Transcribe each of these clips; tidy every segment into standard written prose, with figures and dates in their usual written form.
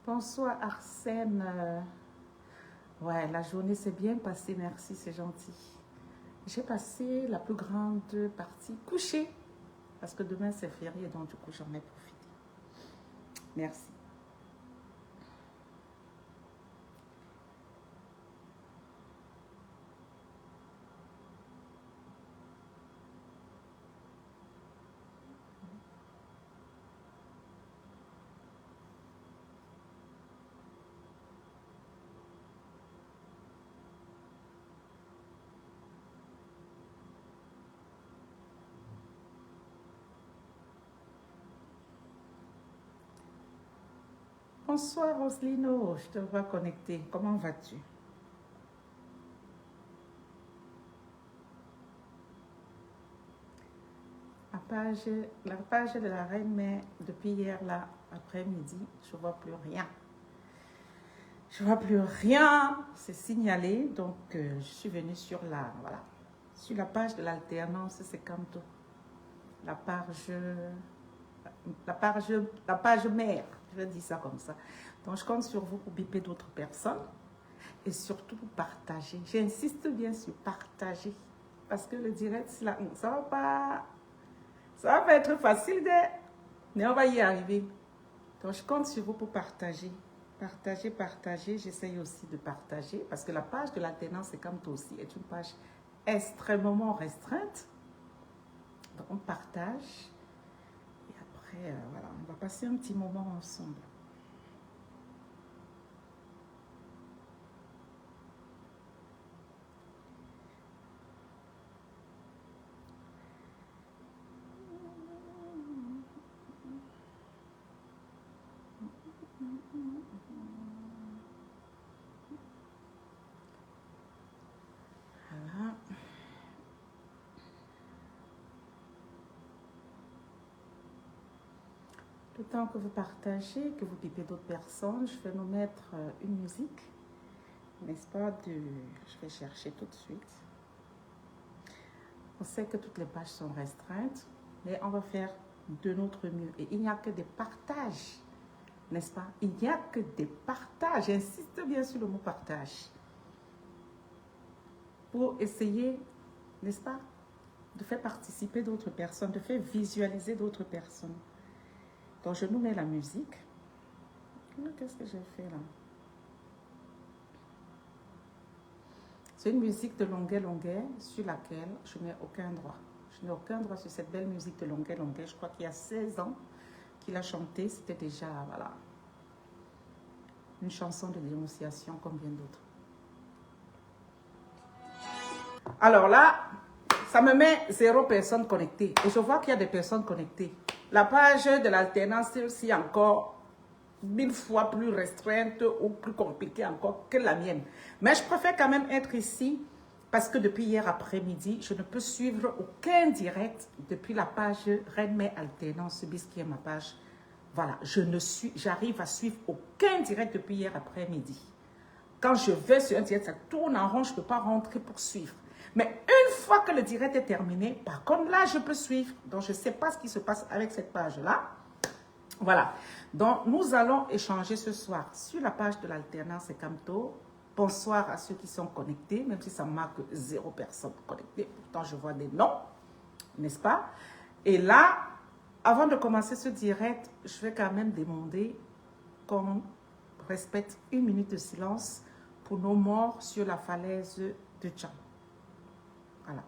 Bonsoir Arsène. Ouais, la journée s'est bien passée, merci, c'est gentil. J'ai passé la plus grande partie couchée parce que demain c'est férié, donc du coup j'en ai profité. Merci. Bonsoir Roselino, je te vois connecté. Comment vas-tu? La page de la reine, mais depuis hier, là, après-midi, je ne vois plus rien. Je ne vois plus rien, c'est signalé, donc je suis venue sur sur la page de l'alternance, c'est comme tout. La page, la page mère, je vais dire ça comme ça. Donc je compte sur vous pour biper d'autres personnes et surtout pour partager. J'insiste bien sur partager parce que le direct, ça va pas être facile, mais on va y arriver. Donc je compte sur vous pour partager. Partager. J'essaye aussi de partager parce que la page de l'alternance, c'est comme toi aussi, est une page extrêmement restreinte. Donc on partage et après, voilà, on va passer un petit moment ensemble. Voilà. Le temps que vous partagez, que vous bipez d'autres personnes, je vais nous mettre une musique, n'est-ce pas? Je vais chercher tout de suite. On sait que toutes les pages sont restreintes, mais on va faire de notre mieux. Et il n'y a que des partages, n'est-ce pas? Il n'y a que des partages. J'insiste bien sur le mot partage. Pour essayer, n'est-ce pas, de faire participer d'autres personnes, de faire visualiser d'autres personnes. Donc, je nous mets la musique. Qu'est-ce que j'ai fait là? C'est une musique de Longuet sur laquelle je n'ai aucun droit. Je n'ai aucun droit sur cette belle musique de Longuet. Je crois qu'il y a 16 ans qu'il a chanté. C'était déjà, voilà, une chanson de dénonciation comme bien d'autres. Alors là, ça me met 0 personne connectée. Et je vois qu'il y a des personnes connectées. La page de l'alternance, c'est aussi encore 1000 fois plus restreinte ou plus compliquée encore que la mienne. Mais je préfère quand même être ici parce que depuis hier après-midi, je ne peux suivre aucun direct depuis la page Reine Mère Alternance bis qui est ma page. Voilà, j'arrive à suivre aucun direct depuis hier après-midi. Quand je vais sur un direct, ça tourne en rond, je ne peux pas rentrer pour suivre. Mais une fois que le direct est terminé, par contre là, je peux suivre. Donc je ne sais pas ce qui se passe avec cette page-là. Voilà, donc nous allons échanger ce soir sur la page de l'alternance et Camto. Bonsoir à ceux qui sont connectés, même si ça marque 0 personne connectée. Pourtant, je vois des noms, n'est-ce pas? Et là, avant de commencer ce direct, je vais quand même demander qu'on respecte 1 minute de silence pour nos morts sur la falaise de Tchad. Voilà,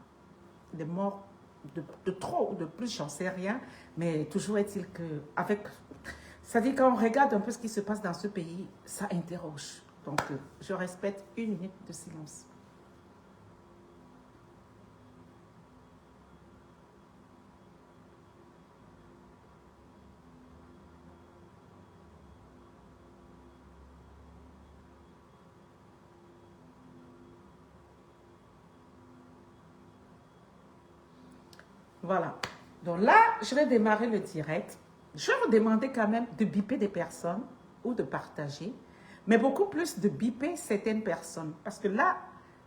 des morts de trop ou de plus, j'en sais rien, mais toujours est-il que ça dit quand on regarde un peu ce qui se passe dans ce pays, ça interroge. Donc, je respecte 1 minute de silence. Voilà. Donc là, je vais démarrer le direct. Je vais vous demander quand même de biper des personnes ou de partager, mais beaucoup plus de biper certaines personnes. Parce que là,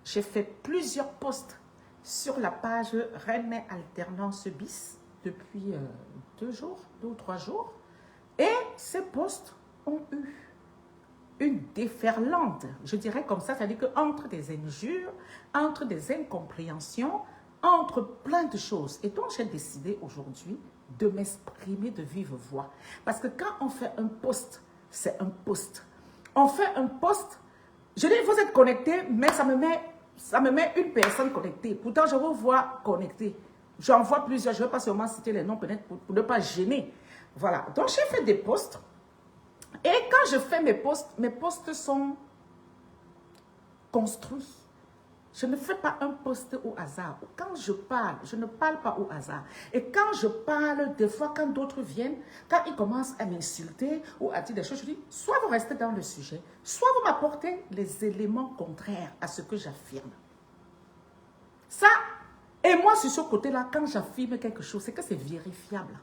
j'ai fait plusieurs posts sur la page Reine Mère Alternance bis depuis 2 ou 3 jours. Et ces posts ont eu une déferlante, je dirais comme ça, c'est-à-dire qu'entre des injures, entre des incompréhensions, entre plein de choses. Et donc, j'ai décidé aujourd'hui de m'exprimer de vive voix. Parce que quand on fait un post, c'est un post. On fait un post, je dis, vous êtes connecté, mais ça me met une personne connectée. Pourtant, je vous vois connecté. J'en vois plusieurs, je ne vais pas seulement citer les noms peut-être pour ne pas gêner. Voilà, donc j'ai fait des posts. Et quand je fais mes posts sont construits. Je ne fais pas un post au hasard. Quand je parle, je ne parle pas au hasard. Et quand je parle, des fois, quand d'autres viennent, quand ils commencent à m'insulter ou à dire des choses, je dis, soit vous restez dans le sujet, soit vous m'apportez les éléments contraires à ce que j'affirme. Ça, et moi, sur ce côté-là, quand j'affirme quelque chose, c'est que c'est vérifiable.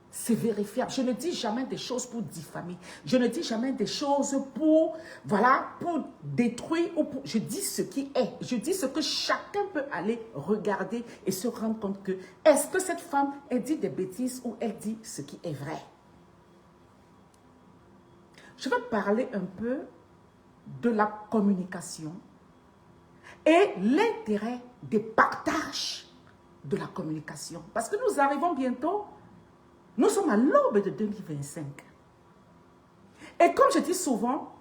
C'est vérifiable. Je ne dis jamais des choses pour diffamer. Je ne dis jamais des choses pour, voilà, pour détruire. Ou pour, je dis ce qui est. Je dis ce que chacun peut aller regarder et se rendre compte que, est-ce que cette femme, elle dit des bêtises ou elle dit ce qui est vrai? Je vais parler un peu de la communication et l'intérêt des partages de la communication. Parce que nous arrivons bientôt. Nous sommes à l'aube de 2025. Et comme je dis souvent,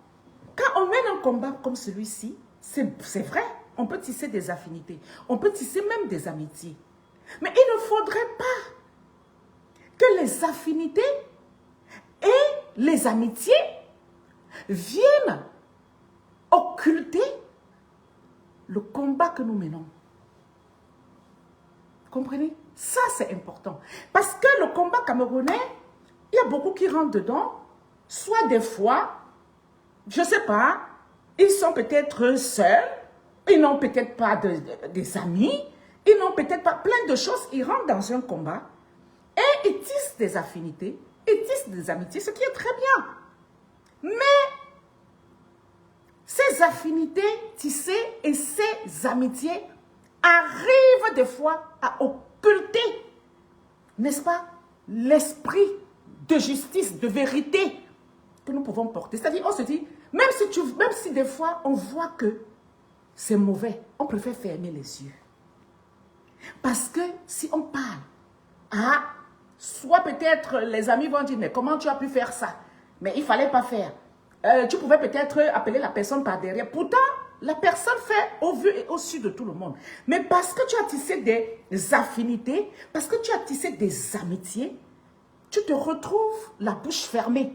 quand on mène un combat comme celui-ci, c'est vrai, on peut tisser des affinités, on peut tisser même des amitiés. Mais il ne faudrait pas que les affinités et les amitiés viennent occulter le combat que nous menons. Vous comprenez? Ça, c'est important. Parce que le combat camerounais, il y a beaucoup qui rentrent dedans. Soit des fois, je ne sais pas, ils sont peut-être seuls, ils n'ont peut-être pas des amis, ils n'ont peut-être pas plein de choses. Ils rentrent dans un combat et ils tissent des affinités, ils tissent des amitiés, ce qui est très bien. Mais ces affinités tissées et ces amitiés arrivent des fois à occulter, n'est-ce pas, l'esprit de justice, de vérité que nous pouvons porter. C'est-à-dire, on se dit, même si des fois on voit que c'est mauvais, on préfère fermer les yeux. Parce que si on parle, soit peut-être les amis vont dire, mais comment tu as pu faire ça? Mais il ne fallait pas faire. Tu pouvais peut-être appeler la personne par derrière. Pourtant, la personne fait au vu et au su de tout le monde. Mais parce que tu as tissé des affinités, parce que tu as tissé des amitiés, tu te retrouves la bouche fermée.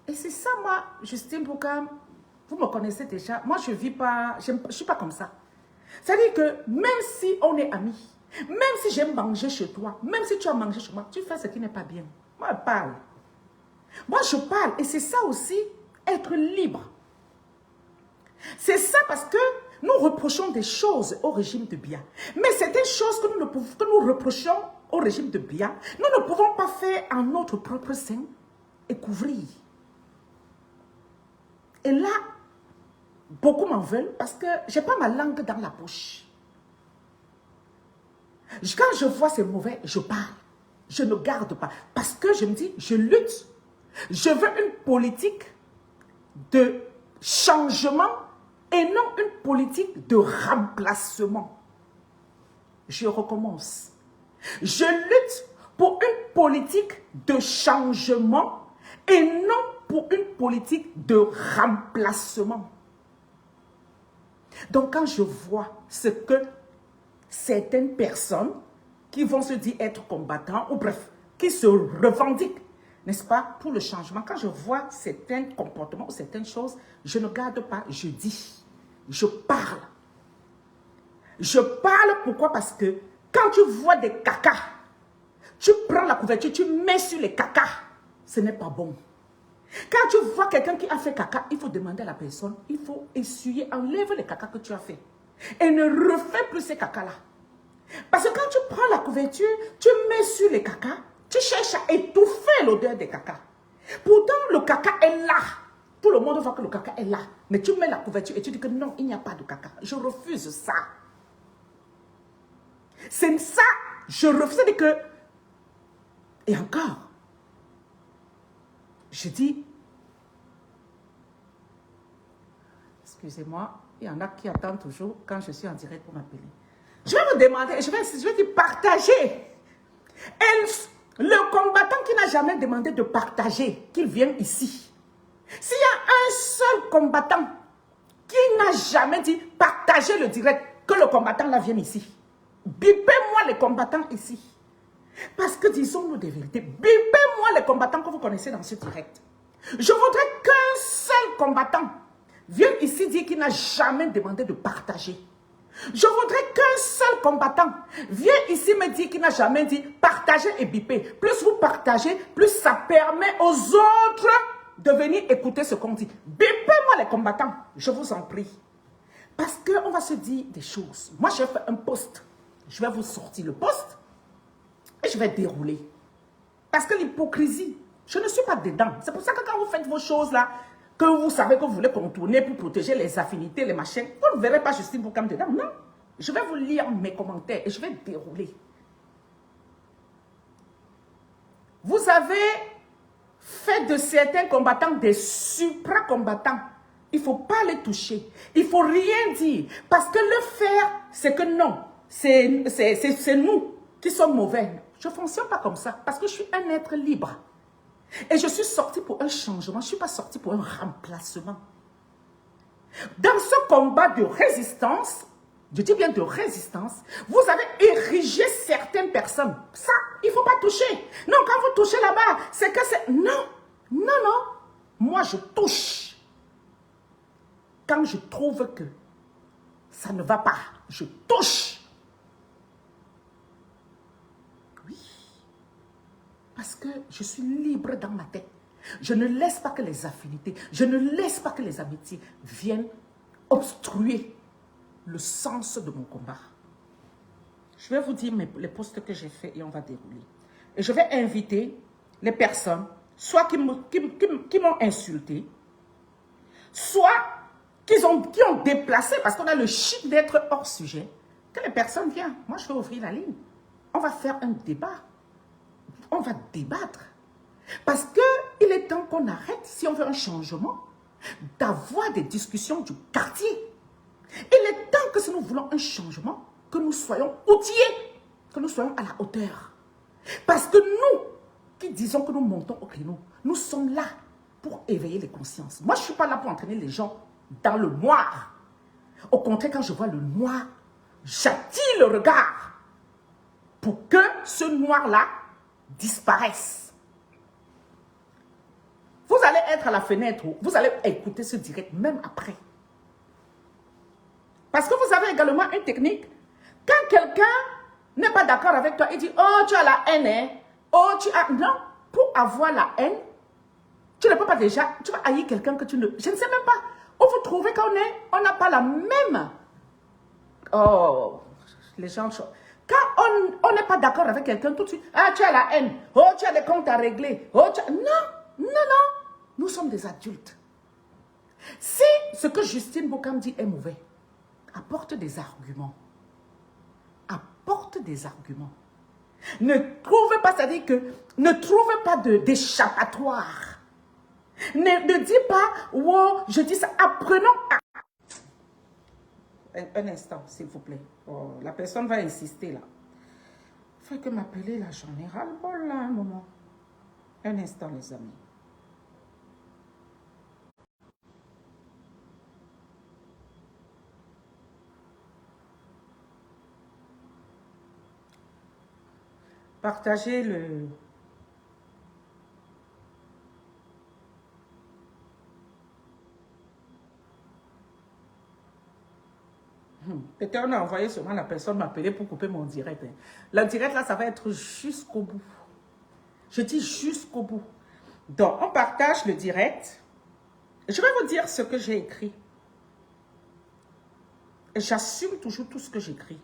Et c'est ça, moi, Justine Boukam, vous me connaissez déjà. Moi, je ne suis pas comme ça. C'est-à-dire que même si on est amis, même si j'aime manger chez toi, même si tu as mangé chez moi, tu fais ce qui n'est pas bien. Moi, je parle. Moi, je parle. Et c'est ça aussi, être libre. C'est ça parce que nous reprochons des choses au régime de Biya. Mais c'est des choses que nous reprochons au régime de Biya. Nous ne pouvons pas faire en notre propre sein et couvrir. Et là, beaucoup m'en veulent parce que je n'ai pas ma langue dans la bouche. Quand je vois c'est mauvais, je parle. Je ne garde pas. Parce que je me dis, je lutte. Je veux une politique de changement et non une politique de remplacement. Je recommence. Je lutte pour une politique de changement et non pour une politique de remplacement. Donc quand je vois ce que certaines personnes qui vont se dire être combattants, ou bref, qui se revendiquent, n'est-ce pas, pour le changement, quand je vois certains comportements ou certaines choses, je ne garde pas, je dis, je parle. Je parle pourquoi? Parce que quand tu vois des cacas, tu prends la couverture, tu mets sur les cacas, ce n'est pas bon. Quand tu vois quelqu'un qui a fait caca, il faut demander à la personne, il faut essuyer, enlève les cacas que tu as fait. Et ne refais plus ces cacas-là. Parce que quand tu prends la couverture, tu mets sur les cacas, tu cherches à étouffer l'odeur des cacas. Pourtant, le caca est là. Tout le monde voit que le caca est là. Mais tu mets la couverture et tu dis que non, il n'y a pas de caca. Je refuse ça. C'est ça, je refuse que... Et encore, je dis, Excusez-moi, il y en a qui attendent toujours quand je suis en direct pour m'appeler. Je vais vous demander, je vais dire partager. Le combattant qui n'a jamais demandé de partager, qu'il vienne ici. S'il y a un seul combattant qui n'a jamais dit partager le direct, que le combattant là vienne ici. Bipez-moi les combattants ici. Parce que disons-nous des vérités, bipez-moi les combattants que vous connaissez dans ce direct. Je voudrais qu'un seul combattant vienne ici dire qu'il n'a jamais demandé de partager. Je voudrais qu'un seul combattant vienne ici me dire qu'il n'a jamais dit partager et biper. Plus vous partagez, plus ça permet aux autres de venir écouter ce qu'on dit. Bipez-moi les combattants, je vous en prie. Parce qu'on va se dire des choses. Moi, j'ai fait un post. Je vais vous sortir le post et je vais dérouler. Parce que l'hypocrisie, je ne suis pas dedans. C'est pour ça que quand vous faites vos choses là, que vous savez que vous voulez contourner pour protéger les affinités, les machins, vous ne verrez pas Justine Boucam dedans. Non. Je vais vous lire mes commentaires et je vais dérouler. Vous avez fait de certains combattants des supra-combattants. Il ne faut pas les toucher. Il ne faut rien dire. Parce que le faire, c'est que non. C'est nous qui sommes mauvais. Je ne fonctionne pas comme ça. Parce que je suis un être libre. Et je suis sortie pour un changement. Je ne suis pas sortie pour un remplacement. Dans ce combat de résistance, je dis bien de résistance, vous avez érigé certaines personnes. Ça, il ne faut pas toucher. Non, quand vous touchez là-bas, c'est que c'est... Non, non, non. Moi, je touche. Quand je trouve que ça ne va pas, je touche. Oui. Parce que je suis libre dans ma tête. Je ne laisse pas que les affinités, je ne laisse pas que les amitiés viennent obstruer le sens de mon combat. Je vais vous dire les posts que j'ai faits et on va dérouler. Et je vais inviter les personnes, soit qui m'ont insulté, soit qui ont déplacé, parce qu'on a le chic d'être hors sujet, que les personnes viennent. Moi, je vais ouvrir la ligne. On va faire un débat. On va débattre. Parce qu'il est temps qu'on arrête, si on veut un changement, d'avoir des discussions du quartier. Il est temps que si nous voulons un changement, que nous soyons outillés, que nous soyons à la hauteur. Parce que nous, qui disons que nous montons au créneau, nous sommes là pour éveiller les consciences. Moi, je ne suis pas là pour entraîner les gens dans le noir. Au contraire, quand je vois le noir, j'attire le regard pour que ce noir-là disparaisse. Vous allez être à la fenêtre, vous allez écouter ce direct même après. Parce que vous avez également une technique. Quand quelqu'un n'est pas d'accord avec toi, il dit, oh, tu as la haine, hein? Oh, tu as... Non, pour avoir la haine, tu ne peux pas déjà, tu vas haïr quelqu'un que tu ne... Je ne sais même pas. Où vous trouvez on n'a pas la même... Oh, les gens... Quand on n'est pas d'accord avec quelqu'un, tout de suite, ah, tu as la haine. Oh, tu as des comptes à régler. Oh, tu as... Non, non, non. Nous sommes des adultes. Si ce que Justine Boucam dit est mauvais, apporte des arguments. Apporte des arguments. Ne trouvez pas, c'est-à-dire que ne trouvez pas d'échappatoire. Ne dis pas, wow, je dis ça. Apprenons à... Un instant, s'il vous plaît. Oh, la personne va insister là. Il faut que m'appeler là, j'en ai ras-le-bol là, un moment. Un instant, les amis. Partagez le... Peut-être on a envoyé seulement la personne m'appeler pour couper mon direct. Hein. Le direct là, ça va être jusqu'au bout. Je dis jusqu'au bout. Donc, on partage le direct. Je vais vous dire ce que j'ai écrit. Et j'assume toujours tout ce que j'écris.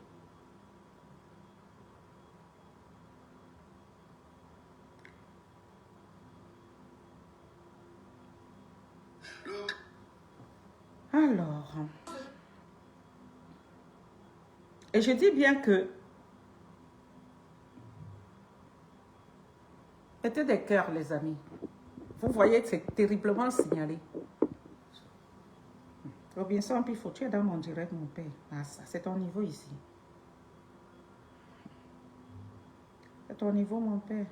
Alors, et je dis bien que mettez des cœurs, les amis. Vous voyez, c'est terriblement signalé. Robinson Pifo, tu es dans mon direct, mon père. Ah, c'est ton niveau ici. C'est ton niveau, mon père.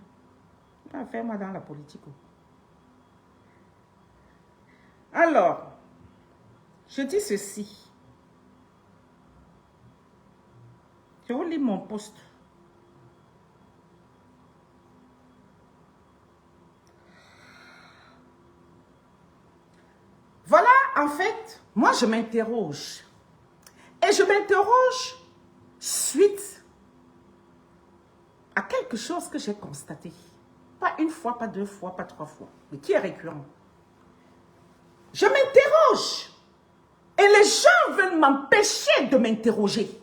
Fais-moi dans la politique. Alors, je dis ceci. Je vous lis mon post. Voilà, en fait, moi je m'interroge. Et je m'interroge suite à quelque chose que j'ai constaté. Pas une fois, pas deux fois, pas trois fois, mais qui est récurrent. Je m'interroge. Et les gens veulent m'empêcher de m'interroger.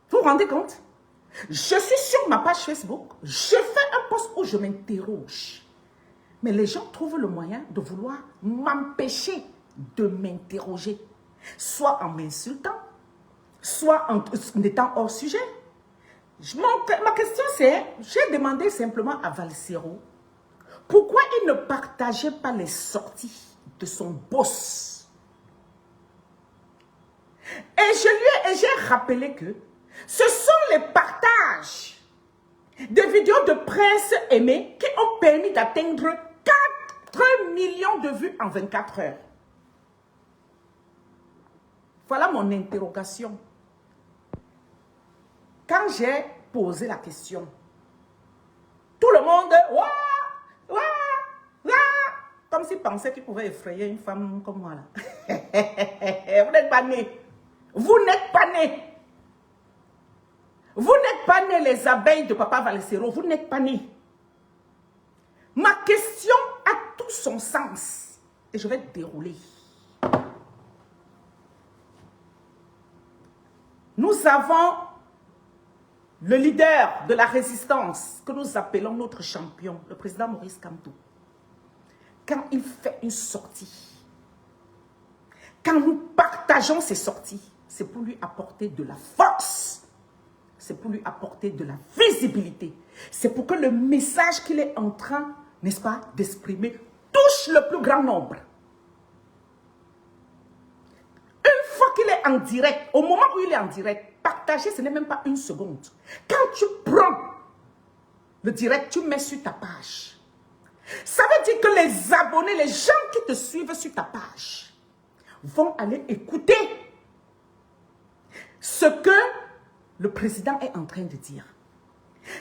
Vous vous rendez compte? Je suis sur ma page Facebook, je fais un post où je m'interroge. Mais les gens trouvent le moyen de vouloir m'empêcher de m'interroger. Soit en m'insultant, soit en étant hors sujet. Ma question c'est, j'ai demandé simplement à Valsero, pourquoi il ne partageait pas les sorties de son boss? Et j'ai rappelé que ce sont les partages des vidéos de Prince Aimé qui ont permis d'atteindre 4 millions de vues en 24 heures. Voilà mon interrogation. Quand j'ai posé la question, tout le monde, ouah, ouah, ouah, comme s'il pensait qu'il pouvait effrayer une femme comme moi là. Vous n'êtes pas nés. Vous n'êtes pas nés. Vous n'êtes pas nés les abeilles de Papa Valsero. Vous n'êtes pas nés. Ma question a tout son sens. Et je vais dérouler. Nous avons le leader de la résistance que nous appelons notre champion, le président Maurice Kamto. Quand il fait une sortie, quand nous partageons ces sorties, c'est pour lui apporter de la force. C'est pour lui apporter de la visibilité. C'est pour que le message qu'il est en train, n'est-ce pas, d'exprimer, touche le plus grand nombre. Une fois qu'il est en direct, au moment où il est en direct, partager, ce n'est même pas une seconde. Quand tu prends le direct, tu mets sur ta page. Ça veut dire que les abonnés, les gens qui te suivent sur ta page, vont aller écouter ce que le président est en train de dire.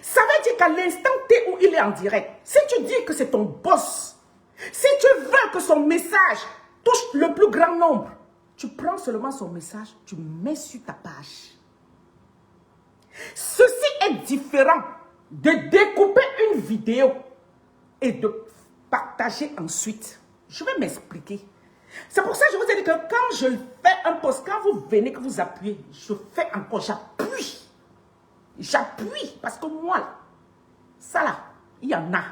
Ça veut dire qu'à l'instant T où il est en direct, si tu dis que c'est ton boss, si tu veux que son message touche le plus grand nombre, tu prends seulement son message, tu mets sur ta page. Ceci est différent de découper une vidéo et de partager ensuite. Je vais m'expliquer. C'est pour ça que je vous ai dit que quand je fais un post, quand vous venez, que vous appuyez, je fais encore, j'appuie. J'appuie parce que moi, là, ça là, il y en a.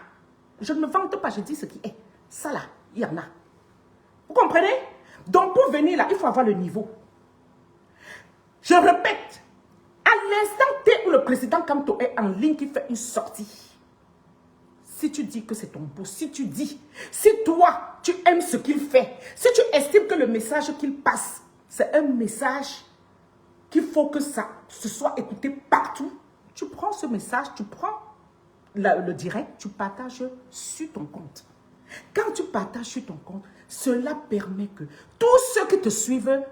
Je ne me vante pas, je dis ce qui est. Ça là, il y en a. Vous comprenez? Donc pour venir là, il faut avoir le niveau. Je répète, à l'instant T où le président Kamto est en ligne, qui fait une sortie, si tu dis que c'est ton boss, si tu dis, si toi, tu aimes ce qu'il fait, si tu estimes que le message qu'il passe, c'est un message qu'il faut que ça se soit écouté partout, tu prends ce message, tu prends le direct, tu partages sur ton compte. Quand tu partages sur ton compte, cela permet que tous ceux qui te suivent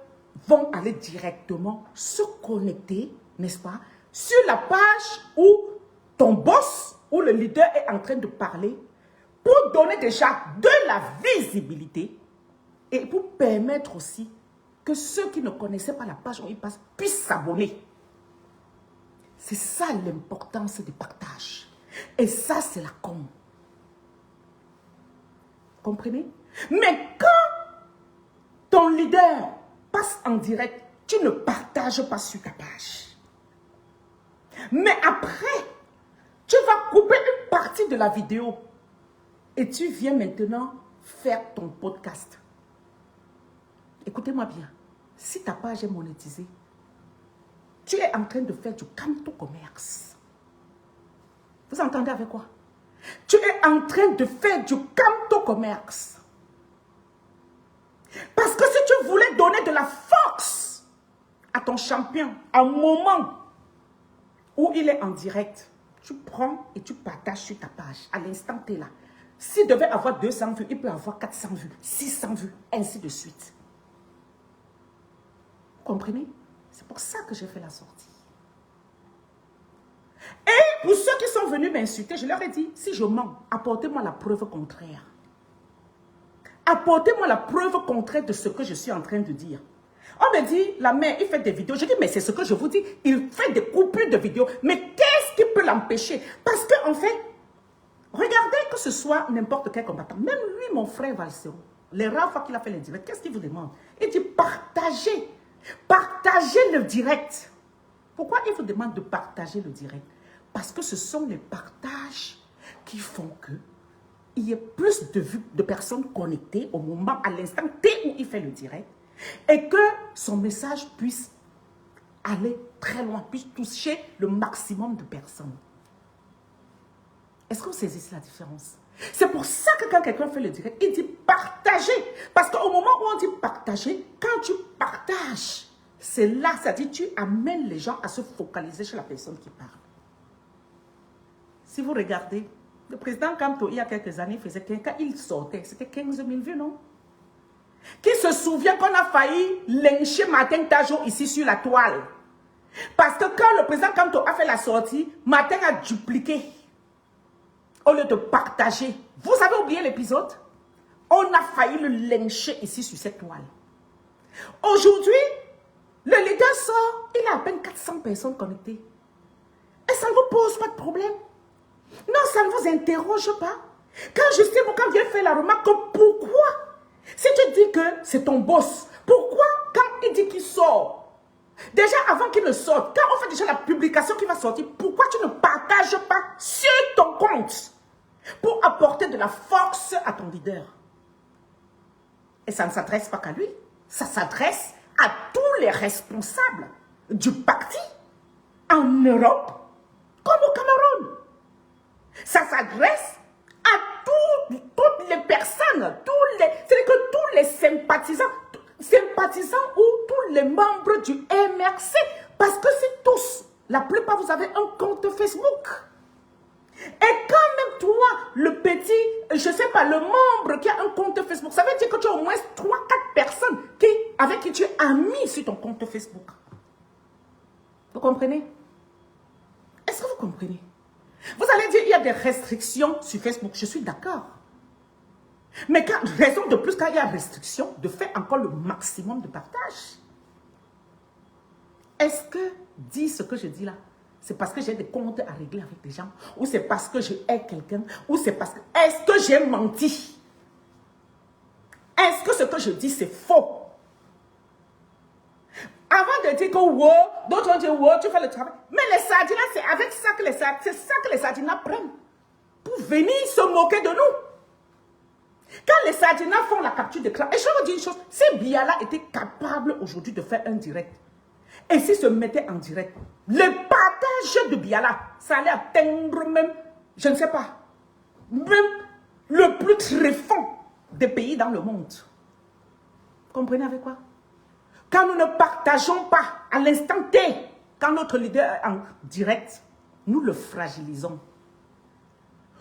vont aller directement se connecter, n'est-ce pas, sur la page où ton boss ou le leader est en train de parler pour donner déjà de la visibilité et pour permettre aussi que ceux qui ne connaissaient pas la page où ils passent puissent s'abonner. C'est ça l'importance du partage. Et ça, c'est la com. Comprenez? Mais quand ton leader passe en direct, tu ne partages pas sur ta page. Mais après, tu vas couper une partie de la vidéo et tu viens maintenant faire ton podcast. Écoutez-moi bien. Si ta page est monétisée, tu es en train de faire du Kamto commerce. Vous entendez avec quoi? Tu es en train de faire du Kamto commerce. Parce que si tu voulais donner de la force à ton champion, à un moment où il est en direct. Tu prends et tu partages sur ta page. À l'instant, tu es là. S'il devait avoir 200 vues, il peut avoir 400 vues, 600 vues, ainsi de suite. Vous comprenez? C'est pour ça que j'ai fait la sortie. Et pour ceux qui sont venus m'insulter, je leur ai dit, si je mens, apportez-moi la preuve contraire. Apportez-moi la preuve contraire de ce que je suis en train de dire. On me dit, la mère, il fait des vidéos. Je dis, mais c'est ce que je vous dis. Il fait des coupures de vidéos. Mais qu'est-ce qui peut l'empêcher? Parce qu'en fait, regardez que ce soit n'importe quel combattant. Même lui, mon frère Valsero, les rares fois qu'il a fait les directs, qu'est-ce qu'il vous demande? Il dit, partagez. Partagez le direct. Pourquoi il vous demande de partager le direct? Parce que ce sont les partages qui font que il y ait plus de vues de personnes connectées au moment, à l'instant T où il fait le direct, et que son message puisse aller très loin, puisse toucher le maximum de personnes. Est-ce que vous saisissez la différence? C'est pour ça que quand quelqu'un fait le direct, il dit partager. Parce qu'au moment où on dit partager, quand tu partages, c'est là, c'est-à-dire tu amènes les gens à se focaliser sur la personne qui parle. Si vous regardez, le président Kamto, il y a quelques années, faisait quand il sortait, c'était 15 000 vues, non? Qui se souvient qu'on a failli lyncher Martin Tajo ici sur la toile? Parce que quand le président Kamto a fait la sortie, Martin a dupliqué. Au lieu de partager. Vous avez oublié l'épisode? On a failli le lyncher ici sur cette toile. Aujourd'hui, le leader sort, il a à peine 400 personnes connectées. Et ça ne vous pose pas de problème? Non, ça ne vous interroge pas. Quand Justin Boucan vient faire la remarque, pourquoi? Si tu dis que c'est ton boss, pourquoi quand il dit qu'il sort, déjà avant qu'il ne sorte, quand on fait déjà la publication qui va sortir, pourquoi tu ne partages pas sur ton compte pour apporter de la force à ton leader? Et ça ne s'adresse pas qu'à lui, ça s'adresse à tous les responsables du parti en Europe comme au Cameroun. Ça s'adresse à toutes les personnes, c'est-à-dire que tous les sympathisants ou tous les membres du MRC, parce que c'est tous, la plupart vous avez un compte Facebook. Et quand même toi, le petit, je ne sais pas, le membre qui a un compte Facebook, ça veut dire que tu as au moins 3-4 personnes avec qui tu es ami sur ton compte Facebook. Vous comprenez? Est-ce que vous comprenez? Vous allez dire, il y a des restrictions sur Facebook. Je suis d'accord. Mais raison de plus, quand il y a restriction, de faire encore le maximum de partage. Est-ce que dit ce que je dis là, c'est parce que j'ai des comptes à régler avec des gens, ou c'est parce que je hais quelqu'un, ou c'est parce que... Est-ce que j'ai menti? Est-ce que ce que je dis, c'est faux? Avant de dire que wow, d'autres disent wow, tu fais le travail. Mais les sardines, c'est avec ça que les sardines prennent pour venir se moquer de nous. Quand les sardines font la capture d'écran, et je vous dis une chose, si Biala était capable aujourd'hui de faire un direct, et s'il se mettait en direct, le partage de Biala, ça allait atteindre même, je ne sais pas, même le plus tréfonds des pays dans le monde. Vous comprenez avec quoi? Quand nous ne partageons pas à l'instant T, quand notre leader est en direct, nous le fragilisons.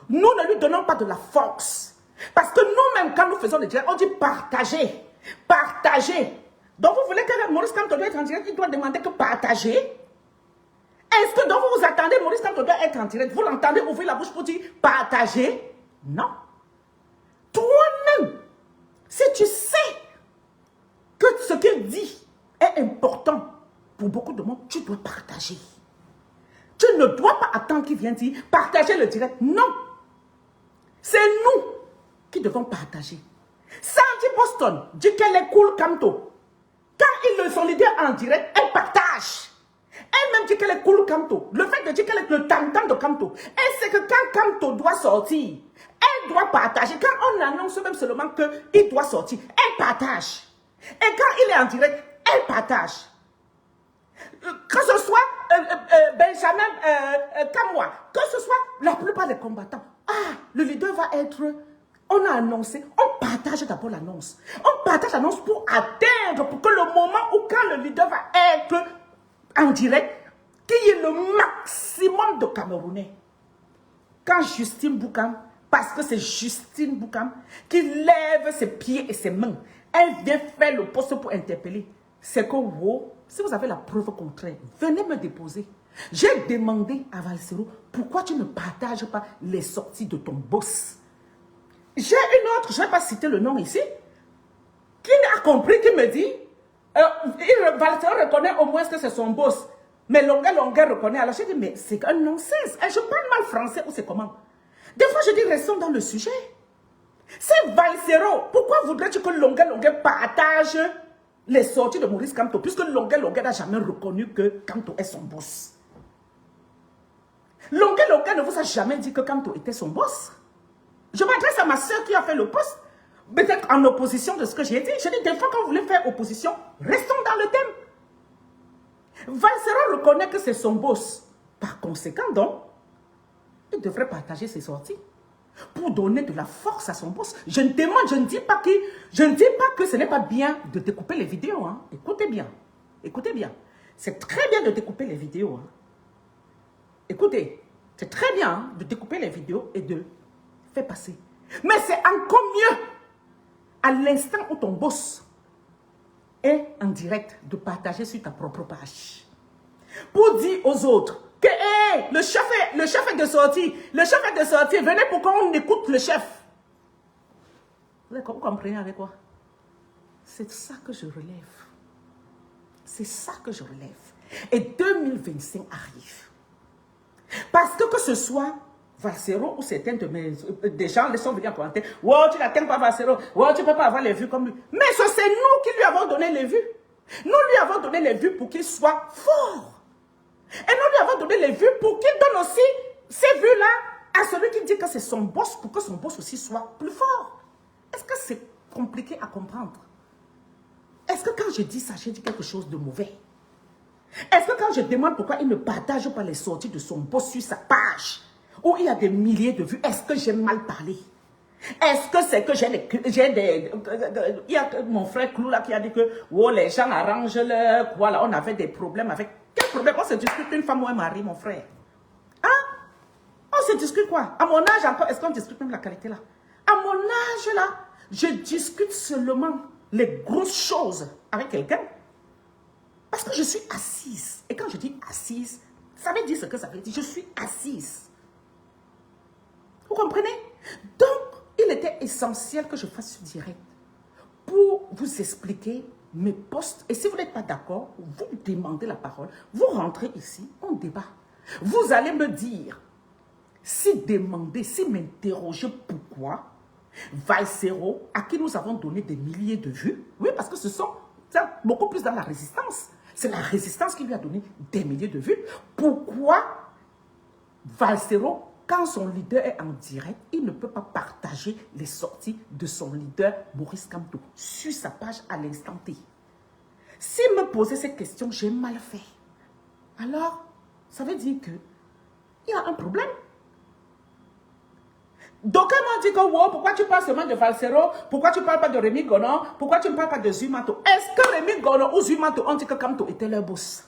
Nous ne lui donnons pas de la force. Parce que nous-mêmes, quand nous faisons le direct, on dit partager. Partager. Donc vous voulez que Maurice Kamto doit être en direct, il doit demander que partager. Est-ce que donc vous attendez Maurice Kamto doit être en direct, vous l'entendez ouvrir la bouche pour dire partager? Non. Toi-même, si tu sais que ce qu'il dit est important pour beaucoup de monde, tu dois partager. Tu ne dois pas attendre qu'il vienne dire partager le direct. Non. C'est nous qui devons partager. Sandy Boston dit qu'elle est cool Kamto. Quand ils le sont leader en direct, elle partage. Elle-même dit qu'elle est cool Kamto. Le fait de dire qu'elle est le tam-tam de Kamto, elle sait que quand Kamto doit sortir, elle doit partager. Quand on annonce même seulement qu'il doit sortir, elle partage. Et quand il est en direct, elle partage. Que ce soit Benjamin Kamwa, que ce soit la plupart des combattants. Ah, le leader va être... On a annoncé, on partage. partage d'abord l'annonce. On partage l'annonce pour atteindre, pour que le moment où quand le leader va être en direct, qu'il y ait le maximum de Camerounais. Quand Justine Boucam, parce que c'est Justine Boucam qui lève ses pieds et ses mains, elle vient faire le poste pour interpeller. C'est que, wow, si vous avez la preuve contraire, venez me déposer. J'ai demandé à Valsero, pourquoi tu ne partages pas les sorties de ton boss? J'ai une autre, je ne vais pas citer le nom ici, qui a compris, qui me dit, Valsero reconnaît au moins que c'est son boss. Mais Longuet reconnaît. Alors j'ai dit, mais c'est un non-sens. Je parle mal français ou c'est comment? Des fois, je dis, restons dans le sujet. C'est Valsero. Pourquoi voudrais-tu que Longuet partage les sorties de Maurice Kamto, puisque Longuet n'a jamais reconnu que Kamto est son boss? Longuet ne vous a jamais dit que Kamto était son boss. Je m'adresse à ma soeur qui a fait le poste, peut-être en opposition de ce que j'ai dit. J'ai dit, des fois, quand vous voulez faire opposition, restons dans le thème. Valsero reconnaît que c'est son boss. Par conséquent, donc, il devrait partager ses sorties pour donner de la force à son boss. Je ne dis pas que ce n'est pas bien de découper les vidéos. Hein. Écoutez bien. Écoutez bien. C'est très bien de découper les vidéos. Hein. Écoutez, c'est très bien hein, de découper les vidéos et de faire passer. Mais c'est encore mieux à l'instant où ton boss est en direct de partager sur ta propre page. Pour dire aux autres que hey, le chef est de sortie. Le chef est de sortie. Venez pour qu'on écoute le chef. Vous comprenez avec quoi? C'est ça que je relève. C'est ça que je relève. Et 2025 arrive. Parce que ce soit Valsero ou certains de des gens les sont venus en commentaire. Wow, tu n'atteins pas Valsero. Wow, tu ne peux pas avoir les vues comme lui. Mais c'est nous qui lui avons donné les vues. Nous lui avons donné les vues pour qu'il soit fort. Et nous lui avons donné les vues pour qu'il donne aussi ces vues-là à celui qui dit que c'est son boss, pour que son boss aussi soit plus fort. Est-ce que c'est compliqué à comprendre? Est-ce que quand je dis ça, j'ai dit quelque chose de mauvais? Est-ce que quand je demande pourquoi il ne partage pas les sorties de son boss sur sa page, où il y a des milliers de vues, est-ce que j'ai mal parlé? Est-ce que c'est que il y a mon frère Clou là qui a dit que oh, les gens arrangent leur... Voilà, on avait des problèmes avec... Quel problème? On se discute une femme ou un mari, mon frère. Hein? On se discute quoi? À mon âge encore, est-ce qu'on discute même la qualité là? À mon âge là, je discute seulement les grosses choses avec quelqu'un. Parce que je suis assise. Et quand je dis assise, ça veut dire ce que ça veut dire. Je suis assise. Vous comprenez? Donc, il était essentiel que je fasse ce direct pour vous expliquer mes postes. Et si vous n'êtes pas d'accord, vous demandez la parole. Vous rentrez ici, on débat. Vous allez me dire, si m'interroger pourquoi Valsero, à qui nous avons donné des milliers de vues, oui, parce que ce sont beaucoup plus dans la résistance. C'est la résistance qui lui a donné des milliers de vues. Pourquoi Valsero, quand son leader est en direct, il ne peut pas partager les sorties de son leader Maurice Kamto sur sa page à l'instant T? S'il me posait ces questions, j'ai mal fait. Alors, ça veut dire qu'il y a un problème. D'aucuns m'ont dit que wow, pourquoi tu parles seulement de Valsero? Pourquoi tu ne parles pas de Rémi Gonon? Pourquoi tu ne parles pas de Zumato? Est-ce que Rémi Gonon ou Zumato ont dit que Kamto était leur boss?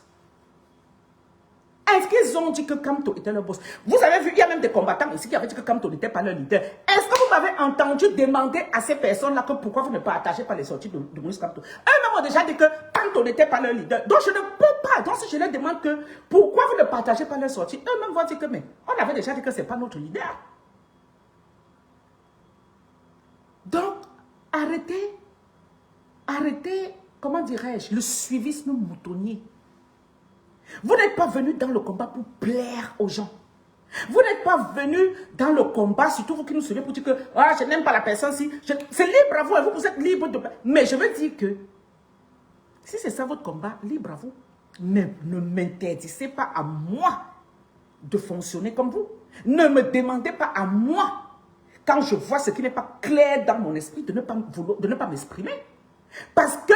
Est-ce qu'ils ont dit que Kamto était leur boss? Vous avez vu, il y a même des combattants ici qui avaient dit que Kamto n'était pas leur leader. Est-ce que vous m'avez entendu demander à ces personnes-là que pourquoi vous ne partagez pas les sorties de Maurice Kamto? Eux-mêmes ont déjà dit que Kamto n'était pas leur leader. Donc je ne peux pas. Donc si je leur demande que pourquoi vous ne partagez pas leurs sorties, eux-mêmes vont dire que mais on avait déjà dit que ce n'est pas notre leader. Donc, arrêtez, comment dirais-je, le suivisme moutonnier. Vous n'êtes pas venu dans le combat pour plaire aux gens. Vous n'êtes pas venu dans le combat, surtout vous qui nous suivez, pour dire que ah, je n'aime pas la personne. Si c'est libre à vous, vous êtes libre de... Mais je veux dire que, si c'est ça votre combat, libre à vous. Mais ne m'interdisez pas à moi de fonctionner comme vous. Ne me demandez pas à moi, quand je vois ce qui n'est pas clair dans mon esprit, de ne pas m'exprimer. Parce que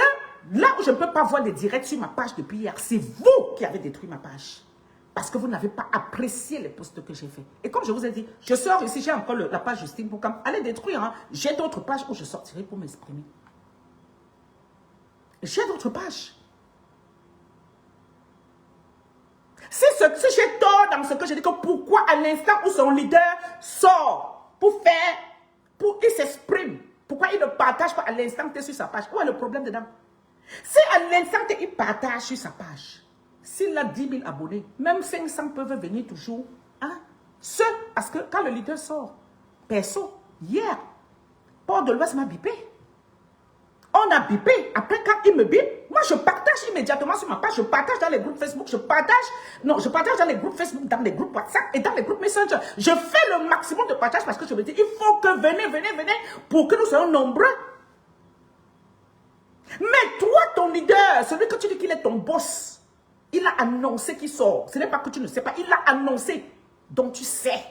là où je ne peux pas voir les directs sur ma page depuis hier, c'est vous qui avez détruit ma page. Parce que vous n'avez pas apprécié les posts que j'ai fait. Et comme je vous ai dit, je sors ici, j'ai encore la page Justine pour aller détruire. Hein. J'ai d'autres pages où je sortirai pour m'exprimer. J'ai d'autres pages. Si j'ai tort dans ce que je dis, que pourquoi à l'instant où son leader sort pour il s'exprime, pourquoi il ne partage pas à l'instant T sur sa page? Où est le problème dedans? Si à l'instant T il partage sur sa page, s'il a 10 000 abonnés, même 500 peuvent venir toujours. Hein? Parce que quand le leader sort, perso, hier, Port de l'Ouest m'a bipé. On a bipé. Après, quand il me bip, moi, je partage immédiatement sur ma page. Je partage dans les groupes Facebook. Je partage dans les groupes Facebook, dans les groupes WhatsApp et dans les groupes Messenger. Je fais le maximum de partage parce que je me dis, il faut que venez pour que nous soyons nombreux. Mais toi, ton leader, celui que tu dis qu'il est ton boss, il a annoncé qu'il sort. Ce n'est pas que tu ne sais pas. Il a annoncé. Donc, tu sais.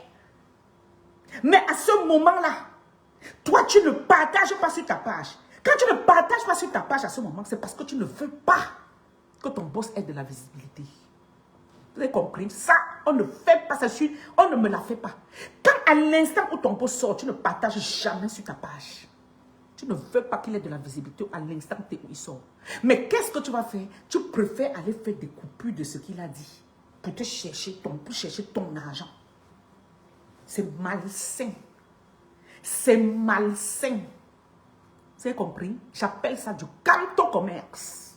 Mais à ce moment-là, toi, tu ne partages pas sur ta page. Quand tu ne partages pas sur ta page à ce moment, c'est parce que tu ne veux pas que ton boss ait de la visibilité. Vous avez compris? Ça, on ne fait pas ça, on ne me la fait pas. Quand à l'instant où ton boss sort, tu ne partages jamais sur ta page. Tu ne veux pas qu'il ait de la visibilité à l'instant où il sort. Mais qu'est-ce que tu vas faire? Tu préfères aller faire des coupures de ce qu'il a dit pour chercher ton argent. C'est malsain. C'est malsain. Vous avez compris? J'appelle ça du canto-commerce.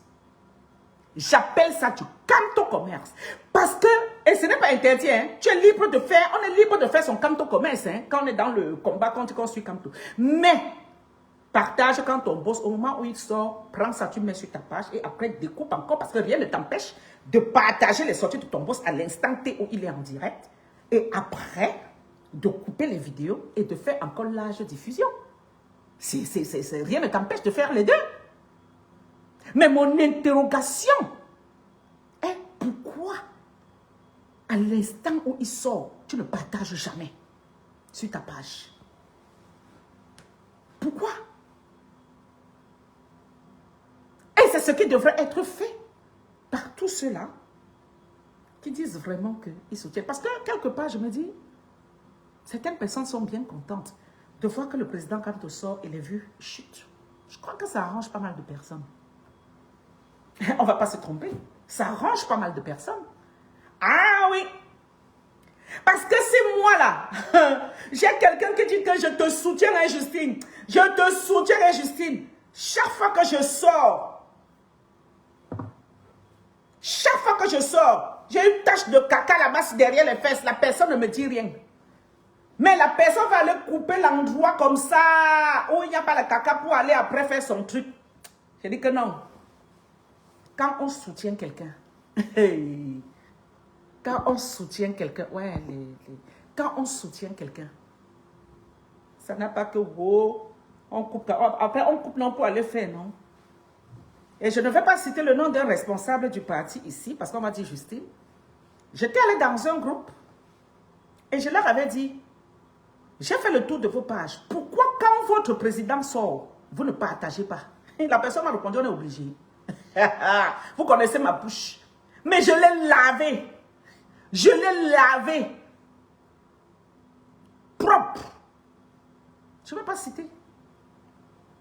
J'appelle ça du canto-commerce. Parce que, et ce n'est pas interdit, hein, tu es libre de faire, on est libre de faire son canto-commerce, hein, quand on est dans le combat, quand on suit canto. Mais, partage quand ton boss, au moment où il sort, prends ça, tu mets sur ta page et après découpe encore parce que rien ne t'empêche de partager les sorties de ton boss à l'instant T où il est en direct. Et après, de couper les vidéos et de faire encore large diffusion. Rien ne t'empêche de faire les deux. Mais mon interrogation est pourquoi à l'instant où il sort, tu ne partages jamais sur ta page? Pourquoi? Et c'est ce qui devrait être fait par tous ceux-là qui disent vraiment qu'ils soutiennent. Parce que quelque part, je me dis, certaines personnes sont bien contentes de voir que le président, quand il sort, il est vu, chute. Je crois que ça arrange pas mal de personnes. On ne va pas se tromper. Ça arrange pas mal de personnes. Ah oui. Parce que si moi là, j'ai quelqu'un qui dit que je te soutiens, hein, Justine. Je te soutiens, hein, Justine. Chaque fois que je sors, j'ai une tache de caca là-bas derrière les fesses. La personne ne me dit rien. Mais la personne va aller couper l'endroit comme ça, où il n'y a pas le caca pour aller après faire son truc. Je dis que non. Quand on soutient quelqu'un, quand on soutient quelqu'un, quand on soutient quelqu'un, ça n'a pas que on coupe. Après, on coupe non pour aller faire, non. Et je ne vais pas citer le nom d'un responsable du parti ici, parce qu'on m'a dit Justine. J'étais allée dans un groupe et je leur avais dit, j'ai fait le tour de vos pages. Pourquoi quand votre président sort, vous ne partagez pas? Et la personne m'a répondu, on est obligé. Vous connaissez ma bouche. Mais je l'ai lavé. Je l'ai lavé. Propre. Je ne vais pas citer.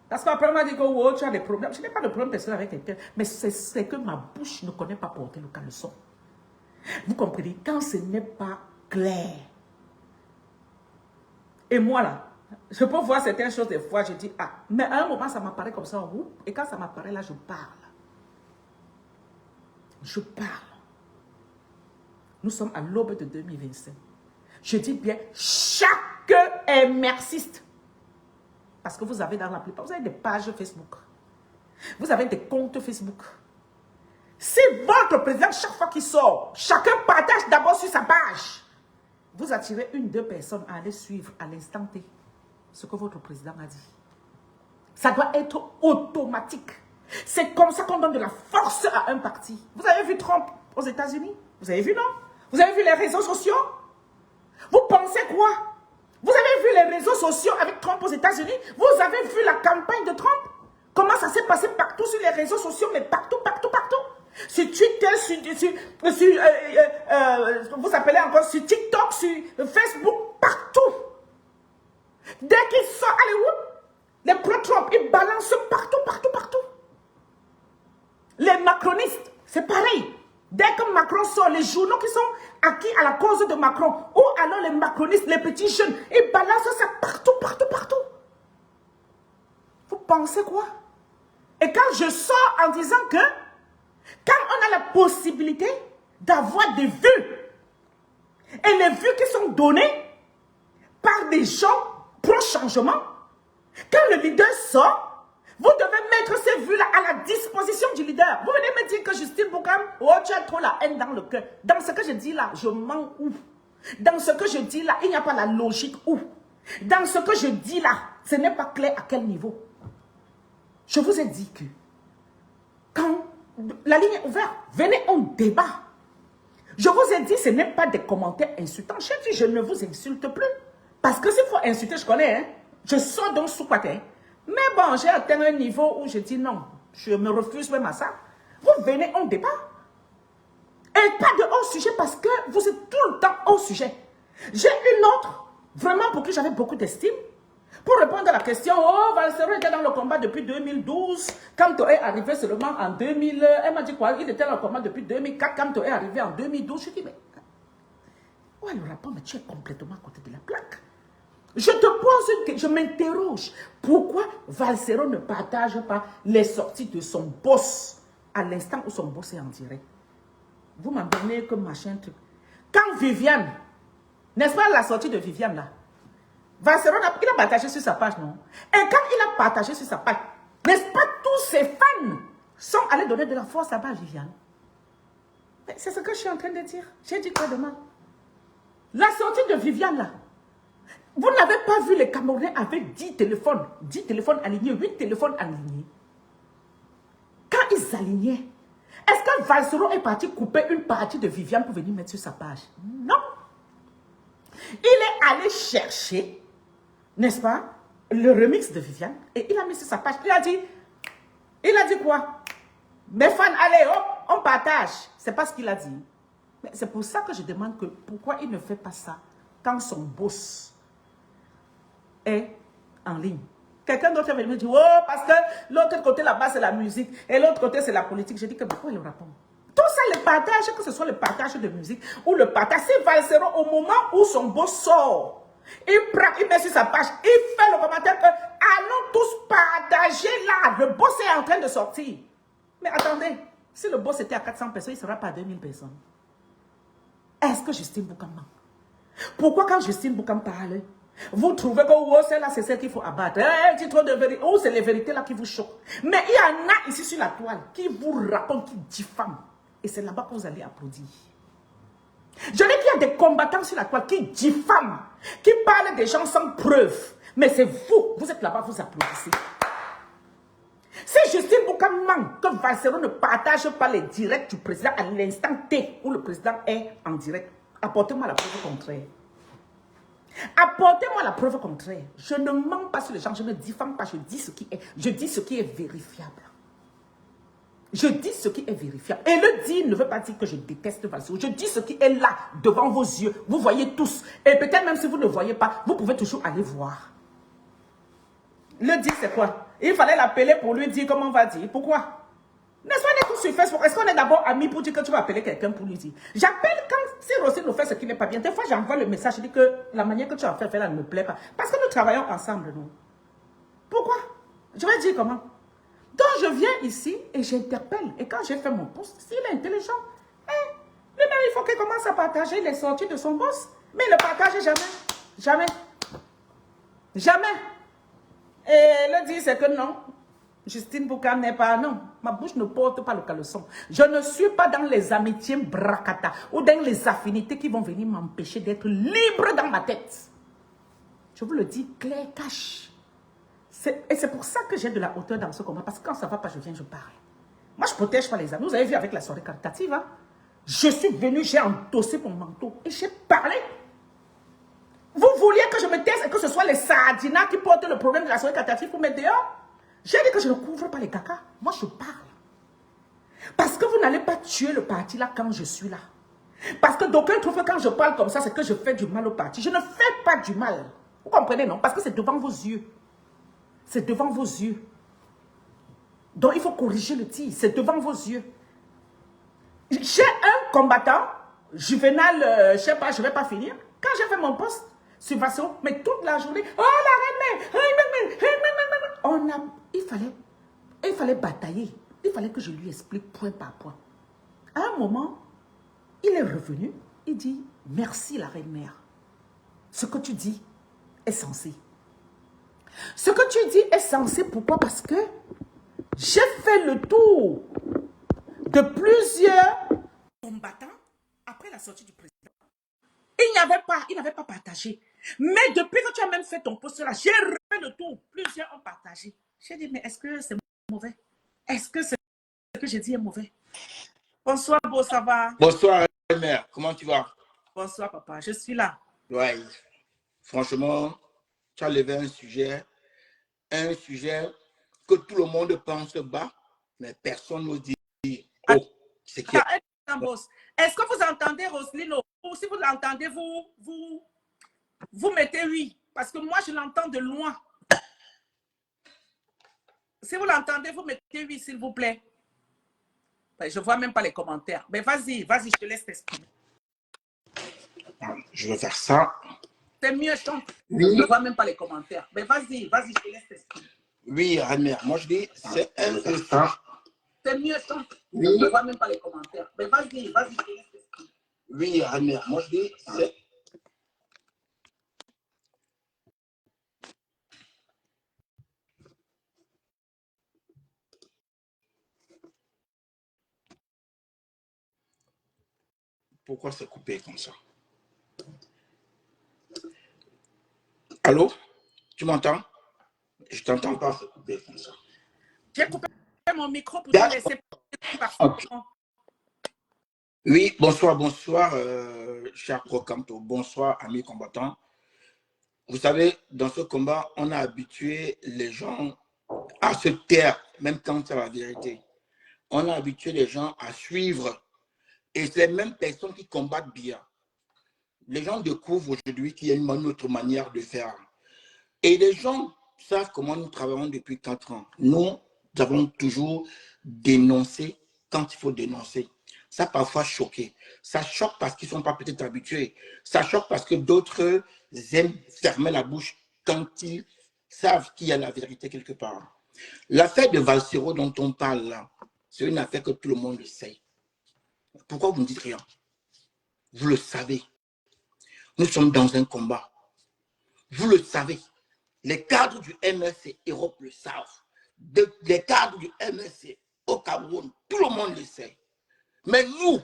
Parce qu'après, on m'a dit que oh, tu as des problèmes. Je n'ai pas de problème personnel avec quelqu'un. Mais c'est que ma bouche ne connaît pas porter le caleçon. Vous comprenez? Quand ce n'est pas clair. Et moi là, je peux voir certaines choses des fois, je dis, ah, mais à un moment ça m'apparaît comme ça, et quand ça m'apparaît là, je parle. Je parle. Nous sommes à l'aube de 2025. Je dis bien, chaque émerciste. Parce que vous avez dans la plupart, vous avez des pages Facebook. Vous avez des comptes Facebook. Si votre président, chaque fois qu'il sort, chacun partage d'abord sur sa page. Vous attirez une, deux personnes à aller suivre à l'instant T ce que votre président a dit. Ça doit être automatique. C'est comme ça qu'on donne de la force à un parti. Vous avez vu Trump aux États-Unis? Vous avez vu, non? Vous avez vu les réseaux sociaux? Vous pensez quoi? Vous avez vu les réseaux sociaux avec Trump aux États-Unis? Vous avez vu la campagne de Trump? Comment ça s'est passé partout sur les réseaux sociaux, mais partout, partout, partout? sur Twitter, vous appelez encore sur TikTok, sur Facebook, partout. Dès qu'ils sortent, allez où? Les pro-Trump, ils balancent partout, partout, partout. Les macronistes, c'est pareil. Dès que Macron sort, les journaux qui sont acquis à la cause de Macron, ou alors les macronistes, les petits jeunes, ils balancent ça partout, partout, partout. Vous pensez quoi? Et quand je sors en disant que, quand on a la possibilité d'avoir des vues, et les vues qui sont données par des gens pro-changement, quand le leader sort, vous devez mettre ces vues-là à la disposition du leader. Vous venez me dire que Justine Boucam, oh, tu as trop la haine dans le cœur. Dans ce que je dis là, je mens où? Dans ce que je dis là, il n'y a pas la logique où? Dans ce que je dis là, ce n'est pas clair à quel niveau? Je vous ai dit que quand la ligne est ouverte, venez, on débat. Je vous ai dit, ce n'est pas des commentaires insultants. J'ai dit, je ne vous insulte plus. Parce que s'il faut insulter, je connais, hein. Je sors donc sous quoi, hein. Mais bon, j'ai atteint un niveau où je dis non, je me refuse même à ça. Vous venez, on débat. Et pas de hors sujet parce que vous êtes tout le temps hors sujet. J'ai une autre, vraiment pour qui j'avais beaucoup d'estime. Pour répondre à la question, oh, Valsero était dans le combat depuis 2012. Quand tu es arrivé seulement en 2000, elle m'a dit quoi? Il était dans le combat depuis 2004. Quand tu es arrivé en 2012, je dis, mais ouais, le rapport, mais tu es complètement à côté de la plaque. Je te pose une question, je m'interroge. Pourquoi Valsero ne partage pas les sorties de son boss à l'instant où son boss est en direct? Vous m'en donnez comme machin truc. Quand Viviane, n'est-ce pas la sortie de Viviane là? Valsero, il a partagé sur sa page, non? Et quand il a partagé sur sa page, n'est-ce pas tous ses fans sont allés donner de la force à Viviane? C'est ce que je suis en train de dire. J'ai dit quoi demain? La sortie de Viviane là, vous n'avez pas vu les Camerounais avec 10 téléphones alignés, 8 téléphones alignés. Quand ils alignaient, est-ce que Valsero est parti couper une partie de Viviane pour venir mettre sur sa page? Non. Il est allé chercher, n'est-ce pas, le remix de Viviane et il a mis sur sa page. Il a dit quoi? Mes fans, allez, hop, on partage. C'est pas ce qu'il a dit. Mais c'est pour ça que je demande que pourquoi il ne fait pas ça quand son boss est en ligne. Quelqu'un d'autre va me dire, oh, parce que l'autre côté là-bas c'est la musique et l'autre côté c'est la politique. Je dis que pourquoi il répond? Tout ça, le partage, que ce soit le partage de musique ou le partage, c'est Valsero au moment où son boss sort. Il prend, il met sur sa page, il fait le commentaire que allons tous partager là. Le boss est en train de sortir. Mais attendez, si le boss était à 400 personnes, il ne sera pas à 2000 personnes. Est-ce que Justine Boucam ment? Pourquoi quand Justine Boucam parle, vous trouvez que oh, celle-là, c'est celle qu'il faut abattre? Elle dit trop de vérité. Oh, c'est les vérités là qui vous choquent. Mais il y en a ici sur la toile qui vous racontent, qui diffament. Et c'est là-bas que vous allez applaudir. Je dis qu'il y a des combattants sur la toile qui diffament, qui parlent des gens sans preuve. Mais c'est vous, vous êtes là-bas, vous applaudissez. Si Justine Boucam ment que Valsero ne partage pas les directs du président à l'instant T où le président est en direct, apportez-moi la preuve contraire. Apportez-moi la preuve contraire. Je ne mens pas sur les gens, je ne diffame pas, je dis ce qui est vérifiable. Je dis ce qui est vérifiable. Et le dire ne veut pas dire que je déteste Valsero. Je dis ce qui est là, devant vos yeux. Vous voyez tous. Et peut-être même si vous ne voyez pas, vous pouvez toujours aller voir. Le dire, c'est quoi? Il fallait l'appeler pour lui dire comment on va dire. Pourquoi? N'est-ce pas, on est tous sur Facebook. Est-ce qu'on est d'abord amis pour dire que tu vas appeler quelqu'un pour lui dire? J'appelle quand, si Rosine nous fait ce qui n'est pas bien. Des fois, j'envoie le message, je dis que la manière que tu as fait là ne me plaît pas. Parce que nous travaillons ensemble, nous. Pourquoi? Je vais dire comment? Donc, je viens ici et j'interpelle. Et quand j'ai fait mon post, s'il est intelligent, lui-même, il faut qu'il commence à partager les sorties de son boss. Mais il ne partage jamais. Jamais. Jamais. Et le dire, c'est que non. Justine Boucam n'est pas, non. Ma bouche ne porte pas le caleçon. Je ne suis pas dans les amitiés bracata ou dans les affinités qui vont venir m'empêcher d'être libre dans ma tête. Je vous le dis clair, cash. Et c'est pour ça que j'ai de la hauteur dans ce combat. Parce que quand ça ne va pas, je viens, je parle. Moi, je ne protège pas les amis. Vous avez vu avec la soirée caritative, hein? Je suis venu, j'ai endossé mon manteau et j'ai parlé. Vous vouliez que je me taise et que ce soit les sardinas qui portent le problème de la soirée caritative pour mettre dehors? J'ai dit que je ne couvre pas les caca. Moi, je parle. Parce que vous n'allez pas tuer le parti là quand je suis là. Parce que d'aucuns trouvent que quand je parle comme ça, c'est que je fais du mal au parti. Je ne fais pas du mal. Vous comprenez, non? Parce que c'est devant vos yeux. C'est devant vos yeux. Donc, il faut corriger le tir. C'est devant vos yeux. J'ai un combattant, Juvenal, je ne sais pas, je ne vais pas finir. Quand j'ai fait mon poste sur Vassero, mais toute la journée, oh la reine-mère, il fallait batailler. Il fallait que je lui explique point par point. À un moment, il est revenu, il dit, merci la reine-mère. Ce que tu dis est censé. Ce que tu dis est censé, pourquoi? Parce que j'ai fait le tour de plusieurs combattants après la sortie du président. Il n'avait pas partagé. Mais depuis que tu as même fait ton poste là, j'ai refait le tour. Plusieurs ont partagé. J'ai dit, mais est-ce que c'est mauvais? Est-ce que ce que j'ai dit est mauvais? Bonsoir, Beau, ça va? Bonsoir, mère. Comment tu vas? Bonsoir, papa. Je suis là. Ouais. Franchement, tu as levé un sujet que tout le monde pense bas, mais personne ne dit oh, c'est qui. Est-ce que vous entendez Roselyne? Ou si vous l'entendez, vous mettez oui. Parce que moi, je l'entends de loin. Si vous l'entendez, vous mettez oui, s'il vous plaît. Je ne vois même pas les commentaires. Mais vas-y, je te laisse t'exprimer. Je vais faire ça. C'est mieux, chante. Oui. Je ne vois même pas les commentaires. Mais vas-y, je te laisse t'exprimer. Oui, Anne-Mère, moi je dis, c'est un peu ça. C'est mieux, chante. Oui. Je ne vois même pas les commentaires. Mais vas-y, je te laisse t'exprimer. Oui, Anne-Mère, moi je dis, c'est... Pourquoi c'est coupé comme ça? Allô? Tu m'entends? Je t'entends pas, c'est coupé comme ça. J'ai coupé mon micro pour te laisser parler. Oui, bonsoir, cher Procanto. Bonsoir, amis combattants. Vous savez, dans ce combat, on a habitué les gens à se taire, même quand c'est la vérité. On a habitué les gens à suivre. Et c'est les mêmes personnes qui combattent bien. Les gens découvrent aujourd'hui qu'il y a une autre manière de faire. Et les gens savent comment nous travaillons depuis 4 ans. Nous avons toujours dénoncé quand il faut dénoncer. Ça a parfois choqué. Ça choque parce qu'ils ne sont pas peut-être habitués. Ça choque parce que d'autres aiment fermer la bouche quand ils savent qu'il y a la vérité quelque part. L'affaire de Valsero dont on parle là, c'est une affaire que tout le monde le sait. Pourquoi vous ne dites rien? Vous le savez. Nous sommes dans un combat. Vous le savez. Les cadres du MSC Europe le savent. Les cadres du MSC au Cameroun, tout le monde le sait. Mais nous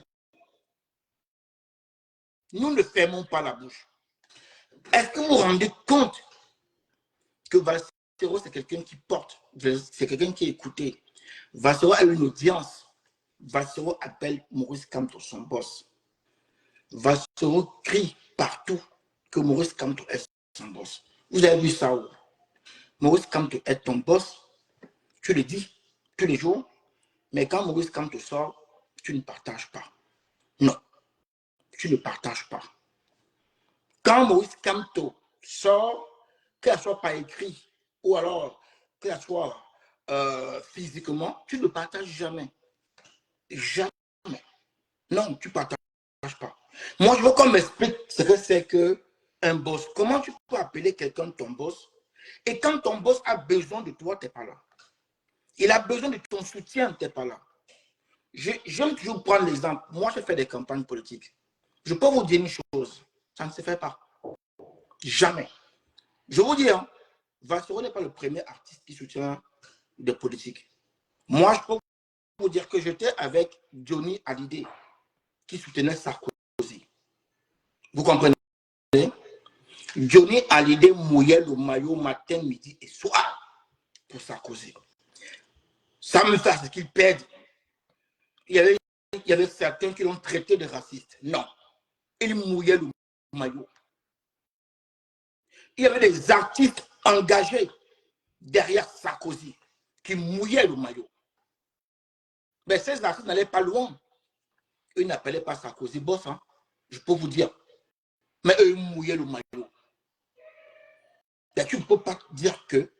ne fermons pas la bouche. Est-ce que vous vous rendez compte que Valsero, c'est quelqu'un qui porte, c'est quelqu'un qui est écouté. Valsero a une audience. Valsero appelle Maurice Kamto son boss. Valsero crie partout que Maurice Kamto est son boss. Vous avez vu ça où? Maurice Kamto est ton boss, tu le dis tous les jours, mais quand Maurice Kamto sort, tu ne partages pas. Non, tu ne partages pas. Quand Maurice Kamto sort, qu'elle soit par écrit ou alors qu'elle soit physiquement, tu ne partages jamais. Jamais. Non, tu ne partages pas. Moi, je veux qu'on m'explique ce que c'est qu'un boss. Comment tu peux appeler quelqu'un ton boss et quand ton boss a besoin de toi, tu n'es pas là. Il a besoin de ton soutien, tu n'es pas là. J'aime toujours prendre l'exemple. Moi, je fais des campagnes politiques. Je peux vous dire une chose. Ça ne se fait pas. Jamais. Je vous dis, hein, Valsero n'est pas le premier artiste qui soutient des politiques. Moi, je peux vous dire que j'étais avec Johnny Hallyday qui soutenait Sarkozy. Vous comprenez? Johnny Hallyday mouillait le maillot matin, midi et soir pour Sarkozy. Ça me fait ce qu'il pède. Il y avait certains qui l'ont traité de raciste. Non. Il mouillait le maillot. Il y avait des artistes engagés derrière Sarkozy qui mouillaient le maillot. Mais ces artistes n'allaient pas loin. Eux n'appelaient pas Sarkozy boss, hein, je peux vous dire. Mais eux mouillaient le maillot. Et tu ne peux pas dire que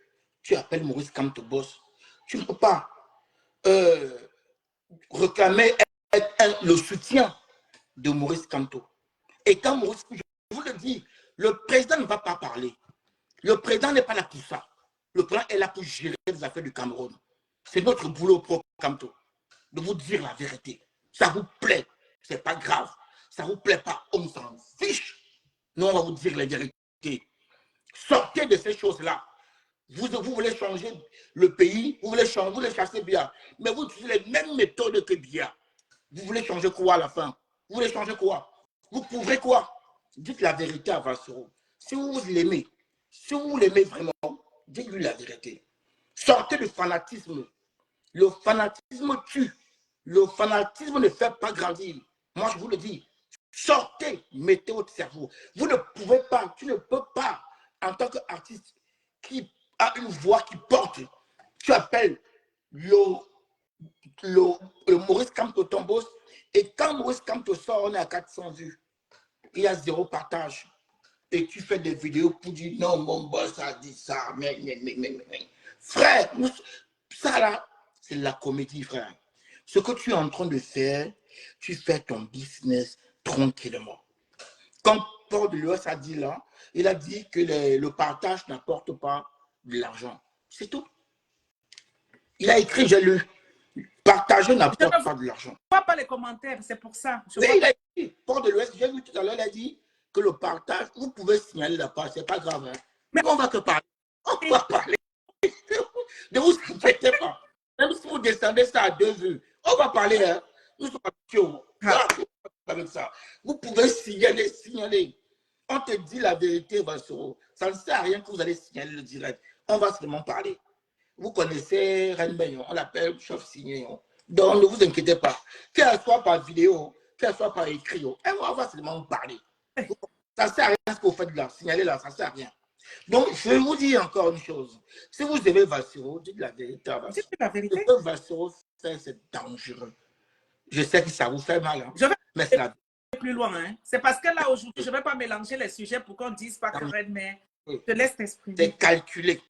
tu appelles Maurice Kamto boss. Tu ne peux pas réclamer le soutien de Maurice Kamto. Et quand Maurice, je vous le dis, le président ne va pas parler. Le président n'est pas là pour ça. Le président est là pour gérer les affaires du Cameroun. C'est notre boulot pro Kamto de vous dire la vérité. Ça vous plaît, c'est pas grave. Ça vous plaît pas, on s'en fiche. Nous, on va vous dire la vérité. Sortez de ces choses-là. Vous voulez changer le pays, vous voulez chasser Biya. Mais vous utilisez les mêmes méthodes que Biya. Vous voulez changer quoi à la fin? Vous voulez changer quoi? Vous couvrez quoi? Dites la vérité à Vassero. Si vous l'aimez, si vous l'aimez vraiment, dites-lui la vérité. Sortez du fanatisme. Le fanatisme tue. Le fanatisme ne fait pas grandir. Moi, je vous le dis. Sortez, mettez votre cerveau. Vous ne pouvez pas, tu ne peux pas, en tant qu'artiste qui a une voix qui porte, tu appelles le Maurice Kamto ton boss, et quand Maurice Kamto sort, on est à 400 vues. Il y a 0 partage. Et tu fais des vidéos pour dire non, mon boss a dit ça. Mais. Frère, ça là, c'est la comédie, frère. Ce que tu es en train de faire, tu fais ton business tranquillement. Comme Paul de l'Ouest a dit là, il a dit que le partage n'apporte pas de l'argent. C'est tout. Il a écrit, j'ai lu, partager n'apporte pas de l'argent. Je ne vois pas les commentaires, c'est pour ça. Oui, il a écrit, Paul de l'Ouest, j'ai vu tout à l'heure, il a dit que le partage, vous pouvez signaler la page, c'est pas grave. Hein. Mais on va te parler. On va parler. Ne vous inquiétez pas. Même si vous descendez ça à 2 vues, on va parler. Hein. Nous sommes habitués avec ça. Vous pouvez signaler. On te dit la vérité, Vassero. Ça ne sert à rien que vous allez signaler le direct. On va seulement parler. Vous connaissez Reine Bayon, on l'appelle chef signé. Donc ne vous inquiétez pas. Qu'elle soit par vidéo, qu'elle soit par écrit, on va seulement parler. Ça ne sert à rien ce que vous faites là. Signaler là, ça ne sert à rien. Donc, je vous dis encore une chose. Si vous aimez Vassero, dites la vérité à Vassero. C'est la vérité. Ce que Vassero fait, c'est dangereux. Je sais que ça vous fait mal. Hein, je vais mais c'est la plus loin. Hein. C'est parce que là, aujourd'hui, je ne vais pas mélanger les sujets pour qu'on ne dise pas que Reine Mère. Je te laisse t'exprimer. C'est calculé.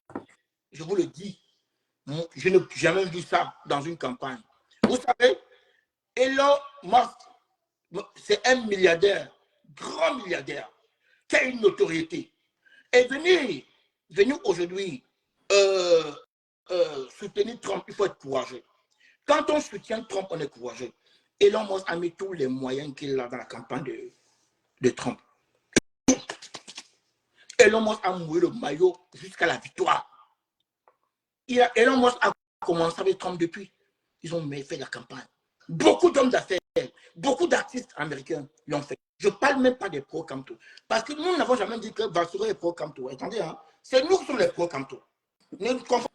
Je vous le dis. Je n'ai jamais vu ça dans une campagne. Vous savez, Elon Musk, c'est un milliardaire, grand milliardaire, qui a une notoriété. Et venir aujourd'hui soutenir Trump, il faut être courageux. Quand on soutient Trump, on est courageux. Elon Musk a mis tous les moyens qu'il a dans la campagne de Trump. Elon Musk a mouillé le maillot jusqu'à la victoire. Elon Musk a commencé avec Trump depuis. Ils ont fait la campagne. Beaucoup d'hommes d'affaires, beaucoup d'artistes américains l'ont fait. Je ne parle même pas des pro-Kamto. Parce que nous n'avons jamais dit que Vassero est pro-Kamto. Attendez, hein? C'est nous qui sommes les pro-Kamto. Ne confondez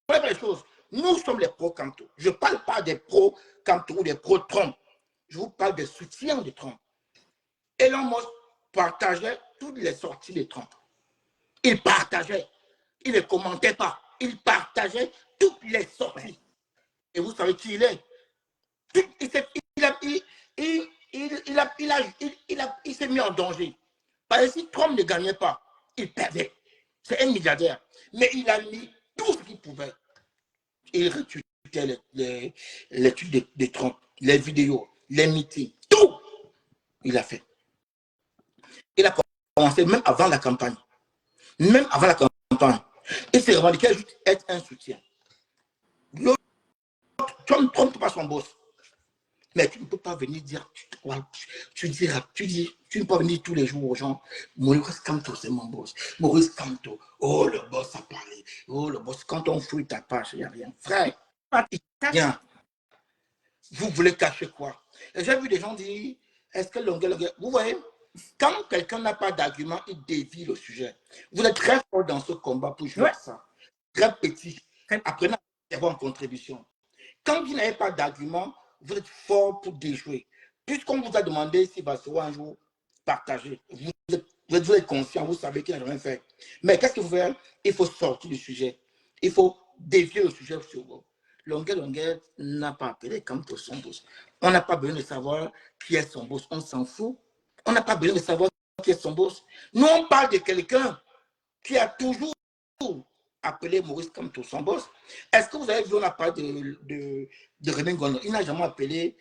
pas les choses. Nous sommes les pro-Kamto. Je ne parle pas des pro-Kamto ou des pro-Trump. Je vous parle des soutiens de Trump. Elon Musk partageait toutes les sorties de Trump. Il partageait. Il ne commentait pas. Il partageait toutes les sorties. Et vous savez qui il est? Il s'est mis en danger. Parce que si Trump ne gagnait pas, il perdait. C'est un milliardaire. Mais il a mis tout ce qu'il pouvait. Il retweetait les trucs de Trump, les vidéos, les meetings, tout. Il a fait. Il a commencé même avant la campagne. Même avant la campagne. Il s'est revendiqué juste être un soutien. Trump n'est pas son boss. Mais tu ne peux pas venir dire, tu ne peux pas venir tous les jours aux gens, Maurice Kamto, c'est mon boss. Maurice Kamto, oh le boss a parlé. Oh le boss, quand on fouille ta page, il n'y a rien. Frère, bien. Vous voulez cacher quoi? J'ai vu des gens dire, est-ce que vous voyez, quand quelqu'un n'a pas d'argument, il dévie le sujet. Vous êtes très fort dans ce combat pour jouer ça. Très petit. Apprenez à avoir une contribution. Quand vous n'avez pas d'argument, vous êtes fort pour déjouer. Puisqu'on vous a demandé si Vassero un jour partager, vous êtes conscient, vous savez qu'il n'a rien fait. Mais qu'est-ce qu'il faut faire? Il faut sortir du sujet. Il faut dévier le sujet sur vous. Longuet n'a pas appelé Kamto son boss. On n'a pas besoin de savoir qui est son boss. On s'en fout. On n'a pas besoin de savoir qui est son boss. Nous, on parle de quelqu'un qui a toujours appelé Maurice Kamto son boss. Est-ce que vous avez vu, on a parlé de Rémi Gono. Il n'a jamais appelé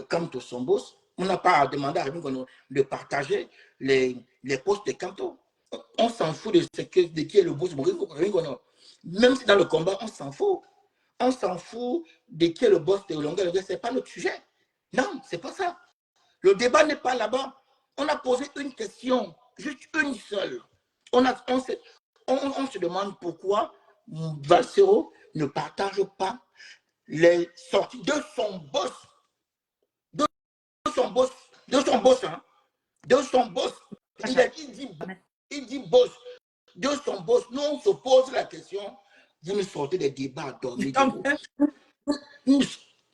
Kamto son boss. On n'a pas demandé à Rémi Gono de partager les postes de Kamto. On s'en fout de qui est le boss Maurice Gono. Même si dans le combat, on s'en fout. On s'en fout de qui est le boss de Longuet. Ce n'est pas notre sujet. Non, c'est pas ça. Le débat n'est pas là-bas. On a posé une question, juste une seule. On se demande pourquoi Valsero ne partage pas les sorties de son boss. De son boss. Hein. De son boss. Il dit boss. De son boss. Nous, on se pose la question. Vous nous sortez des débats à dormir. Nous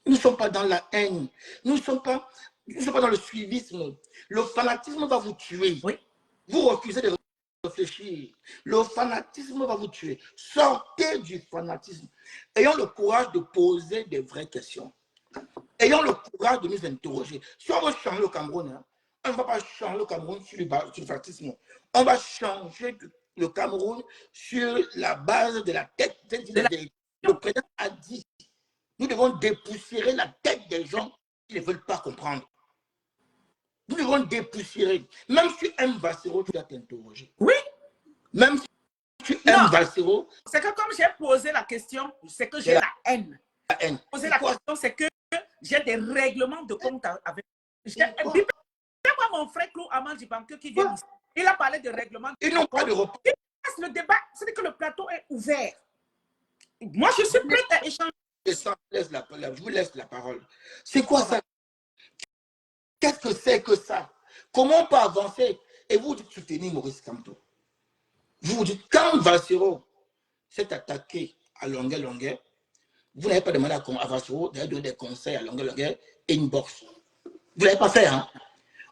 ne sommes pas dans la haine. Nous ne sommes pas dans le suivisme. Le fanatisme va vous tuer. Oui. Vous refusez de réfléchir. Le fanatisme va vous tuer. Sortez du fanatisme. Ayons le courage de poser des vraies questions. Ayons le courage de nous interroger. Si on veut changer le Cameroun, hein, on ne va pas changer le Cameroun sur le fanatisme. On va changer le Cameroun sur la base de la tête. Le président a dit, nous devons dépoussiérer la tête des gens qui ne veulent pas comprendre. Nous devons dépoussiérer. Même si tu aimes Valsero, tu dois t'interroger. Oui. Même si tu aimes Valsero. C'est que comme j'ai posé la question, c'est que j'ai la haine. La haine. Poser la question, c'est que j'ai des règlements de compte avec. Moi, mon frère Claude Amal Dibanke qui vient ici, il a parlé de règlements de compte. Pas de repos. Le débat, c'est que le plateau est ouvert. Moi, je suis prête à échanger. Je vous laisse la parole. C'est quoi ça? Qu'est-ce que c'est que ça? Comment on peut avancer? Et vous dites soutenir Maurice Kamto. Vous dites, quand Valsero s'est attaqué à Longuet, vous n'avez pas demandé à Valsero de donner des conseils à Longuet inbox. Vous ne l'avez pas fait, hein?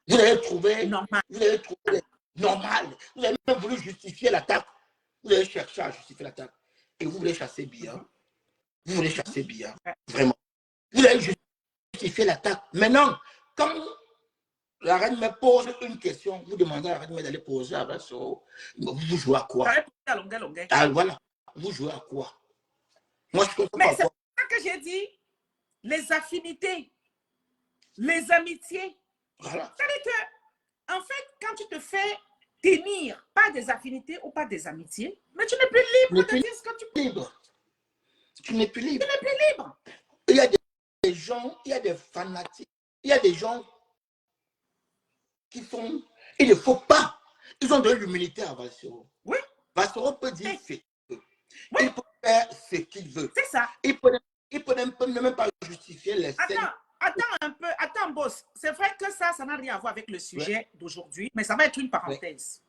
Vous avez trouvé normal. Vous avez trouvé normal. Vous avez même voulu justifier l'attaque. Vous avez cherché à justifier l'attaque. Et vous voulez chasser Biya. Vous voulez chasser Biya. Vraiment. Vous avez justifié l'attaque. Maintenant, quand la reine me pose une question, vous demandez à la reine d'aller poser à Valsero, vous jouez à quoi? Ah, voilà. Vous jouez à quoi? Moi, je ne comprends pas. Mais c'est ça que j'ai dit. Les affinités, les amitiés. Voilà. C'est-à-dire que, en fait, quand tu te fais tenir pas des affinités ou pas des amitiés, mais tu n'es plus libre de dire ce que tu peux. Tu n'es plus libre. Tu n'es plus libre. Il y a des gens, il y a des fanatiques, il y a des gens qui font. Il ne faut pas. Ils ont de l'humilité à Valsero. Oui. Valsero peut dire ce qu'il veut. Oui. Il peut faire ce qu'il veut. C'est ça. Il peut même pas justifier les scènes. Attends un peu, attends, boss. C'est vrai que ça n'a rien à voir avec le sujet d'aujourd'hui, mais ça va être une parenthèse.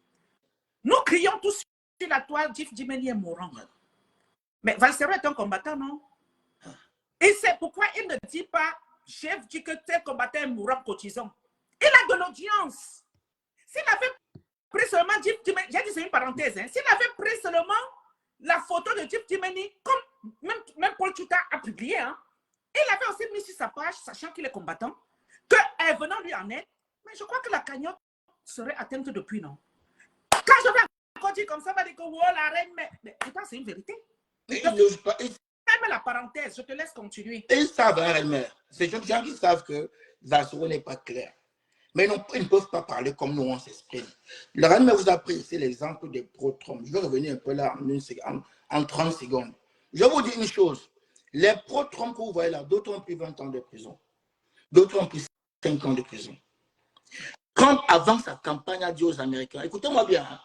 Nous crions tous sur la toile, Jif Djimeni est mourant. Mais Valsero est un combattant, non? Et c'est pourquoi il ne dit pas, chef dit que tel combattant est mourant, cotisant. Il a de l'audience. S'il avait pris seulement Jif Djimeni, j'ai dit c'est une parenthèse, hein, s'il avait pris seulement la photo de Jif Djimeni, comme même Paul Tuta a publié, hein, il avait aussi mis sur sa page, sachant qu'il est combattant, qu'elle venant lui en aide, mais je crois que la cagnotte serait atteinte depuis, non? Quand je vais encore dire comme ça, on va dire que oh, la reine, mais pourtant c'est une vérité. Ferme la parenthèse, je te laisse continuer. Ils savent, hein, reine-mère. C'est des gens qui savent que Valsero n'est pas clair. Mais ils ne peuvent pas parler comme nous, on s'exprime. La reine-mère vous a pris ici l'exemple des pro-Trump. Je vais revenir un peu là en 30 secondes. Je vais vous dire une chose. Les pro-Trump que vous voyez là, d'autres ont pris 20 ans de prison. D'autres ont pris 5 ans de prison. Trump, avant sa campagne, a dit aux Américains, écoutez-moi bien, hein,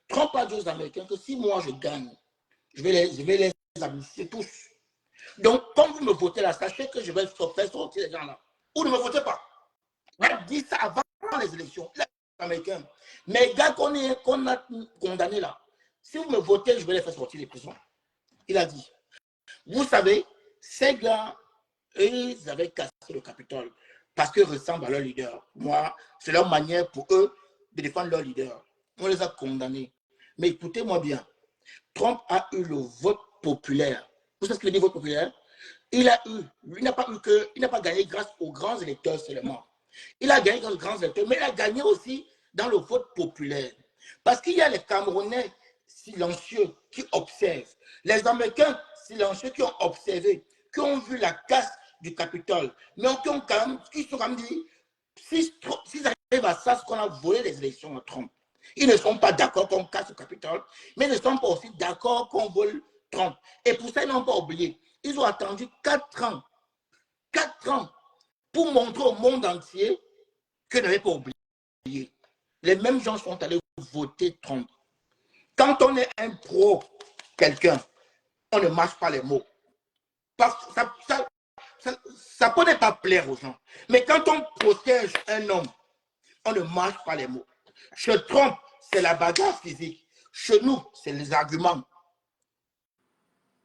Trump a dit aux Américains que si moi je gagne, je vais les amnistier tous. Donc, quand vous me votez là, sachez que je vais faire sortir les gens là. Ou ne me votez pas. Il a dit ça avant les élections. Les Américains. Mais les gars qu'on a condamnés là, si vous me votez, je vais les faire sortir des prisons. Il a dit. Vous savez, ces gars, ils avaient cassé le Capitole parce qu'ils ressemblent à leur leader. Moi, c'est leur manière pour eux de défendre leur leader. On les a condamnés. Mais écoutez-moi bien, Trump a eu le vote populaire. Vous savez ce que veut dire vote populaire? il n'a pas gagné grâce aux grands électeurs seulement. Il a gagné grâce aux grands électeurs, mais il a gagné aussi dans le vote populaire. Parce qu'il y a les Camerounais silencieux qui observent, les Américains silencieux qui ont observé, qui ont vu la casse du Capitole, mais qui sont quand même dit, s'ils arrivent à ça, ce qu'on a volé les élections à Trump. Ils ne sont pas d'accord qu'on casse le Capitole, mais ils ne sont pas aussi d'accord qu'on vole Trump. Et pour ça, ils n'ont pas oublié. Ils ont attendu 4 ans. 4 ans pour montrer au monde entier qu'ils n'avaient pas oublié. Les mêmes gens sont allés voter Trump. Quand on est un pro quelqu'un, on ne marche pas les mots. Parce que ça peut ne pas plaire aux gens. Mais quand on protège un homme, on ne marche pas les mots. Chez Trump, c'est la bagarre physique. Chez nous, c'est les arguments.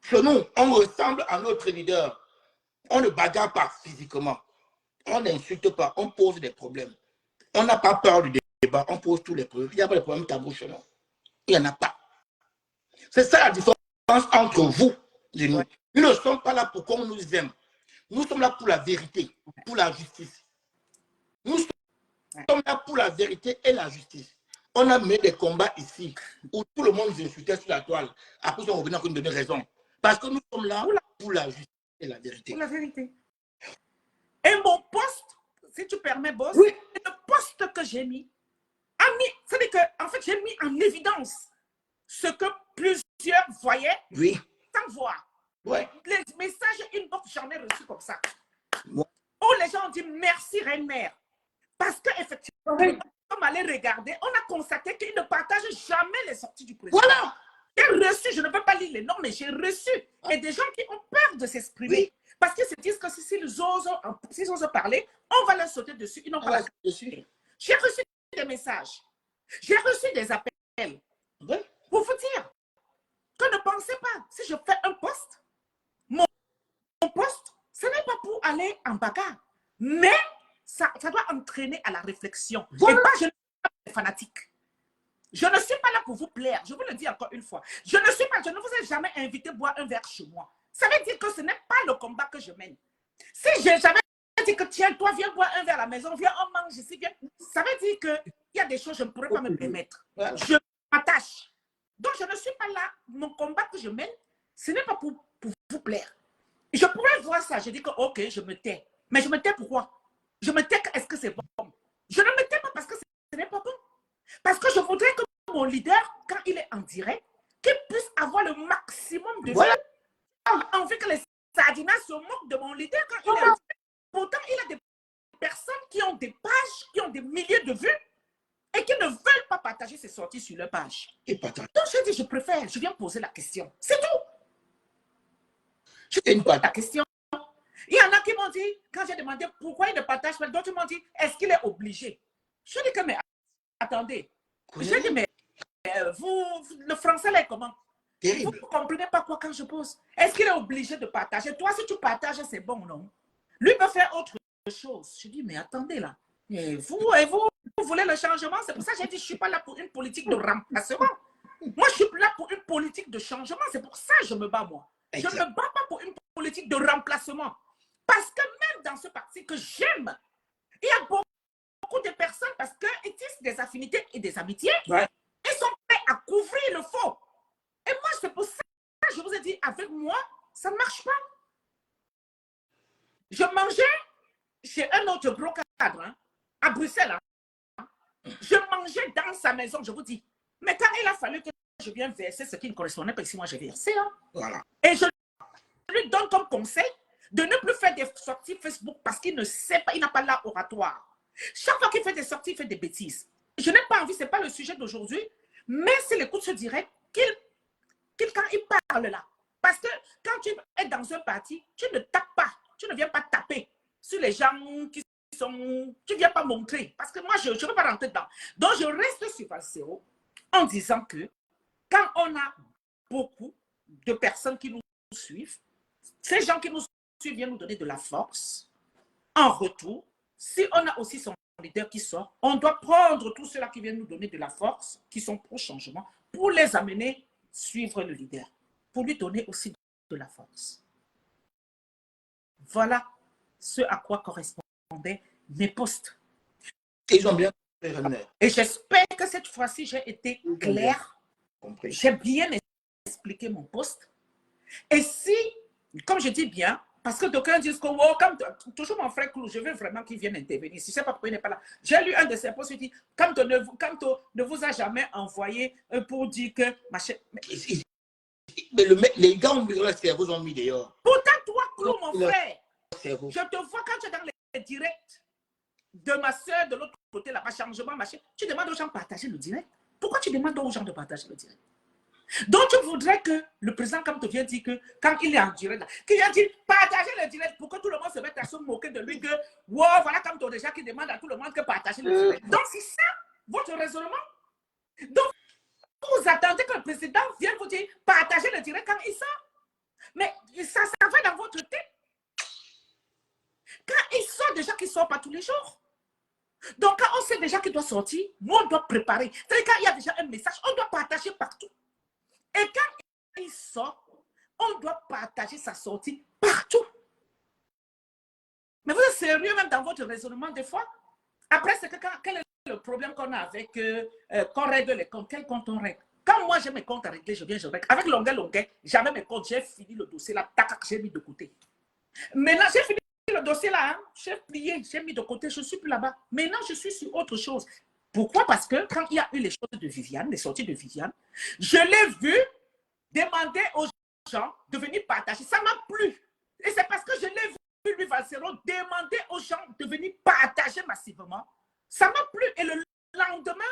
Chez nous, on ressemble à notre leader. On ne bagarre pas physiquement. On n'insulte pas, on pose des problèmes. On n'a pas peur du débat, on pose tous les problèmes. Il n'y a pas de problème tabou chez nous. Il n'y en a pas. C'est ça la différence entre vous et nous. Nous ne sommes pas là pour qu'on nous aime. Nous sommes là pour la vérité, pour la justice. Nous sommes là pour la vérité et la justice. On a mené des combats ici où tout le monde s'insultait sur la toile. Après, on revenait à nous donner raison. Parce que nous sommes là pour la justice et la vérité. Pour la vérité. Et mon poste, si tu permets, boss, oui. le poste que j'ai mis, c'est-à-dire que, en fait, j'ai mis en évidence ce que plusieurs voyaient sans voir. Ouais. Les messages inbox, j'en ai reçu comme ça. Ouais. Où les gens ont dit merci, Reine-Mère. Parce qu'effectivement, comme aller regarder, on a constaté qu'ils ne partagent jamais les sorties du président. Voilà. J'ai reçu, je ne peux pas lire les noms, mais j'ai reçu. Et des gens qui ont peur de s'exprimer. Oui. Parce qu'ils se disent que s'ils osent parler, on va leur sauter dessus. Ils n'ont pas la dessus. J'ai reçu des messages. J'ai reçu des appels. Oui. Pour vous dire que ne pensez pas, si je fais un poste, mon poste, ce n'est pas pour aller en bagarre. Mais ça doit entraîner à la réflexion. Voilà. Et pas, je ne suis pas fanatique. Je ne suis pas là pour vous plaire. Je vous le dis encore une fois. Je ne vous ai jamais invité à boire un verre chez moi. Ça veut dire que ce n'est pas le combat que je mène. Si j'ai jamais dit que tiens, toi, viens boire un verre à la maison, viens, on mange ici, viens. Ça veut dire qu'il y a des choses que je ne pourrais pas me permettre. Voilà. Je m'attache. Donc, je ne suis pas là. Mon combat que je mène, ce n'est pas pour vous plaire. Je pourrais voir ça. Je dis que, ok, je me tais. Mais je me tais pourquoi? Je me tais, est-ce que c'est bon? Je ne me tais pas parce que ce n'est pas bon. Parce que je voudrais que mon leader, quand il est en direct, qu'il puisse avoir le maximum de vues. Envie que les sardinas se moquent de mon leader quand il est en direct. Pourtant, il y a des personnes qui ont des pages, qui ont des milliers de vues et qui ne veulent pas partager ces sorties sur leur page. Donc, je dis, je préfère, je viens poser la question. C'est tout. Je pose la question. Il y en a qui m'ont dit, quand j'ai demandé pourquoi il ne partage pas, d'autres m'ont dit, est-ce qu'il est obligé? Je dis que, mais attendez. J'ai dit, mais vous, le français là est comment? Terrible. Vous ne comprenez pas quoi quand je pose? Est-ce qu'il est obligé de partager? Toi, si tu partages, c'est bon, non? Lui peut faire autre chose. Je dis, mais attendez là. Et vous voulez le changement? C'est pour ça que j'ai dit, je ne suis pas là pour une politique de remplacement. Moi, je suis là pour une politique de changement. C'est pour ça que je me bats, moi. Exact. Je ne me bats pas pour une politique de remplacement. Parce que même dans ce parti que j'aime, il y a beaucoup de personnes, parce qu'ils tissent des affinités et des amitiés, ils sont prêts à couvrir le faux. Et moi, c'est pour ça que je vous ai dit, avec moi, ça ne marche pas. Je mangeais chez un autre gros cadre, hein, à Bruxelles. Hein. Je mangeais dans sa maison, je vous dis. Mais quand il a fallu que je vienne verser ce qui ne correspondait pas, si moi j'ai versé. Hein. Voilà. Et je lui donne comme conseil de ne plus faire des sorties Facebook parce qu'il ne sait pas, il n'a pas l'oratoire. Chaque fois qu'il fait des sorties, il fait des bêtises. Je n'ai pas envie, ce n'est pas le sujet d'aujourd'hui, mais c'est l'écoute se dirait quand il parle là. Parce que quand tu es dans un parti, tu ne tapes pas, tu ne viens pas taper sur les gens qui sont... Tu ne viens pas montrer. Parce que moi, je ne veux pas rentrer dedans. Donc, je reste sur Valsero en disant que quand on a beaucoup de personnes qui nous suivent, ces gens qui nous suivent viennent nous donner de la force. En retour, si on a aussi son leader qui sort, on doit prendre tous ceux-là qui viennent nous donner de la force, qui sont pro changement, pour les amener suivre le leader, pour lui donner aussi de la force. Voilà ce à quoi correspondaient mes postes. Et ils ont bien compris. Et j'espère que cette fois-ci, j'ai été claire. J'ai bien expliqué mon poste. Et si, comme je dis bien, parce que d'aucuns disent que, oh, comme toujours mon frère Clou, je veux vraiment qu'il vienne intervenir. Si je ne sais pas pourquoi il n'est pas là. J'ai lu un de ses posts, il dit, quand on ne vous a jamais envoyé pour dire que... Mais les gars ont mis leur cerveau, ils ont mis dehors. Pourtant, toi, Clou, mon frère, je te vois quand tu es dans les directs de ma soeur de l'autre côté, là-bas, changement, machin, tu demandes aux gens de partager le direct. Pourquoi tu demandes aux gens de partager le direct? Donc, tu voudrais que le président, comme te vient dire que quand il est en direct, qu'il a dit partager le direct pour que tout le monde se mette à se moquer de lui, que wow, voilà comme toi déjà qui demande à tout le monde que partager le direct. Donc, c'est ça votre raisonnement. Donc, vous attendez que le président vienne vous dire partager le direct quand il sort. Mais ça va dans votre tête. Quand il sort déjà qu'il ne sort pas tous les jours. Donc, quand on sait déjà qu'il doit sortir, nous, on doit préparer. C'est-à-dire quand il y a déjà un message, on doit partager partout. Et quand il sort, on doit partager sa sortie partout. Mais vous êtes sérieux même dans votre raisonnement des fois? Après, c'est que quel est le problème qu'on a avec qu'on règle les comptes? Quel compte on règle? Quand moi j'ai mes comptes à régler, je viens, je règle. Avec Longuet, j'avais mes comptes, j'ai fini le dossier là, tac, j'ai mis de côté. Maintenant, j'ai fini le dossier là, hein, j'ai plié, j'ai mis de côté, je ne suis plus là-bas. Maintenant, je suis sur autre chose. Pourquoi? Parce que quand il y a eu les choses de Viviane, les sorties de Viviane, je l'ai vu demander aux gens de venir partager. Ça m'a plu. Et c'est parce que je l'ai vu, lui, Valsero, demander aux gens de venir partager massivement. Ça m'a plu. Et le lendemain,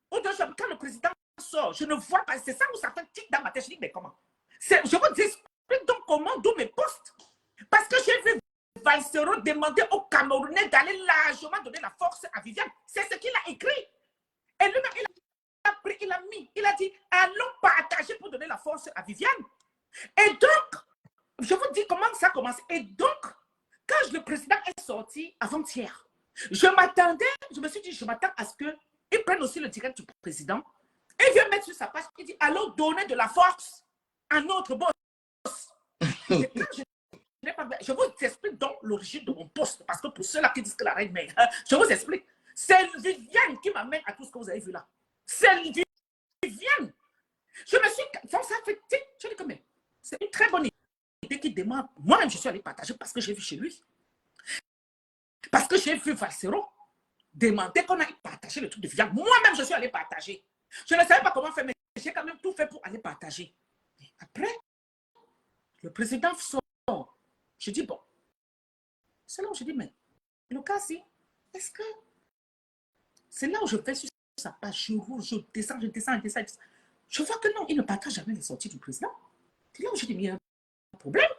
quand le président sort, je ne vois pas. C'est ça où ça fait tic dans ma tête. Je dis, mais comment? Je vous explique donc comment, d'où mes postes. Parce que j'ai vu Valsero demander aux Camerounais d'aller largement donner la force à Viviane. C'est ce qu'il a écrit. Et lui-même, il a pris, il a mis, il a dit, allons partager pour donner la force à Viviane. Et donc, je vous dis comment ça commence. Et donc, quand le président est sorti avant-hier, je me suis dit, je m'attends à ce qu'il prenne aussi le direct du président et vienne mettre sur sa page, il dit, allons donner de la force à notre boss. Je vous explique donc l'origine de mon poste, parce que pour ceux-là qui disent que la reine mère, je vous explique. C'est Viviane qui m'amène à tout ce que vous avez vu là. C'est Viviane. Je me suis... ça fait... Je dis que mais c'est une très bonne idée qui demande. Moi-même, je suis allé partager parce que j'ai vu chez lui. Parce que j'ai vu Valsero demander qu'on aille partager le truc de Viviane. Moi-même, je suis allé partager. Je ne savais pas comment faire, mais j'ai quand même tout fait pour aller partager. Et après, le président sort. Je dis, bon, c'est là où je dis, mais le cas, si, est-ce que... C'est là où je vais sur sa page, je roule, je descends. Je vois que non, il ne partage jamais les sorties du président. C'est là où je dis, mais il y a un problème.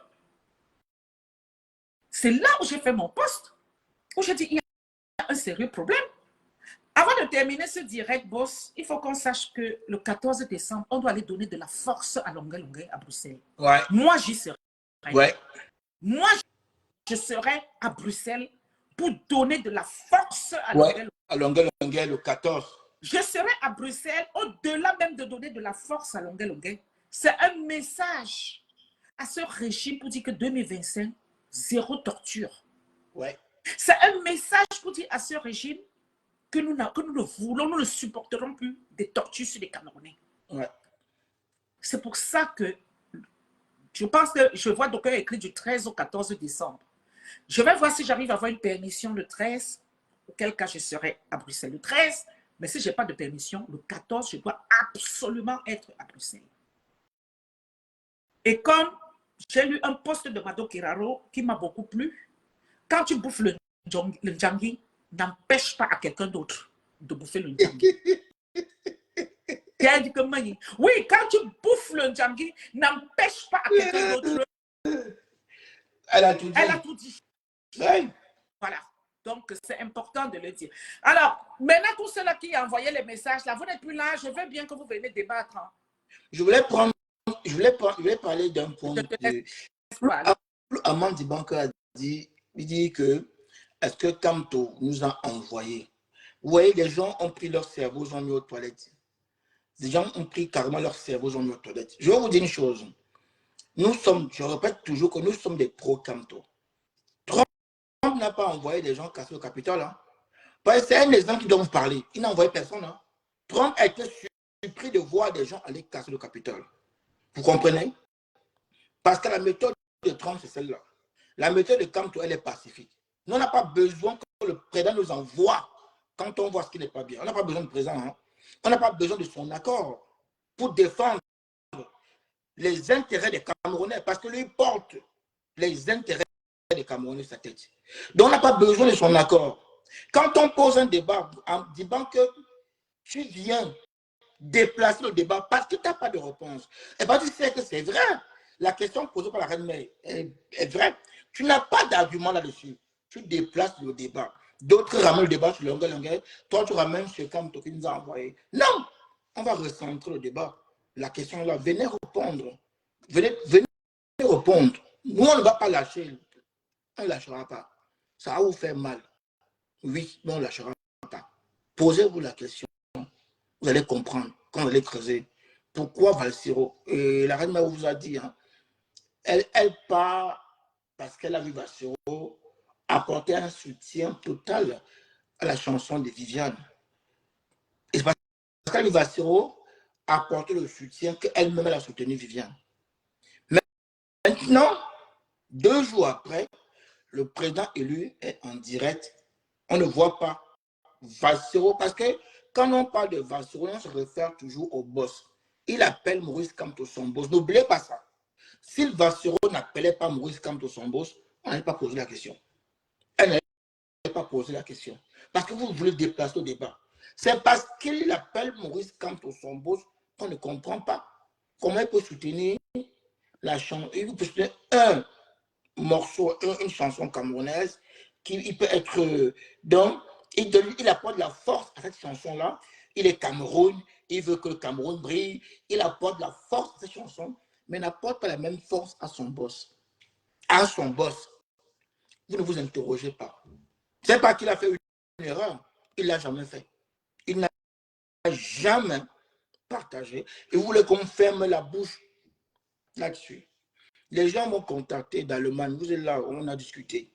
C'est là où j'ai fait mon poste, où je dis, il y a un sérieux problème. Avant de terminer ce direct, boss, il faut qu'on sache que le 14 décembre, on doit aller donner de la force à Longuet à Bruxelles. Ouais. Moi, j'y serai. Ouais. Moi, je serai à Bruxelles pour donner de la force à Longuet. À Longuet le 14. Je serai à Bruxelles, au-delà même de donner de la force à Longuet. C'est un message à ce régime pour dire que 2025, zéro torture. Ouais. C'est un message pour dire à ce régime que nous ne voulons, nous ne supporterons plus des tortures sur les Camerounais. Ouais. C'est pour ça que je pense que je vois donc écrit du 13 au 14 décembre. Je vais voir si j'arrive à avoir une permission le 13, auquel cas je serai à Bruxelles le 13. Mais si je n'ai pas de permission, le 14, je dois absolument être à Bruxelles. Et comme j'ai lu un post de Mado Kiraro qui m'a beaucoup plu, quand tu bouffes le Ndjangi, n'empêche pas à quelqu'un d'autre de bouffer le Ndjangi. Oui, quand tu bouffes le Ndjangi, n'empêche pas à quelqu'un d'autre. Elle a tout dit. Elle a tout dit. Ouais. Voilà. Donc, c'est important de le dire. Alors, maintenant, tous ceux-là qui ont envoyé les messages, là, vous n'êtes plus là. Je veux bien que vous veniez débattre. Hein. Je voulais parler d'un point de... Amandi Banque a dit, il dit que est-ce que Camto nous a envoyé? Vous voyez, les gens ont pris leur cerveau, ils ont mis aux toilettes. Les gens ont pris carrément leur cerveau, ils ont mis aux toilettes. Je vais vous dire une chose. Nous sommes, je répète toujours que nous sommes des pro-Camto. n'a pas envoyé des gens casser le Capitole. Hein. C'est un exemple qui doit vous parler. Il n'a envoyé personne. Hein. Trump a été surpris de voir des gens aller casser le Capitole. Vous comprenez? Parce que la méthode de Trump, c'est celle-là. La méthode de Camto, elle est pacifique. Nous, on n'a pas besoin que le président nous envoie quand on voit ce qui n'est pas bien. On n'a pas besoin de président. Hein. On n'a pas besoin de son accord pour défendre les intérêts des Camerounais. Parce que lui porte les intérêts des Camerounais sur sa tête. Donc, on n'a pas besoin de son accord. Quand on pose un débat en disant que tu viens déplacer le débat parce que tu n'as pas de réponse, et bien tu sais que c'est vrai. La question posée par la reine mère est vraie. Tu n'as pas d'argument là-dessus. Tu déplaces le débat. D'autres ramènent le débat sur le longueur. Toi, tu ramènes ce Camto qui nous a envoyé. Non! On va recentrer le débat. La question est là. Venez répondre. Venez répondre. Nous, on ne va pas lâcher. On ne lâchera pas. Ça va vous faire mal. Oui, mais on ne lâchera pas. Posez-vous la question. Vous allez comprendre quand vous allez creuser. Pourquoi Valsiro? Et la reine mère vous a dit, hein, elle part parce qu'elle a vu Valsiro apporter un soutien total à la chanson de Viviane. Et c'est parce qu'elle a vu Valsiro apporter le soutien qu'elle-même a soutenu Viviane. Mais maintenant, 2 jours après, le président élu est en direct. On ne voit pas Valsiro parce que quand on parle de Valsiro, on se réfère toujours au boss. Il appelle Maurice Kamto son boss. N'oubliez pas ça. Si Valsiro n'appelait pas Maurice Kamto son boss, on n'allait pas poser la question. Elle n'allait pas poser la question. Parce que vous voulez déplacer le débat. C'est parce qu'il appelle Maurice Kamto son boss qu'on ne comprend pas comment il peut soutenir la chanson. Il peut soutenir un morceau, une chanson camerounaise qui peut être donc il apporte de la force à cette chanson-là. Il est Cameroun, il veut que le Cameroun brille, il apporte de la force à cette chanson, mais n'apporte pas la même force à son boss. À son boss. Vous ne vous interrogez pas. C'est pas qu'il a fait une erreur, il ne l'a jamais fait. Il n'a jamais partagé. Et vous voulez qu'on ferme la bouche là-dessus. Les gens m'ont contacté d'Allemagne, vous êtes là, on a discuté.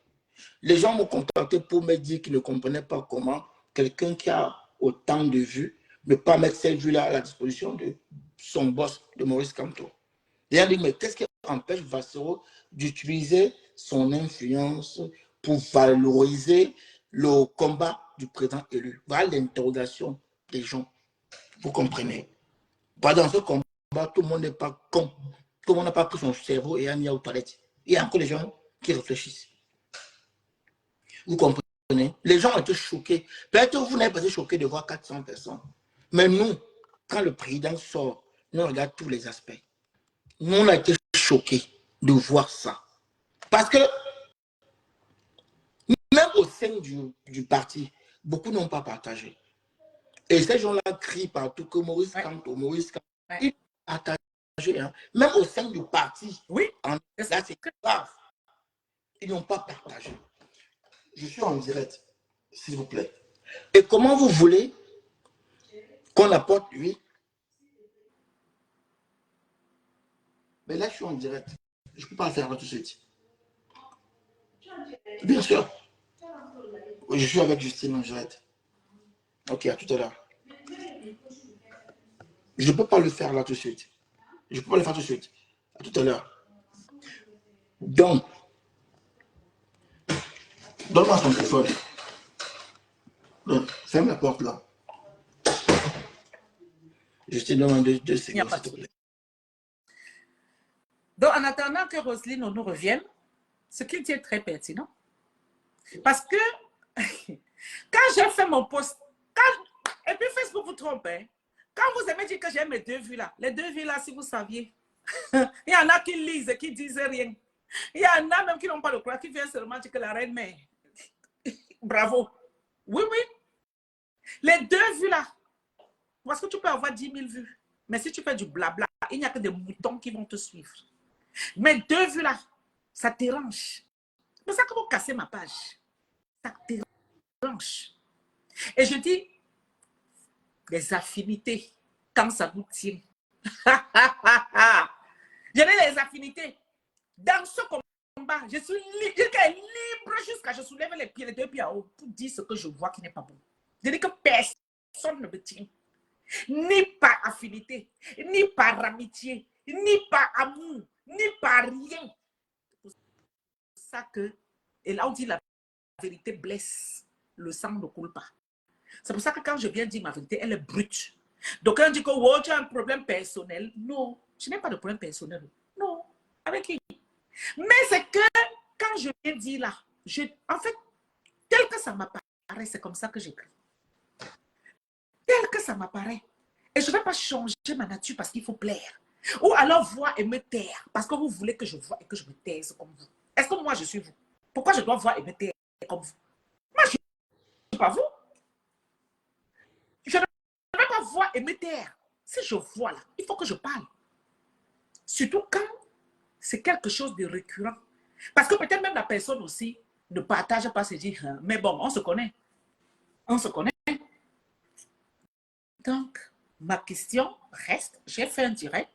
Les gens m'ont contacté pour me dire qu'ils ne comprenaient pas comment quelqu'un qui a autant de vues ne peut pas mettre cette vue-là à la disposition de son boss, de Maurice Kamto. Ils ont dit, mais qu'est-ce qui empêche Valsiro d'utiliser son influence pour valoriser le combat du président élu? Voilà l'interrogation des gens. Vous comprenez? Dans ce combat, tout le monde n'est pas con. Tout le monde n'a pas pris son cerveau et a mis aux toilettes. Il y a encore des gens qui réfléchissent. Vous comprenez? Les gens ont été choqués. Peut-être que vous n'avez pas été choqués de voir 400 personnes. Mais nous, quand le président sort, nous regardons tous les aspects. Nous, on a été choqués de voir ça. Parce que même au sein du parti, beaucoup n'ont pas partagé. Et ces gens-là crient partout que Maurice Kamto, il a partagé. Hein. Même au sein du parti, oui. Là, c'est grave. Ils n'ont pas partagé. Je suis en direct, s'il vous plaît. Et comment vous voulez qu'on apporte, oui? Mais là, je suis en direct. Je ne peux pas le faire là tout de suite. Bien sûr. Oui, je suis avec Justine en direct. Ok, à tout à l'heure. Je ne peux pas le faire là tout de suite. Je ne peux pas le faire tout de suite. À tout à l'heure. Donc, donne-moi son téléphone. Donc, ferme la porte là. Justine, donne-moi 2 secondes, s'il te plaît. Donc, en attendant que Roselyne nous revienne, ce qu'il dit est très pertinent. Parce que, quand j'ai fait mon post, et puis Facebook vous trompe, hein, quand vous aimez dire que j'ai mes 2 vues là, les 2 vues là, si vous saviez, il y en a qui lisent et qui disent rien. Il y en a même qui n'ont pas le courage, qui viennent seulement dire que la reine mère. Bravo. Oui, oui. Les 2 vues là, parce que tu peux avoir 10 000 vues. Mais si tu fais du blabla, il n'y a que des moutons qui vont te suivre. Mais 2 vues là, ça dérange. C'est pour ça que vous cassez ma page. Ça dérange. Et je dis, les affinités, quand ça vous tient. Je dis les affinités. Dans ce combat, je suis libre jusqu'à je soulève les deux pieds en haut pour dire ce que je vois qui n'est pas bon. Je dis que personne ne me tient. Ni par affinité, ni par amitié, ni par amour, ni par rien. C'est ça que, et là on dit la vérité blesse, le sang ne coule pas. C'est pour ça que quand je viens dire ma vérité, elle est brute. Donc quand on dit que oh, tu as un problème personnel, non, je n'ai pas de problème personnel. Non, avec qui? Mais c'est que quand je viens dire là, en fait, tel que ça m'apparaît, c'est comme ça que j'écris. Tel que ça m'apparaît. Et je ne vais pas changer ma nature parce qu'il faut plaire. Ou alors voir et me taire parce que vous voulez que je vois et que je me taise comme vous. Est-ce que moi je suis vous? Pourquoi je dois voir et me taire comme vous? Moi je ne suis pas vous. Je ne vais pas voir et me taire. Si je vois là, il faut que je parle. Surtout quand c'est quelque chose de récurrent. Parce que peut-être même la personne aussi ne partage pas, se dit, mais bon, on se connaît. On se connaît. Donc, ma question reste, j'ai fait un direct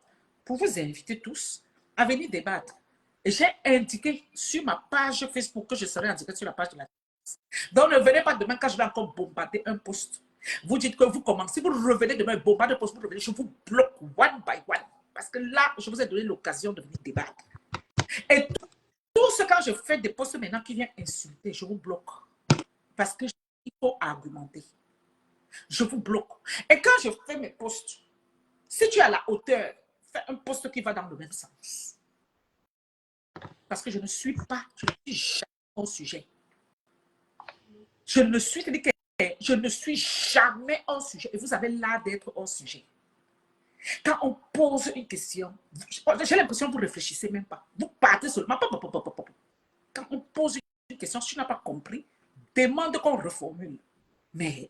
pour vous inviter tous à venir débattre. Et j'ai indiqué sur ma page Facebook que je serai en direct sur la page de la TNS. Donc, ne venez pas demain quand je vais encore bombarder un post. Vous dites que vous commencez, vous revenez demain, bombarder un post, vous revenez, je vous bloque one by one. Parce que là, je vous ai donné l'occasion de venir débattre. Et tout ce quand je fais des posts maintenant qui viennent insulter, je vous bloque. Parce que il faut argumenter. Je vous bloque. Et quand je fais mes posts, si tu es à la hauteur, fais un post qui va dans le même sens. Parce que je ne suis jamais au sujet. Je ne suis jamais au sujet. Et vous avez l'art d'être au sujet. Quand on pose une question, j'ai l'impression que vous ne réfléchissez même pas. Vous partez seulement. Quand on pose une question, si tu n'as pas compris, demande qu'on reformule. Mais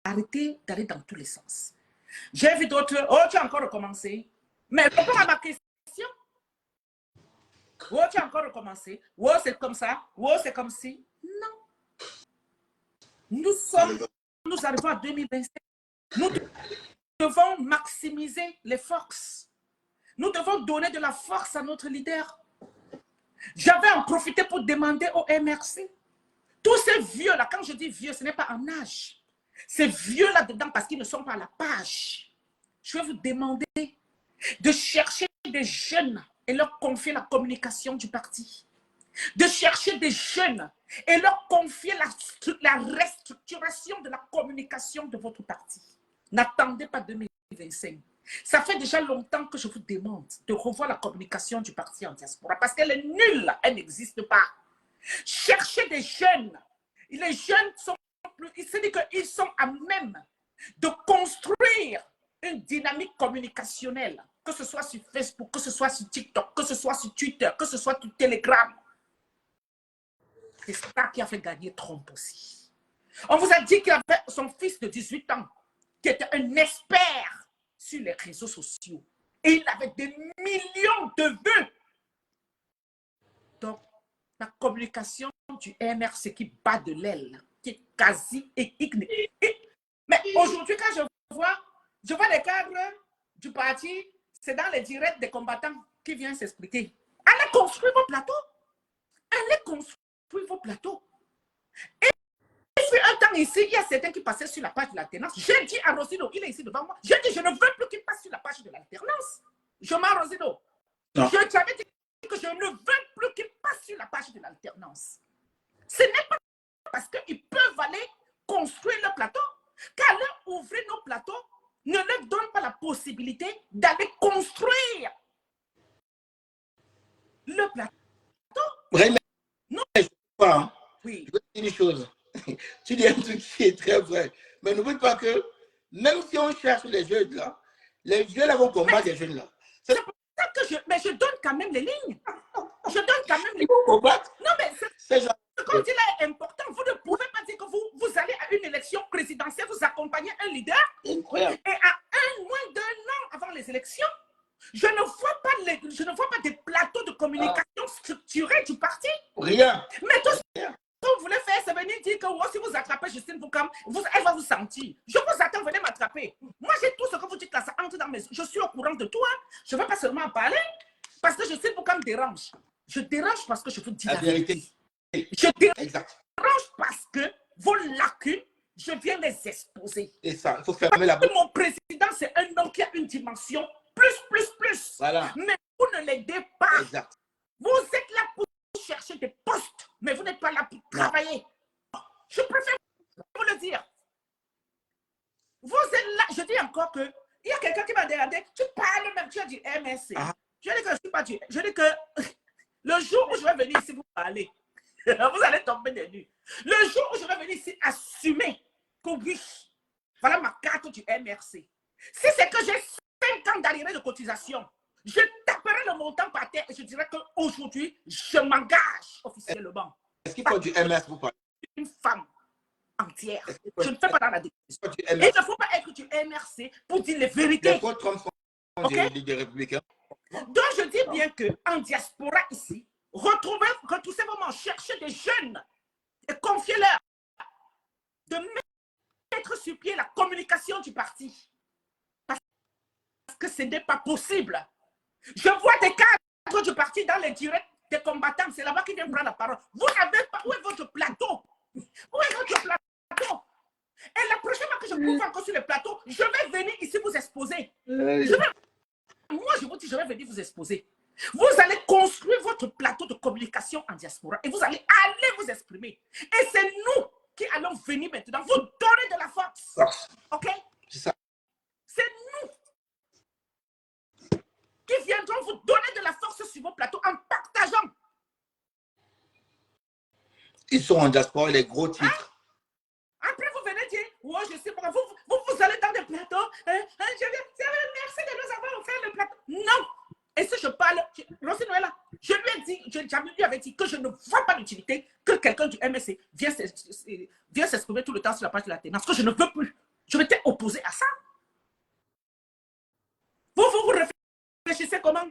arrêtez d'aller dans tous les sens. J'ai vu d'autres, oh, tu as encore recommencé. Mais réponds à ma question. Oh, tu as encore recommencé. Oh, c'est comme ça. Oh, c'est comme si. Non. Nous arrivons à 2025. Nous devons maximiser les forces. Nous devons donner de la force à notre leader. J'avais en profité pour demander au MRC. Tous ces vieux-là, quand je dis vieux, ce n'est pas en âge. Ces vieux là-dedans, parce qu'ils ne sont pas à la page. Je vais vous demander de chercher des jeunes et leur confier la communication du parti. De chercher des jeunes et leur confier la restructuration de la communication de votre parti. N'attendez pas 2025. Ça fait déjà longtemps que je vous demande de revoir la communication du parti en diaspora parce qu'elle est nulle, elle n'existe pas. Cherchez des jeunes. Les jeunes sont plus, il se dit qu'ils sont à même de construire une dynamique communicationnelle, que ce soit sur Facebook, que ce soit sur TikTok, que ce soit sur Twitter, que ce soit sur Telegram. C'est ça qui a fait gagner Trump aussi. On vous a dit qu'il avait son fils de 18 ans, qui était un expert sur les réseaux sociaux. Et il avait des millions de vues. Donc, la communication du MRC qui bat de l'aile, qui est quasi ignorée. Mais aujourd'hui, quand je vois les cadres du parti, c'est dans les directs des combattants qui viennent s'expliquer. Allez construire vos plateaux. Allez construire vos plateaux. Et puis un temps ici, il y a certains qui passaient sur la page de l'alternance. J'ai dit à Rosino, il est ici devant moi, j'ai dit je ne veux plus qu'il passe sur la page de l'alternance. Je m'en Rosino. Je t'avais dit que je ne veux plus qu'il passe sur la page de l'alternance. Ce n'est pas parce qu'ils peuvent aller construire le plateau qu'aller ouvrir nos plateaux ne leur donne pas la possibilité d'aller construire le plateau. Vraiment, non. Je ne sais pas. Hein. Oui. Je vais te dire une chose. Tu dis un truc qui est très vrai. Mais n'oublie pas que même si on cherche les jeunes là, les jeunes là vont combattre les jeunes là. C'est pour ça que mais je donne quand même les lignes. Je donne quand même les lignes. Non, mais ce qu'on dit là est important. Vous ne pouvez pas dire que vous allez à une élection présidentielle, vous accompagnez un leader. Incroyable. Et à moins d'un an avant les élections, je ne vois pas des plateaux de communication structurés du parti. Rien. Mais tout ce que vous voulez faire, c'est venir dire que si vous attrapez Justine Boukham, elle va vous sentir. Je vous attends, venez m'attraper. Moi, j'ai tout ce que vous dites là, ça entre dans mes... Je suis au courant de tout. Hein. Je ne veux pas seulement en parler parce que Justine Boukham dérange. Je dérange parce que je vous dis la vérité. Je dérange Exact. parce que vos lacunes, je viens les exposer. Et ça, il faut fermer la bouche. Mon président, c'est un homme qui a une dimension plus. Voilà. Mais vous ne l'aidez pas. Exact. Vous êtes là pour chercher des postes, mais vous n'êtes pas là pour travailler. Je préfère vous le dire. Vous êtes là, je dis encore que, il y a quelqu'un qui m'a demandé, tu parles même, tu as dit MSC. Je dis que je ne suis pas du, je dis que le jour où je vais venir ici vous parler, vous allez tomber des nues. Le jour où je vais venir ici assumer que oui, voilà ma carte du MRC. Si c'est que j'ai 5 ans d'arriéré de cotisation, je taperai le montant par terre et je dirais qu'aujourd'hui, je m'engage officiellement. Est-ce qu'il faut du MS vous parlez? Une femme entière. Je ne fais pas dans la décision. Et il ne faut pas être du MRC pour dire les vérités. Les faux Trump sont des républicains. Donc, je dis bien qu'en diaspora ici, retroussez vraiment, cherchez des jeunes et confiez-leur de mettre sur pied la communication du parti. Parce que ce n'est pas possible. Je vois des cadres du parti dans les directs des combattants. C'est là-bas qu'ils viennent prendre la parole. Vous n'avez pas. Où est votre plateau? Où est votre plateau? Et la prochaine fois que je trouve encore sur le plateau, je vais venir ici vous exposer. Moi, je vous dis, je vais venir vous exposer. Vous allez construire votre plateau de communication en diaspora et vous allez aller vous exprimer. Et c'est nous qui allons venir maintenant vous donner de la force. OK? C'est ça. C'est nous qui viendront vous donner de la force sur vos plateaux en partageant. Ils sont en diaspora, les gros titres. Après, vous venez dire, ouais, je sais pas, vous allez dans des plateaux, merci de nous avoir offert le plateau. Non! Et si je parle, je lui ai dit, jamais lui avait dit que je ne vois pas l'utilité que quelqu'un du MSC vienne s'exprimer tout le temps sur la page de la ténance, que je ne veux plus. Je m'étais opposé à ça. Vous réfléchissez comment?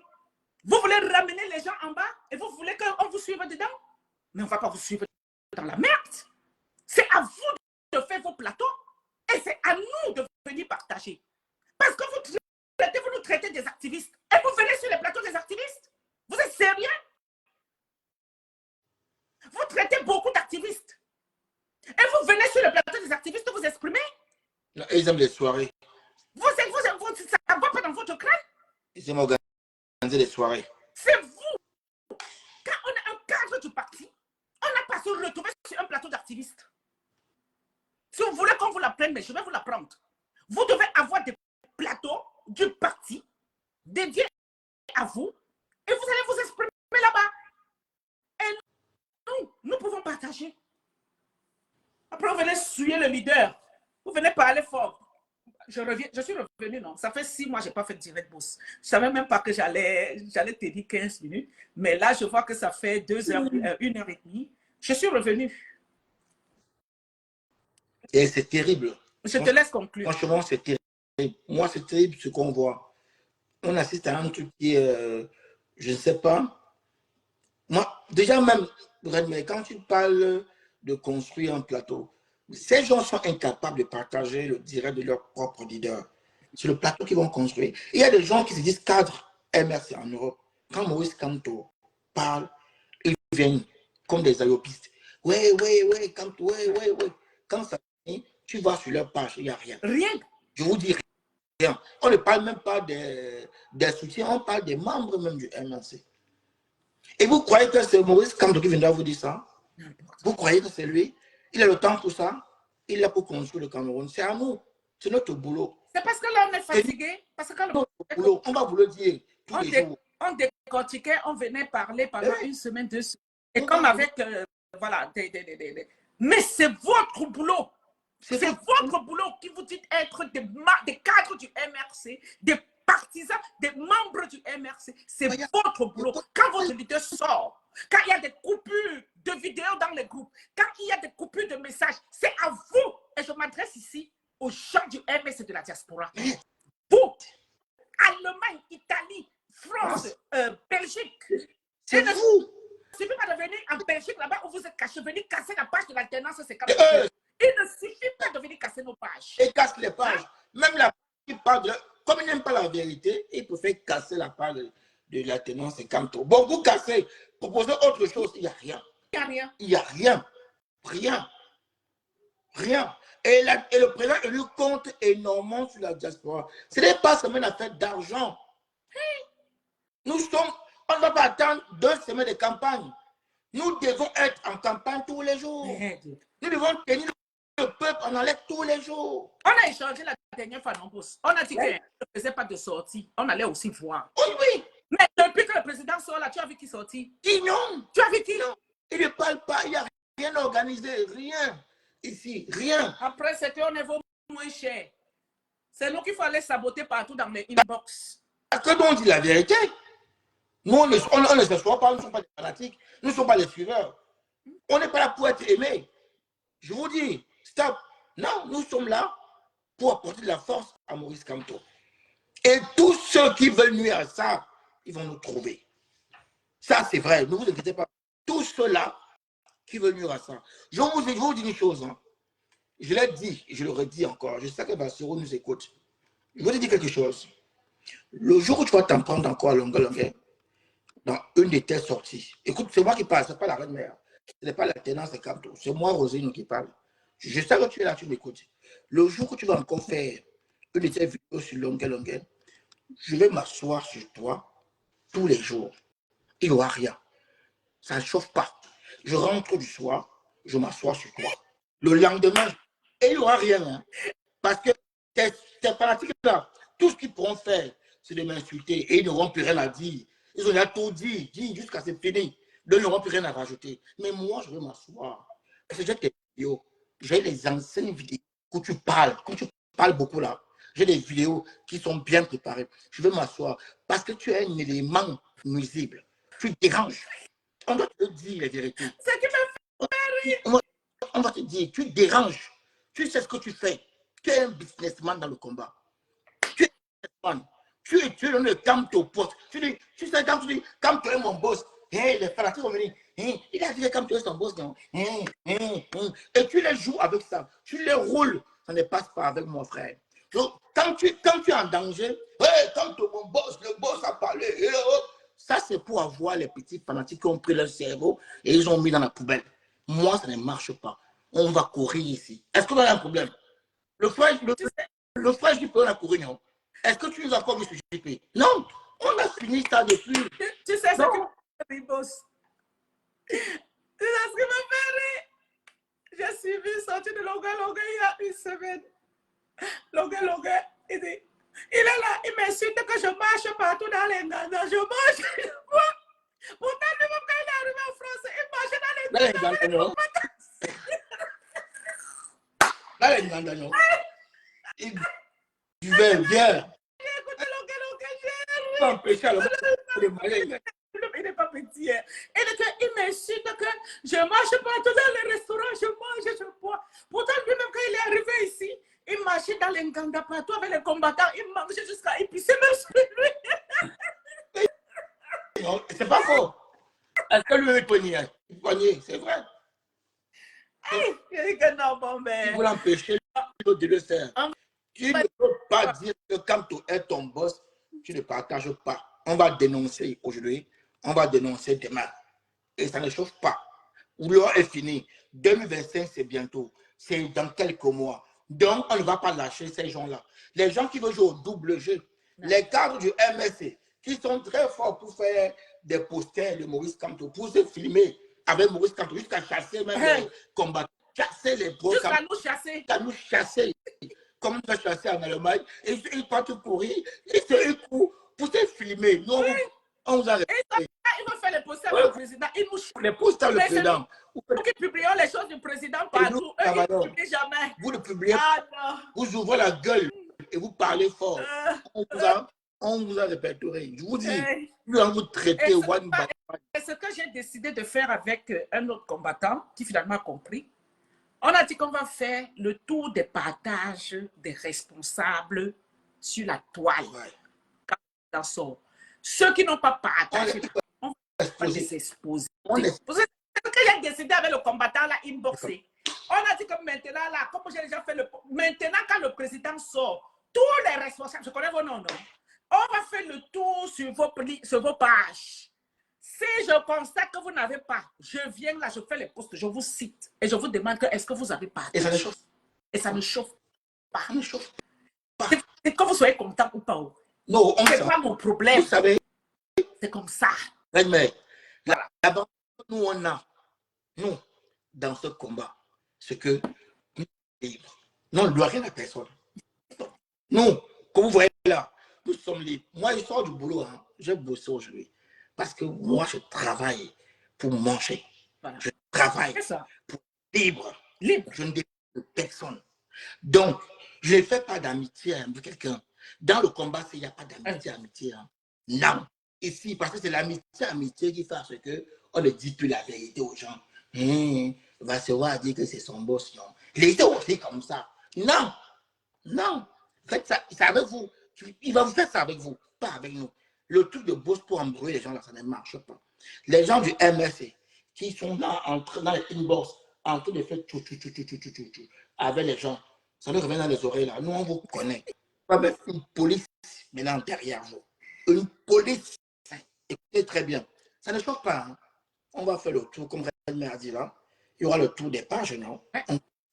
Vous voulez ramener les gens en bas et vous voulez qu'on vous suive dedans? Mais on ne va pas vous suivre dans la merde. C'est à vous de faire vos plateaux et c'est à nous de venir partager. Parce que vous nous traitez des activistes et vous venez sur les plateaux des activistes. Vous êtes sérieux? Vous traitez beaucoup d'activistes et vous venez sur le plateau des activistes vous exprimer. Ils aiment les soirées. Ça ne va pas dans votre crâne. Ils aiment organiser les soirées. C'est vous. Quand on est un cadre du parti, on n'a pas se retrouver sur un plateau d'activistes. Si vous voulez qu'on vous la prenne, mais je vais vous la prendre. Vous devez avoir des plateaux du parti dédiés à vous et vous allez vous exprimer là-bas. Et nous pouvons partager. Après, vous venez souiller le leader. Vous venez parler fort. Je suis revenu, non. Ça fait 6 mois que je n'ai pas fait de direct boss. Je ne savais même pas que j'allais te dire 15 minutes. Mais là, je vois que ça fait 2 heures, 1 heure et demie. Je suis revenu. Et c'est terrible. Je te laisse conclure. Franchement, c'est terrible. Moi, c'est terrible ce qu'on voit. On assiste à un truc qui est, je ne sais pas. Moi, déjà même, quand tu parles de construire un plateau, ces gens sont incapables de partager le direct de leur propre leader. C'est le plateau qu'ils vont construire. Il y a des gens qui se disent cadre MRC en Europe. Quand Maurice Kamto parle, ils viennent comme des aéropistes. Ouais, Kamto, ouais. Quand ça finit, tu vas sur leur page, il n'y a rien. Rien. Je vous dis rien. On ne parle même pas des soutiens, on parle des membres même du MRC. Et vous croyez que c'est Maurice Kamto qui viendra vous dire ça? Vous croyez que c'est lui? Il a le temps pour ça. Il est pour construire le Cameroun. C'est à nous. C'est notre boulot. C'est parce que là, on est fatigué. Parce que notre boulot. On va vous le dire tous les jours. On décortiquait, on venait parler pendant 1 semaine, 2 semaines. Et comme avec, voilà, mais c'est votre boulot. C'est votre boulot qui vous dit être des cadres du MRC, des partisans, des membres du MRC. C'est votre boulot. Quand votre leader sort, quand il y a des coupures de vidéos dans les groupes, quand il y a des coupures de messages, c'est à vous. Et je m'adresse ici aux gens du MRC de la diaspora. Vous, Allemagne, Italie, France, Belgique. C'est vous. Il ne suffit pas de venir en Belgique là-bas où vous êtes caché, venir casser la page de l'alternance, c'est comme ça. Il ne suffit pas de venir casser nos pages. Et casse les pages. Même la page qui parle de... Comme il n'aime pas la vérité, il préfère casser la page de l'alternance et Kamto. Bon, vous cassez, proposez autre chose, il n'y a rien. n'y a rien. Il n'y a rien. Rien. Rien. Et le président élu compte énormément sur la diaspora. Ce n'est pas seulement une affaire d'argent. On ne va pas attendre 2 semaines de campagne. Nous devons être en campagne tous les jours. Nous devons tenir le peuple en haleine tous les jours. On a échangé la dernière fois, non, boss. On a dit qu'on ne faisait pas de sortie. On allait aussi voir. Oui. Mais depuis que le président sort là, tu as vu qui sortit? Qui non? Tu as vu qui? Non. Il ne parle pas. Il n'y a rien organisé. Rien. Ici. Rien. Après, c'était un niveau moins cher. C'est nous qu'il faut aller saboter partout dans les inbox. Parce que nous, on dit la vérité. Nous, on ne se soit pas. Nous ne sommes pas des fanatiques. Nous ne sommes pas des suiveurs. On n'est pas là pour être aimés. Je vous dis, stop. Non, nous sommes là pour apporter de la force à Maurice Kamto. Et tous ceux qui veulent nuire à ça, ils vont nous trouver. Ça, c'est vrai. Ne vous inquiétez pas. Tous ceux-là qui veulent nuire à ça. Je vous dis une chose. Hein. Je l'ai dit, et je le redis encore. Je sais que Bassirou nous écoute. Je veux te dire quelque chose. Le jour où tu vas t'en prendre encore à longueur, dans une de tes sorties, écoute, c'est moi qui parle, ce n'est pas la reine-mère. Ce n'est pas la tenance de Kamto. C'est moi, Rosine, qui parle. Je sais que tu es là, tu m'écoutes. Le jour où tu vas encore faire une de tes vidéos sur longueur, je vais m'asseoir sur toi tous les jours. Il n'y aura rien. Ça ne chauffe pas. Je rentre du soir, je m'assois sur toi. Le lendemain, et il n'y aura rien. Hein, parce que tes fanatiques là, tout ce qu'ils pourront faire, c'est de m'insulter. Et ils n'auront plus rien à dire. Ils ont déjà tout dit jusqu'à ce fini. Ils n'auront plus rien à rajouter. Mais moi, je vais m'asseoir. Parce que j'ai tes vidéos. J'ai les anciennes vidéos où tu parles. Quand tu parles beaucoup là, j'ai des vidéos qui sont bien préparées. Je vais m'asseoir. Parce que tu es un élément nuisible. Tu déranges. On doit te dire la vérité. C'est qui me fait rire. On va te dire, tu déranges. Tu sais ce que tu fais. Tu es un businessman dans le combat. Tu es un businessman. Tu es dans le camp au poste. Tu sais, quand tu dis, quand tu es mon boss, hey, les fanatiques vont venir. Hey, il a dit quand tu es son boss, non. Et tu les joues avec ça. Tu les roules. Ça ne passe pas avec mon frère. Donc, quand tu es en danger, hey, quand mon boss, le boss a parlé, ça c'est pour avoir les petits fanatiques qui ont pris leur cerveau et ils ont mis dans la poubelle. Moi, ça ne marche pas. On va courir ici. Est-ce qu'on a un problème? Le frère JP, on a couru, non? Est-ce que tu nous as encore mis sur JP? Non, on a fini ça depuis. Tu sais ce que me fait rire, boss? Tu sais ce qui me fait rire? J'ai suivi une sortie de longueur il y a une semaine. Longueur, il dit, il est là, il m'insulte que je marche partout dans les Nganda. Je marche, je vois. Pourtant, lui-même, quand il est arrivé en France, il marchait dans les Nganda. Dans les Nganda, non? Il buvait bien. Écoutez, Il va empêcher alors de manger. il n'est pas petit. Hein. Il m'insulte que je marche partout dans les restaurants, je mange, je bois. Pourtant, lui-même, quand il est arrivé ici, il marchait dans les Nganda partout avec les combattants, il mangeait jusqu'à épicer même sur lui. Non, c'est pas faux. Est-ce que lui est poigné? C'est vrai. Il dit que non, bon, mais. Il veut l'empêcher de le faire. Tu ne peux pas dire que quand tu es ton boss, tu ne partages pas. On va dénoncer aujourd'hui, on va dénoncer demain. Et ça ne chauffe pas. L'heure est finie. 2025, c'est bientôt. C'est dans quelques mois. Donc, on ne va pas lâcher ces gens-là. Les gens qui veulent jouer au double jeu, les cadres du MSC, qui sont très forts pour faire des posters de Maurice Kamto, pour se filmer avec Maurice Kamto, jusqu'à chasser même les combattants, chasser les pros. Jusqu'à nous chasser. Jusqu'à nous chasser. Comme on va chasser en Allemagne, et ils partent courir, ils se courent pour se filmer. Nous, on vous a répété. Il va faire les posters avec le président. Il nous chasse. Les posters le président. Nous qui publions les choses du président partout. Eux, ils ne publient jamais. Vous ne publiez pas. Ah, vous ouvrez la gueule et vous parlez fort. On vous a répertorié. Je vous dis, nous allons vous traiter one by one. C'est ce que j'ai décidé de faire avec un autre combattant qui finalement a compris. On a dit qu'on va faire le tour des partages des responsables sur la toile. Dans son. Ceux qui n'ont pas partagé, on va les exposer. C'est ce que j'ai décidé avec le combattant là, inboxé. On a dit que maintenant, là, comme j'ai déjà fait maintenant, quand le président sort, tous les responsables, je connais vos noms, non? On va faire le tour sur vos pages. Si je constate que vous n'avez pas, je viens là, je fais les postes, je vous cite et je vous demande que est-ce que vous avez pas. Et ça ne chauffe Et ça ne chauffe pas. Ça ne chauffe pas. C'est que vous soyez content ou pas. Non, c'est pas mon problème. Vous savez, c'est comme ça. Mais voilà. Là-bas, nous, on a, nous, dans ce combat, ce que nous sommes libres. Nous, on ne doit rien à personne. Nous, comme vous voyez là, nous sommes libres. Moi, je sors du boulot, hein. J'ai bossé aujourd'hui. Parce que moi, je travaille pour manger. Voilà. Je travaille pour libre. Je ne dépends de personne. Donc, je ne fais pas d'amitié avec quelqu'un. Dans le combat, il n'y a pas d'amitié, amitié. Hein. Non. Ici, parce que c'est l'amitié qui fait ce qu'on ne dit plus la vérité aux gens. Va se voir dire que c'est son boss, non. Il était aussi comme ça. Non. Non. Faites ça, c'est avec vous. Il va vous faire ça avec vous, pas avec nous. Le truc de boss pour embrouiller les gens, là, ça ne marche pas. Les gens du MSC qui sont là, dans les inbox, en train de faire tout, avec les gens, ça nous revient dans les oreilles, là. Nous, on vous connaît. Pas mettre une police maintenant derrière vous. Une police. Écoutez très bien. Ça ne choque pas. Hein. On va faire le tour, comme Redmer a dit là. Il y aura le tour des pages, non?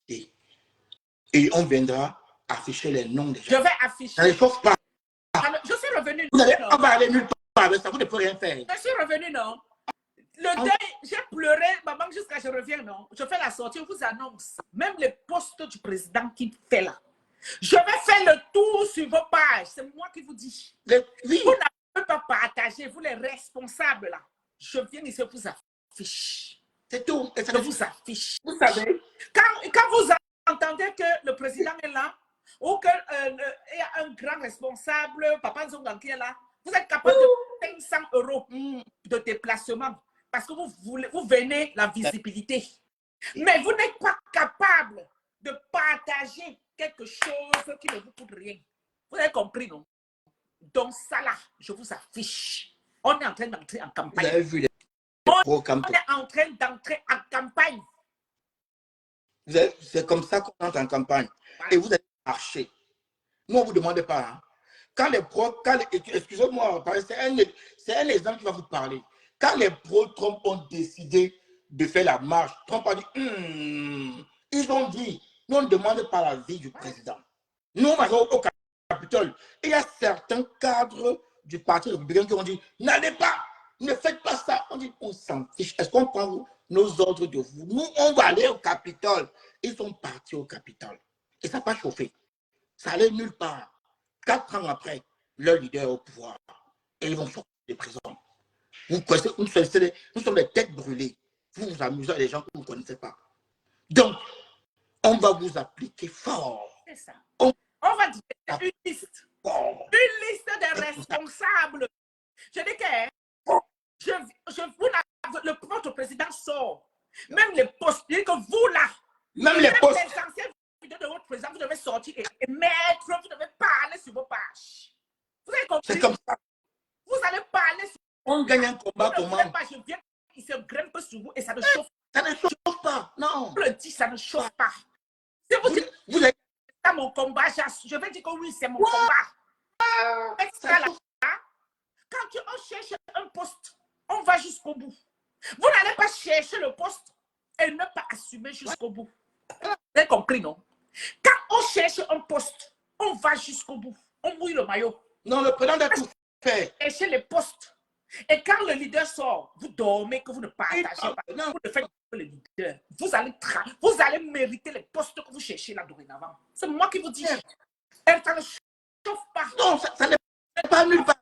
Et on viendra afficher les noms des gens. Je vais afficher. Ça ne chauffe pas. Je suis revenu. On va aller nulle part avec ça. Vous ne pouvez rien faire. Je suis revenu, non? Le deuil, j'ai pleuré, maman, jusqu'à ce que je revienne, non? Je fais la sortie, je vous annonce. Même les postes du président qui fait là. Je vais faire le tour sur vos pages. C'est moi qui vous dis. Oui. Vous n'avez pas partagé, vous les responsables là. Je viens ici, vous affiche. C'est tout. Et ça vous affiche. Vous savez, quand vous entendez que le président est là, ou qu'il y a un grand responsable, Papa Zongan qui est là, vous êtes capable de 500 € de déplacement parce que vous venez la visibilité. Mais vous n'êtes pas capable de partager quelque chose qui ne vous coûte rien. Vous avez compris, non? Donc ça là, je vous affiche. On est en train d'entrer en campagne. Vous avez vu on est en train d'entrer en campagne. C'est comme ça qu'on entre en campagne. Voilà. Et vous allez marcher. Nous, on ne vous demande pas. Hein. Quand les pros, excusez-moi, c'est un exemple qui va vous parler. Quand les pro-Trump ont décidé de faire la marche, Trump a dit, ils ont dit, nous, on ne demande pas la vie du président. Nous, on va au Capitole. Et il y a certains cadres du Parti républicain qui ont dit, n'allez pas, ne faites pas ça. On dit, on s'en fiche. Est-ce qu'on prend nos ordres de vous? Nous, on va aller au Capitole. Ils sont partis au Capitole. Et ça n'a pas chauffé. Ça allait nulle part. 4 ans après, leur leader est au pouvoir. Et ils vont sortir de prison. Vous connaissez, nous sommes des têtes brûlées. Vous vous amusez avec les gens que vous ne connaissez pas. Donc, on va vous appliquer fort. C'est ça. On va dire une liste. Une liste des responsables. Je dis que votre président sort. Même les postes, que vous là. Même les postes. Les anciennes vidéos de votre président, vous devez sortir et mettre, vous devez parler sur vos pages. Vous avez compris? C'est comme ça. Vous allez parler sur. On gagne un combat comment? Je viens, il se grimpe sur vous et ça ne chauffe pas. Ça ne chauffe pas, non. Je le dis, ça ne chauffe pas. Si vous dites, c'est mon combat, je vais dire que oui, c'est mon combat. Quand on cherche un poste, on va jusqu'au bout. Vous n'allez pas chercher le poste et ne pas assumer jusqu'au bout. Vous avez compris, non? Quand on cherche un poste, on va jusqu'au bout. On mouille le maillot. Non, le président a tout fait. Cherchez les postes. Et quand le leader sort, vous dormez que vous ne partagez pas. Non. Vous ne faites pas le leader. Vous allez mériter les postes que vous cherchez là dorénavant. C'est moi qui vous dis. Et ça ne chauffe pas. Non, ça n'est pas nulle part.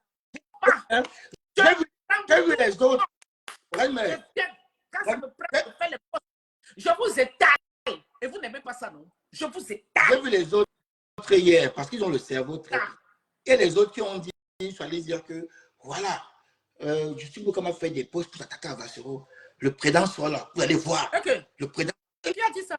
J'ai vu les autres. Quand ça me prend de faire les postes, je vous étale. Et vous n'aimez pas ça, non? Je vous étale. J'ai vu les autres hier parce qu'ils ont le cerveau très bien. Et les autres qui ont dit, il fallait dire que, voilà, je suis beaucoup à faire des postes pour attaquer à Vassero. Le président sera là. Vous allez voir. Okay. Le président. Qui a dit ça?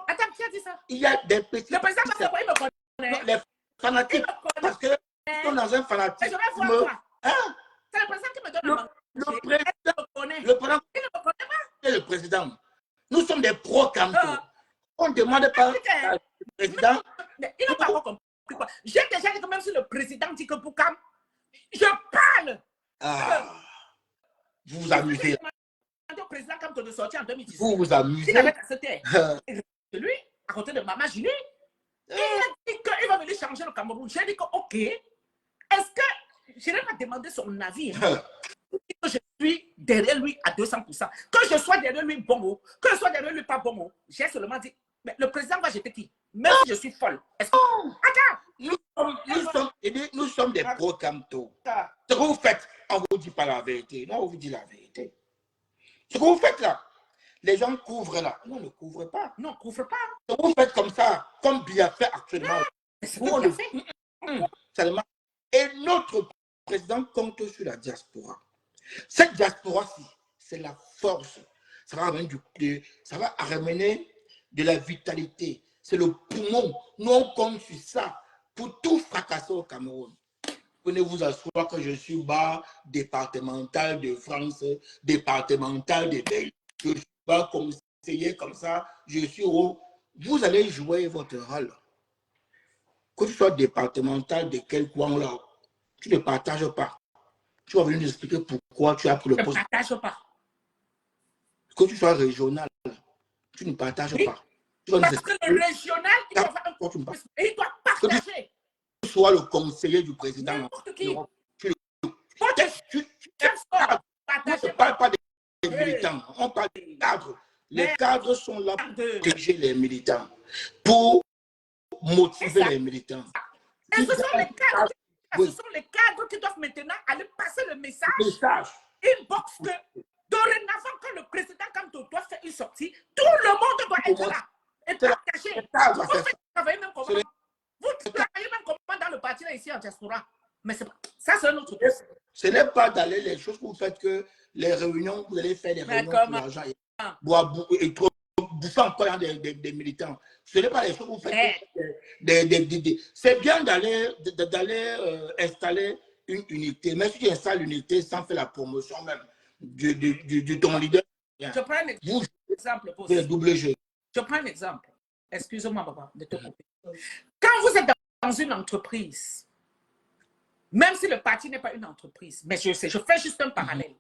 Attends, qui a dit ça? Il y a des petits. Le président, c'est quoi? Il me connaît. Non, les fanatiques. Parce que ils sont dans un fanatisme. Je vais voir toi. Hein? C'est le président qui me donne le président. C'est le président. Nous sommes des pro-Campo. On ne demande pas au président. Il n'a pas compris quoi. J'ai déjà dit que même si le président dit que pour Cam, je parle. Ah, vous vous amusez. Au président Kamto de sortir en 2017. Vous vous amusez. Il avait accepté. Lui, à côté de Maman Julie, il a dit qu'il va venir changer le Cameroun. J'ai dit que, ok, est-ce que je n'ai pas demandé son avis? Que je suis derrière lui à 200%. Que je sois derrière lui bon, que je sois derrière lui pas bon, j'ai seulement dit, mais le président va jeter qui? Même si je suis folle. Est-ce que... Attends! Nous sommes des pro-Kamto. Ce que vous faites, on ne vous dit pas la vérité. Non, on vous dit la vérité. Ce que vous faites là, les gens couvrent là. Non, ne couvrent pas. Non, couvre pas. Ce que vous faites comme ça, comme bien fait actuellement. Vous le fait. Et notre président compte sur la diaspora. Cette diaspora-ci, c'est la force. Ça va ramener de la vitalité. C'est le poumon. Nous, on compte sur ça pour tout fracasser au Cameroun. Venez vous asseoir que je suis bas départemental de France, départemental de Belgique. Je suis bas conseiller comme ça. Je suis haut. Vous allez jouer votre rôle. Que tu sois départemental de quel coin là, tu ne partages pas. Tu vas venir nous expliquer pourquoi tu as pris le poste. Je ne partage pas. Que tu sois régional, tu ne partages pas. Parce que le régional, il doit faire un poste et il doit partager. Que tu sois le conseiller du président. N'importe qui. Tu ne parles pas des militants, on parle des cadres. Les cadres sont là pour protéger les militants, pour motiver les militants. Et ce sont les cadres. Ce sont les cadres qui doivent maintenant aller passer le message. Inbox que dorénavant, quand le président Kamto doit faire une sortie, tout le monde doit être là et partager. Vous travaillez même comment? Vous travaillez même comment dans le parti là, ici en diaspora? Mais ça, c'est un autre truc. Ce n'est pas d'aller les choses que vous faites que les réunions, vous allez faire des réunions pour l'argent et trop bouffer encore des militants. Ce n'est pas les choses que vous faites. C'est bien d'aller installer une unité. Mais si tu installes l'unité sans faire la promotion même de ton leader, je prends un exemple. Double jeu. Je prends un exemple. Excuse-moi, papa, de te couper. Quand vous êtes dans une entreprise, même si le parti n'est pas une entreprise, mais je sais, je fais juste un parallèle.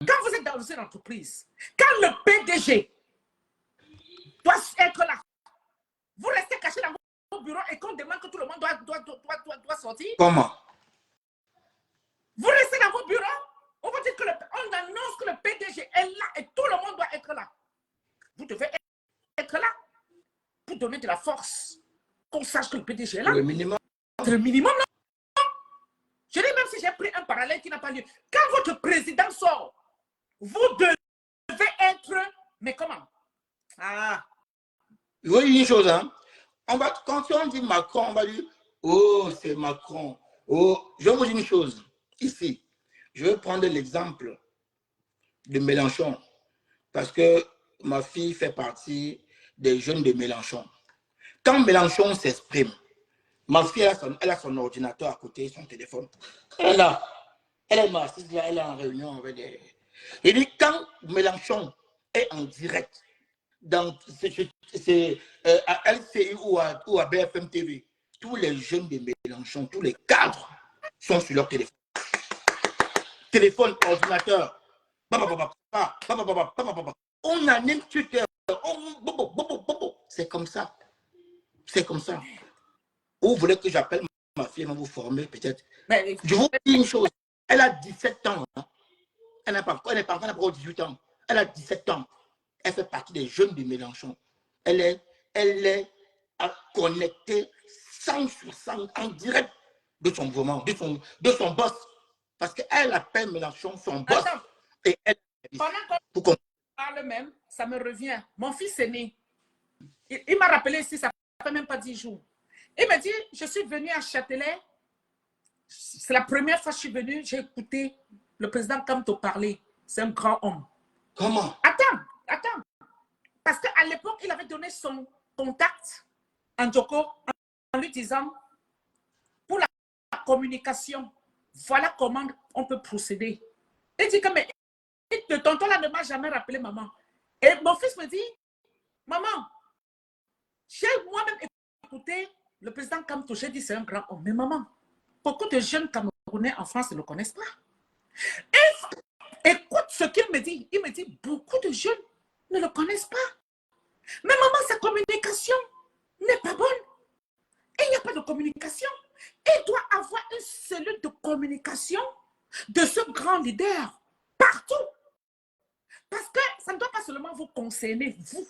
Quand vous êtes dans une entreprise, quand le PDG doit être là, vous restez caché dans votre bureau et qu'on demande que tout le monde doit sortir. Comment? Vous restez dans votre bureau, on va dire que on annonce que le PDG est là et tout le monde doit être là. Vous devez être là pour donner de la force, qu'on sache que le PDG est là. Le minimum. C'est le minimum, non? Je dis même si j'ai pris un parallèle qui n'a pas lieu. Quand votre président sort, vous devez être... Mais comment? Ah. Je veux dire une chose, hein. Quand on dit Macron, on va dire, oh, c'est Macron. Oh, je vais vous dire une chose. Ici, je vais prendre l'exemple de Mélenchon. Parce que ma fille fait partie des jeunes de Mélenchon. Quand Mélenchon s'exprime, ma fille, elle a son ordinateur à côté, son téléphone. Elle est assise là, elle est en réunion avec des... Il dit, quand Mélenchon est en direct, dans à LCI ou à BFM TV, tous les jeunes de Mélenchon, tous les cadres sont sur leur téléphone. Téléphone, ordinateur. On anime Twitter. C'est comme ça. C'est comme ça. Vous voulez que j'appelle ma fille, va vous former peut-être. Je vous dis une chose. Elle a 17 ans. Hein. Elle n'a pas encore 18 ans. Elle a 17 ans. Elle fait partie des jeunes de Mélenchon. Elle est connectée 100 sur 100 en direct de son mouvement, de son boss. Parce qu'elle appelle Mélenchon son boss. Attends. Et elle... Pendant qu'on parle même, ça me revient. Mon fils est né. Il m'a rappelé ici, ça ne fait même pas 10 jours. Il m'a dit, je suis venu à Châtelet. C'est la première fois que je suis venu, j'ai écouté le président Kamto parler. C'est un grand homme. Comment? Attends. Parce qu'à l'époque, il avait donné son contact à Ndjoko en lui disant, pour la communication, voilà comment on peut procéder. Il dit que mais, le tonton là ne m'a jamais rappelé maman. Et mon fils me dit, maman, j'ai moi-même écouté le président Kamto, j'ai dit c'est un grand homme. Mais maman, beaucoup de jeunes Camerounais en France ne le connaissent pas. Et écoute ce qu'il me dit. Il me dit, beaucoup de jeunes ne le connaissent pas. Mais maman, sa communication n'est pas bonne. Et il n'y a pas de communication. Il doit avoir une cellule de communication de ce grand leader partout. Parce que ça ne doit pas seulement vous concerner, vous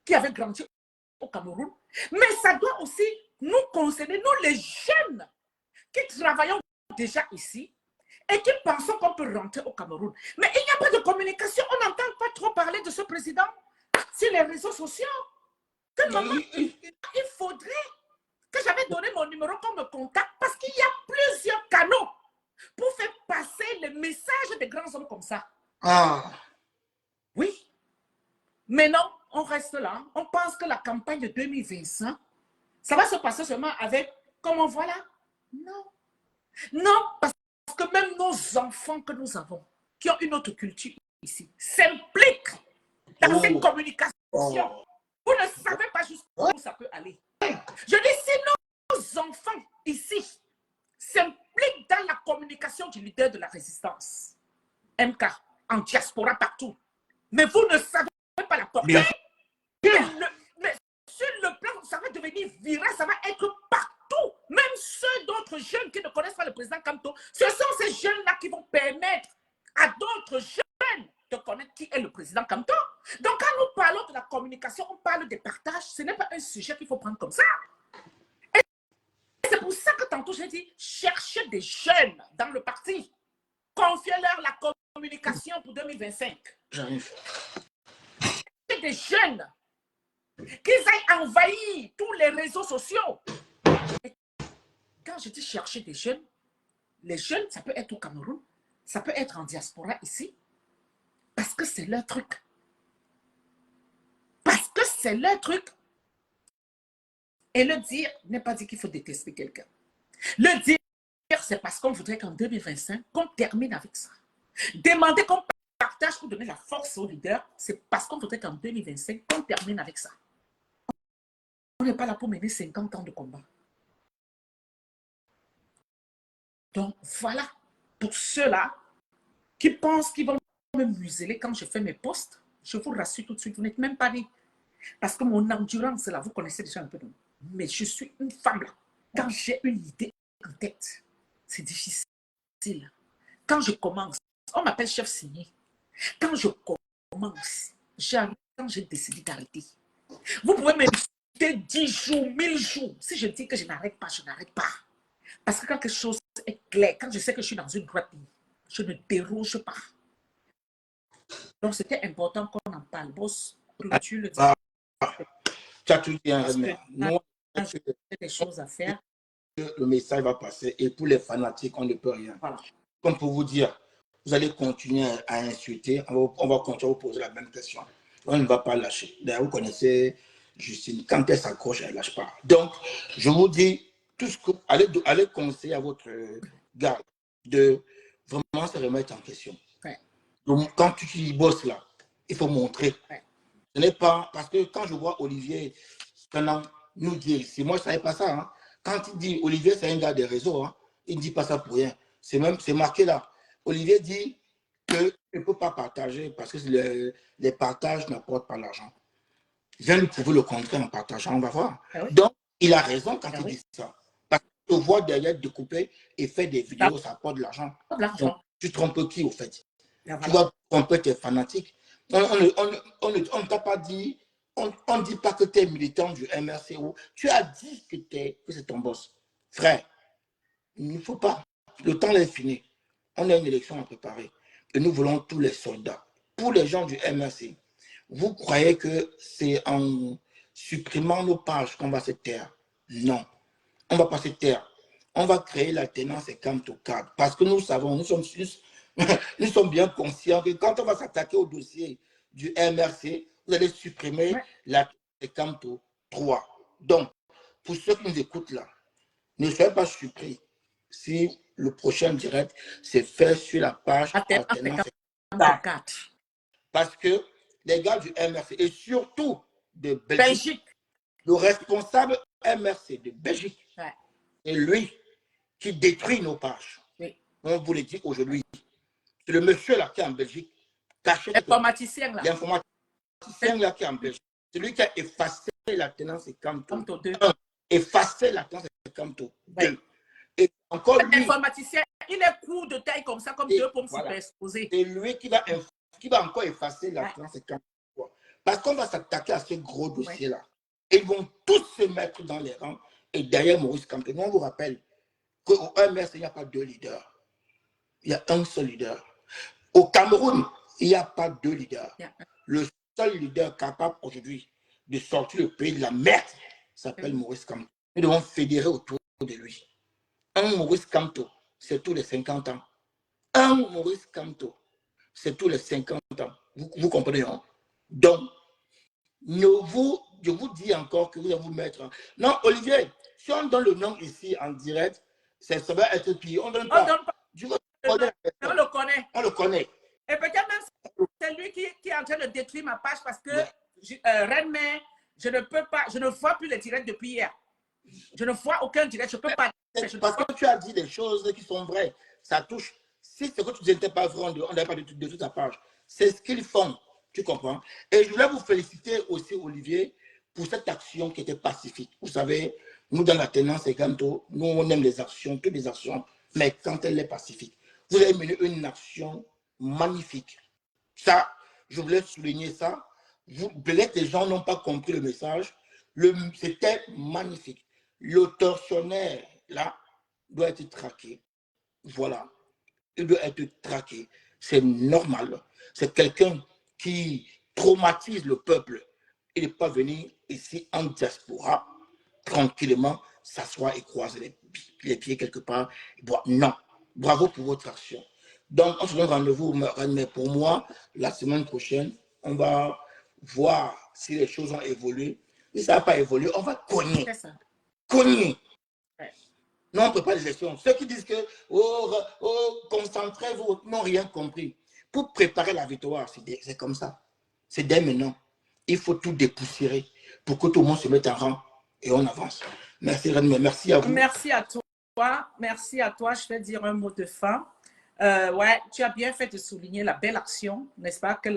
qui avez grandi au Cameroun, mais ça doit aussi nous concerner, nous les jeunes qui travaillons déjà ici et qui pensons qu'on peut rentrer au Cameroun. Mais il n'y a pas de communication, on n'entend pas trop parler de ce président sur les réseaux sociaux. Que maman, il faudrait que j'avais donné mon numéro qu'on me contacte parce qu'il y a plusieurs canaux pour faire passer les messages des grands hommes comme ça. Ah. Oui. Mais non, on reste là. On pense que la campagne de 2025, ça va se passer seulement avec, comme on voit là. Non. Non, parce que même nos enfants que nous avons, qui ont une autre culture ici, s'impliquent dans cette communication. Vous ne savez pas jusqu'où ça peut aller. Je dis, si nos enfants ici s'impliquent dans la communication du leader de la résistance, MK, en diaspora partout, mais vous ne savez pas la portée. Mais sur le plan, ça va devenir viral, ça va être partout. Même ceux d'autres jeunes qui ne connaissent pas le président Kamto, ce sont ces jeunes-là qui vont permettre à d'autres jeunes de connaître qui est le président Kamto. Donc, quand nous parlons de la communication, on parle des partages. Ce n'est pas un sujet qu'il faut prendre comme ça. Et c'est pour ça que tantôt, j'ai dit, cherchez des jeunes dans le parti. Confiez-leur la communication pour 2025. J'arrive. Des jeunes qu'ils aillent envahir tous les réseaux sociaux. Et quand je dis chercher des jeunes, les jeunes, ça peut être au Cameroun, ça peut être en diaspora ici, parce que c'est leur truc. Parce que c'est leur truc. Et le dire n'est pas dit qu'il faut détester quelqu'un. Le dire, c'est parce qu'on voudrait qu'en 2025, qu'on termine avec ça. Demander qu'on partage pour donner la force aux leaders, c'est parce qu'on voudrait qu'en 2025, qu'on termine avec ça. On n'est pas là pour mener 50 ans de combat. Donc, voilà. Pour ceux-là qui pensent qu'ils vont me museler quand je fais mes posts, je vous rassure tout de suite, vous n'êtes même pas nés. Parce que mon endurance, là, vous connaissez déjà un peu de moi. Mais je suis une femme, là. Quand j'ai une idée en tête, c'est difficile. Quand je commence, on m'appelle chef signé. Quand je commence, quand j'ai décidé d'arrêter. Vous pouvez m'inviter 10 jours, 1000 jours. Si je dis que je n'arrête pas, je n'arrête pas. Parce que quand quelque chose est clair, quand je sais que je suis dans une droite ligne, je ne déroge pas. Donc, c'était important qu'on en parle. Boss, tu le dis. Tu as tout dit, nous, j'ai des choses à faire. Le message va passer et pour les fanatiques, on ne peut rien. Voilà. Comme pour vous dire, vous allez continuer à insulter, on va continuer à vous poser la même question. On ne va pas lâcher. D'ailleurs, vous connaissez Justine, quand elle s'accroche, elle ne lâche pas. Donc, je vous dis, tout ce que, allez conseiller à votre gars de vraiment se remettre en question. Ouais. Donc, quand tu bosses là, il faut montrer. Ouais. Ce n'est pas, parce que quand je vois Olivier pendant nous dire, si moi je ne savais pas ça, hein, quand il dit, Olivier c'est un gars des réseaux, hein, il ne dit pas ça pour rien. C'est marqué là. Olivier dit qu'il ne peut pas partager parce que les partages n'apportent pas l'argent. Je viens lui prouver le contraire en partageant, on va voir. Ah oui. Donc, il a raison quand il dit ça. Parce que je vois derrière découper et faire des vidéos, ça apporte de l'argent. Donc, tu trompes qui au fait? Tu vas tromper tes fanatiques. On ne t'a pas dit, on ne dit pas que tu es militant du MRCO. Tu as dit que c'est ton boss. Frère, il ne faut pas. Le temps est fini. On a une élection à préparer. Et nous voulons tous les soldats. Pour les gens du MRC, vous croyez que c'est en supprimant nos pages qu'on va se taire? Non. On ne va pas se taire. On va créer l'alternance et camp au cadre. Parce que nous savons, nous sommes bien conscients que quand on va s'attaquer au dossier du MRC, vous allez supprimer la Camto 3. Donc, pour ceux qui nous écoutent là, ne soyez pas surpris si le prochain direct c'est fait sur la page Alternance 4. Parce que les gars du MRC et surtout de Belgique, le responsable MRC de Belgique, c'est lui qui détruit nos pages. Oui. On vous le dit aujourd'hui. C'est le monsieur là qui est en Belgique, caché. Informaticien là. L'informaticien là qui est en Belgique. C'est lui qui a effacé la tenance et Camto. Camto 2. Effacé la tenance et Camto 2. Ouais. Et encore lui. L'informaticien, il est court de taille comme ça, comme deux pommes superposées. C'est lui qui va encore effacer la tenance et Camto. Parce qu'on va s'attaquer à ce gros dossier-là. Ils vont tous se mettre dans les rangs et derrière Maurice Kamto. On vous rappelle qu'au MS, il n'y a pas deux leaders. Il y a un seul leader. Au Cameroun, il n'y a pas deux leaders. Le seul leader capable aujourd'hui de sortir le pays de la merde s'appelle Maurice Kamto. Nous devons fédérer autour de lui. Un Maurice Kamto, c'est tous les 50 ans. Un Maurice Kamto, c'est tous les 50 ans. Vous comprenez, hein? Donc, je vous dis encore que vous allez vous mettre. Non, Olivier, si on donne le nom ici en direct, ça va être pire. On ne donne pas. On le connaît. On le connaît. Et peut-être même c'est lui qui est en train de détruire ma page parce que Reine Mère, je ne peux pas, je ne vois plus les directs depuis hier. Je ne vois aucun direct, je ne peux pas. Parce que tu as dit des choses qui sont vraies. Ça touche. Si ce que tu disais n'était pas vrai, on n'avait pas de toute ta page. C'est ce qu'ils font. Tu comprends? Et je voulais vous féliciter aussi, Olivier, pour cette action qui était pacifique. Vous savez, nous, dans la tenance et Camto, nous, on aime les actions, toutes les actions, mais quand elle est pacifique. Vous avez mené une action magnifique. Ça, je voulais souligner ça. Peut-être les gens n'ont pas compris le message. C'était magnifique. Le tortionnaire, là, doit être traqué. Voilà. Il doit être traqué. C'est normal. C'est quelqu'un qui traumatise le peuple. Il n'est pas venu ici en diaspora, tranquillement, s'asseoir et croiser les pieds quelque part. Non. Bravo pour votre action. Donc, on se donne rendez-vous, mais pour moi, la semaine prochaine, on va voir si les choses ont évolué. Si ça n'a pas évolué, on va cogner. Cogner. Ouais. Non, on ne peut pas les élections. Ceux qui disent que, concentrez-vous, n'ont rien compris. Pour préparer la victoire, c'est comme ça. C'est dès maintenant. Il faut tout dépoussiérer pour que tout le monde se mette en rang et on avance. Merci, Reine, merci à vous. Merci à toi. Merci à toi. Je vais dire un mot de fin. Ouais, tu as bien fait de souligner la belle action, n'est-ce pas, que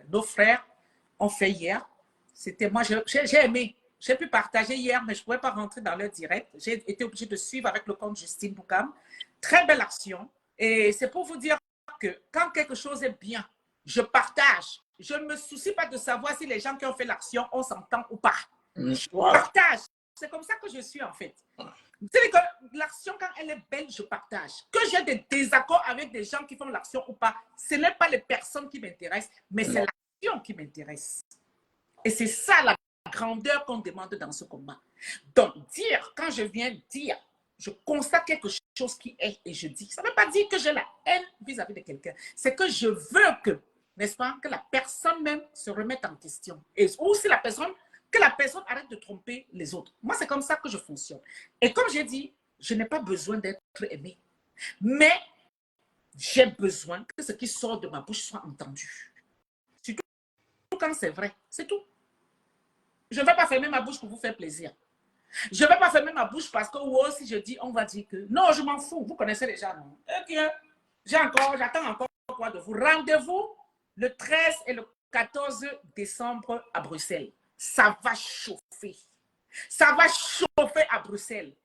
nos frères ont fait hier. C'était moi, j'ai aimé. J'ai pu partager hier, mais je ne pouvais pas rentrer dans le direct. J'ai été obligée de suivre avec le compte Justine Boukam. Très belle action. Et c'est pour vous dire que quand quelque chose est bien, je partage. Je ne me soucie pas de savoir si les gens qui ont fait l'action, on s'entend ou pas. Je partage. C'est comme ça que je suis en fait. C'est que l'action, quand elle est belle, je partage. Que j'ai des désaccords avec des gens qui font l'action ou pas, ce n'est pas les personnes qui m'intéressent, mais c'est l'action qui m'intéresse. Et c'est ça la grandeur qu'on demande dans ce combat. Donc, quand je viens dire, je constate quelque chose qui est et je dis, ça ne veut pas dire que j'ai la haine vis-à-vis de quelqu'un. C'est que je veux que, n'est-ce pas, que la personne même se remette en question. Ou si que la personne arrête de tromper les autres. Moi, c'est comme ça que je fonctionne. Et comme j'ai dit, je n'ai pas besoin d'être aimé. Mais j'ai besoin que ce qui sort de ma bouche soit entendu. Surtout quand c'est vrai. C'est tout. Je ne vais pas fermer ma bouche pour vous faire plaisir. Je ne vais pas fermer ma bouche parce que si je dis, on va dire que... Non, je m'en fous. Vous connaissez déjà, non? Ok. J'attends encore quoi de vous. Rendez-vous le 13 et le 14 décembre à Bruxelles. Ça va chauffer. Ça va chauffer à Bruxelles.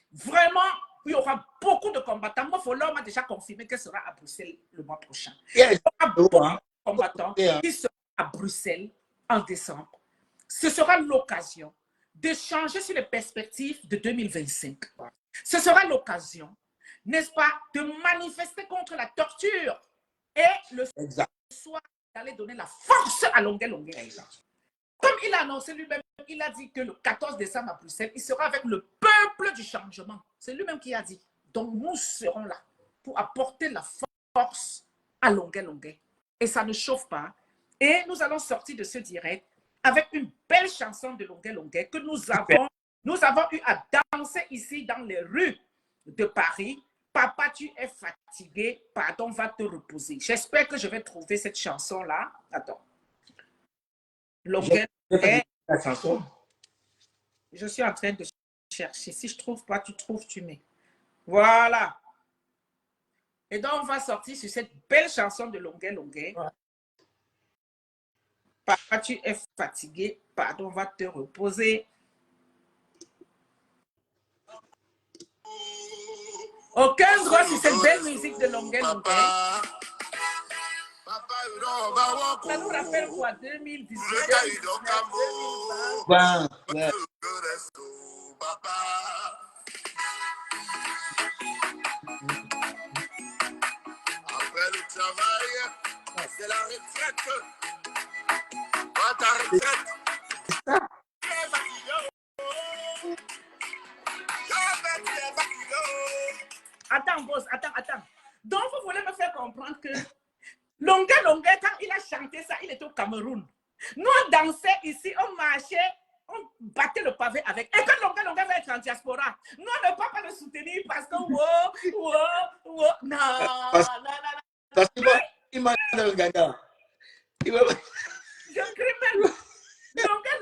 Vraiment, il y aura beaucoup de combattants. Moi, Follow m'a déjà confirmé qu'elle sera à Bruxelles le mois prochain. Il y aura beaucoup de combattants qui seront à Bruxelles en décembre. Ce sera l'occasion d'échanger sur les perspectives de 2025. Ce sera l'occasion, n'est-ce pas, de manifester contre la torture et le soir d'aller donner la force à Longuet. Comme il a annoncé lui-même, il a dit que le 14 décembre à Bruxelles, il sera avec le peuple du changement. C'est lui-même qui a dit. Donc nous serons là pour apporter la force à Longuet. Et ça ne chauffe pas. Et nous allons sortir de ce direct avec une belle chanson de Longuet que nous avons eu à danser ici dans les rues de Paris. Papa, tu es fatigué, pardon, va te reposer. J'espère que je vais trouver cette chanson-là. Attends. Longuet. La chanson. Je suis en train de chercher. Si je ne trouve pas, tu trouves, tu mets. Voilà. Et donc, on va sortir sur cette belle chanson de Longuet Longuet. Ouais. Papa, tu es fatigué. Pardon, va te reposer. Aucun droit sur cette belle musique de Longuet Longuet. Ça nous rappelle quoi? 2018, 2019, 2020. Ouais. Après le travail, c'est la retraite. Va ta retraite. Attends, boss, attends. Donc, vous voulez me faire comprendre que Longuet Longuet, quand il a chanté ça, il était au Cameroun. Nous, on dansait ici, on marchait, on battait le pavé avec. Et quand Longuet Longuet va être en diaspora, nous, on ne peut pas le soutenir parce que, non. Parce qu'il m'a dans le gagnant. Je crie même. Longuet,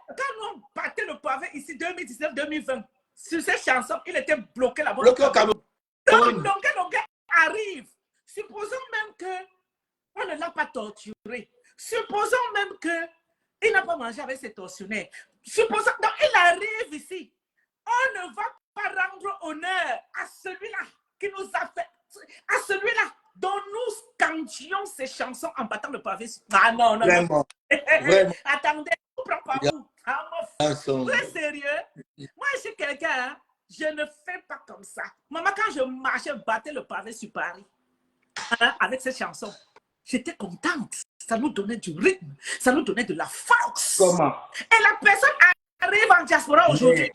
quand nous, on battait le pavé ici, 2019-2020, sur cette chanson, il était bloqué là-bas. Bloqué au Cameroun. Donc, Longuet arrive. Supposons même que on ne l'a pas torturé. Supposons même qu'il n'a pas mangé avec ses tortionnaires. Supposons, donc il arrive ici. On ne va pas rendre honneur à celui-là qui nous a fait, à celui-là dont nous scandions ces chansons en battant le pavé. Ah non. Vraiment. Attendez, je ne prends pas vous. Vous êtes sérieux? Moi, je suis quelqu'un, hein, je ne fais pas comme ça. Maman, quand je marchais, je battais le pavé sur Paris, hein, avec cette chanson, j'étais contente. Ça nous donnait du rythme, ça nous donnait de la force. Comment? Et la personne arrive en diaspora aujourd'hui.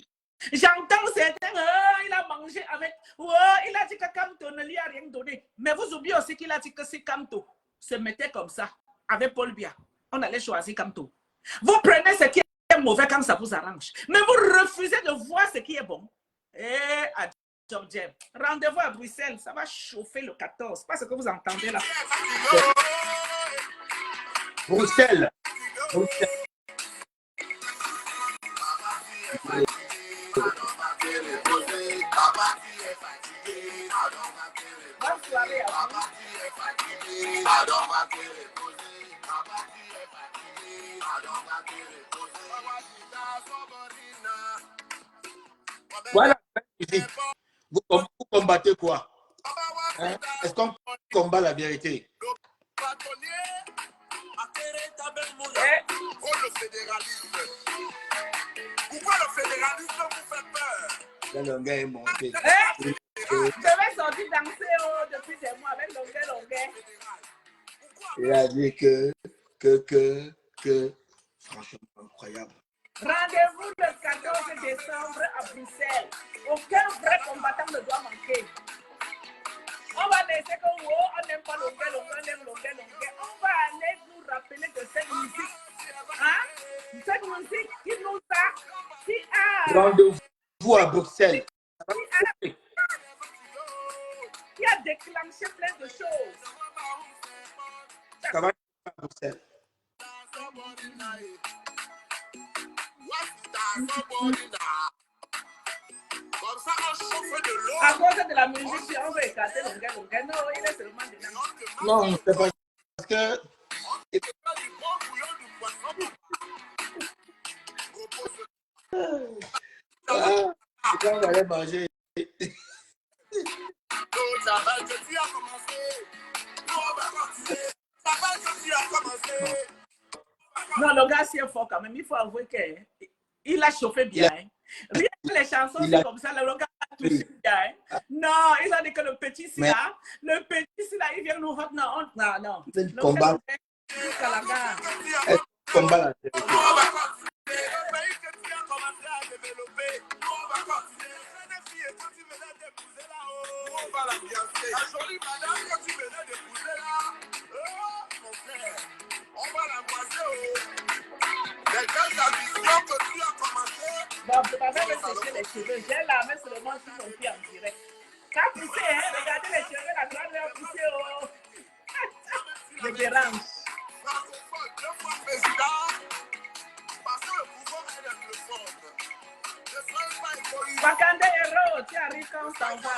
J'entends certains, il a mangé avec, il a dit que Kamto ne lui a rien donné. Mais vous oubliez aussi qu'il a dit que si Kamto se mettait comme ça, avec Paul Biya, on allait choisir Kamto. Vous prenez ce qui est mauvais quand ça vous arrange. Mais vous refusez de voir ce qui est bon. Et à Georgia, rendez-vous à Bruxelles, ça va chauffer le 14. Pas ce que vous entendez là. Bruxelles. Bonne soirée à vous. Voilà. Vous combattez quoi? Hein? Est-ce qu'on combat la vérité? Le fédéralisme. Pourquoi le fédéralisme vous fait peur? Le Longuet est monté. Je vais sortir danser depuis des mois avec Longuet. Il a dit que, franchement, incroyable. Rendez-vous le 14 décembre à Bruxelles. Aucun vrai combattant ne doit manquer. On va laisser que on n'aime pas Longuet, on aime Longuet. On va aller nous rappeler de cette musique. Hein? Cette musique qui nous a... Rendez-vous à Bruxelles. Qui a déclenché plein de choses. Ça va à Bruxelles. À cause de la musique, on veut écarter Longuet. Non, il est seulement dedans. Non, c'est parce que... Quand on allait manger... Non, le gars, c'est fort quand même. Il faut avouer qu'il a chauffé bien. Hein. Rien que les chansons, c'est comme ça. Le gars a touché bien. Hein. Non, ils ont dit que le petit, c'est là. Le petit, c'est là. Il vient nous rendre. Non. C'est le combat. Combat la vérité. Bon, je m'avais séché les cheveux. J'ai lavé seulement sur mon pied en direct. Ça a poussé, hein? Regardez les cheveux, la grande a poussé. Oh. Je dérange. Wakanda Hero, tu arrives quand on s'en va.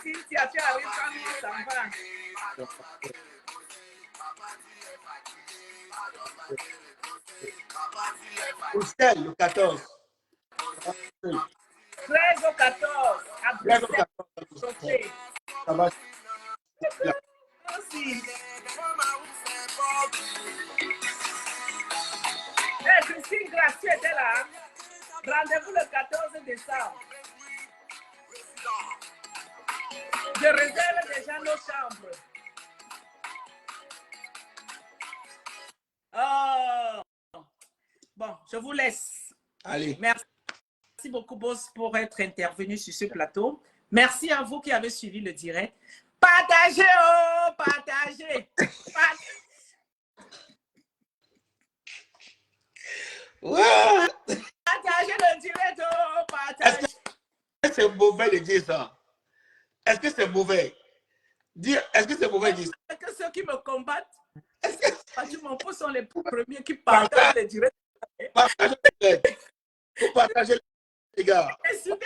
Cynthia, tu arrives quand nous, ça va. Bruxelles, le 14. 13 au 14, à 13 au Bruxelles. 14. Sauter. Ça va. Aussi. Hey, Christine Gracieux était là. Hein? Rendez-vous le 14 décembre. Je réserve déjà nos chambres. Oh. Bon, je vous laisse. Allez. Merci beaucoup, Boss, pour être intervenu sur ce plateau. Merci à vous qui avez suivi le direct. Partagez, oh, partagez. Ouais. Partagez le direct, oh, partagez. Est-ce que c'est mauvais de dire ça? Est-ce que c'est mauvais? Est-ce que c'est mauvais de dire ça? Est-ce que ceux qui me combattent, tu m'en fous, sont les premiers qui partagent les directs? Partagez le direct. Faut partager les gars. Ce sont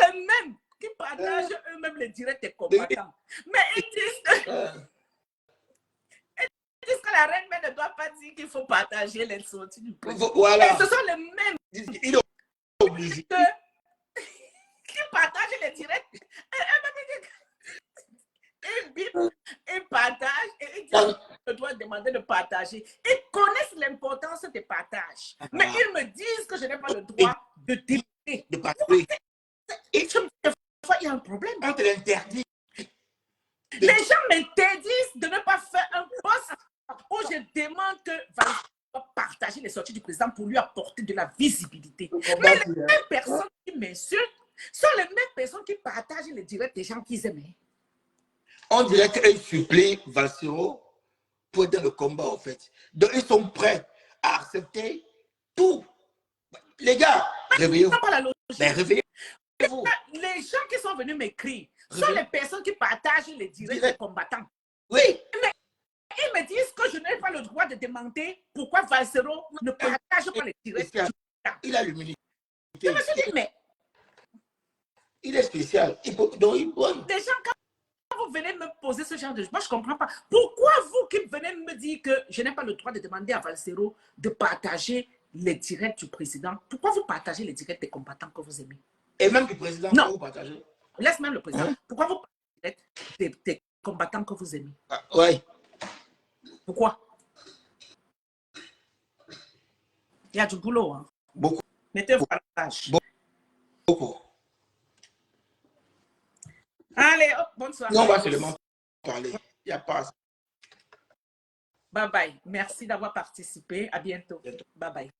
les mêmes qui partagent eux-mêmes les directs des combattants. Mais ils disent que la reine mère ne doit pas dire qu'il faut partager les sorties du président. Voilà. Et ce sont les mêmes Il est obligé. qui partagent les directs. Ils bip, ils partagent et ils disent que je dois demander de partager. Ils connaissent l'importance des partages. Mais ils me disent que je n'ai pas le droit de demander. De partager. Et des fois, il y a un problème. On te l'interdit. Les gens m'interdisent de ne pas faire un post où je demande que Valérie doit partager les sorties du président pour lui apporter de la visibilité. Mais les mêmes personnes qui m'insultent sont les mêmes personnes qui partagent les directs des gens qu'ils aiment. On dirait qu'ils supplient Valsero pour être dans le combat, en fait. Donc, ils sont prêts à accepter tout. Les gars, réveillez-vous. Ben, réveillez-vous. Les gens qui sont venus m'écrire sont les personnes qui partagent les directs des combattants. Oui. Mais ils me disent que je n'ai pas le droit de demander pourquoi Valsero ne partage pas les directs. Il a l'humilité. Je me suis dit, mais il est spécial. Donc, il doit. des gens, quand vous venez me poser ce genre de choses, moi je ne comprends pas. Pourquoi vous qui venez me dire que je n'ai pas le droit de demander à Valsero de partager les directs du président, pourquoi vous partagez les directs des combattants que vous aimez? Et même du président, non. Vous partagez. Laisse même le président. Hein? Pourquoi vous partagez des combattants que vous aimez? Oui. Pourquoi? Il y a du boulot. Hein? Beaucoup. Mettez-vous à la tâche. Beaucoup. Allez, hop, bonne soirée. Non, on va seulement parler. Il n'y a pas. Bye bye. Merci d'avoir participé. À bientôt. Bye bye.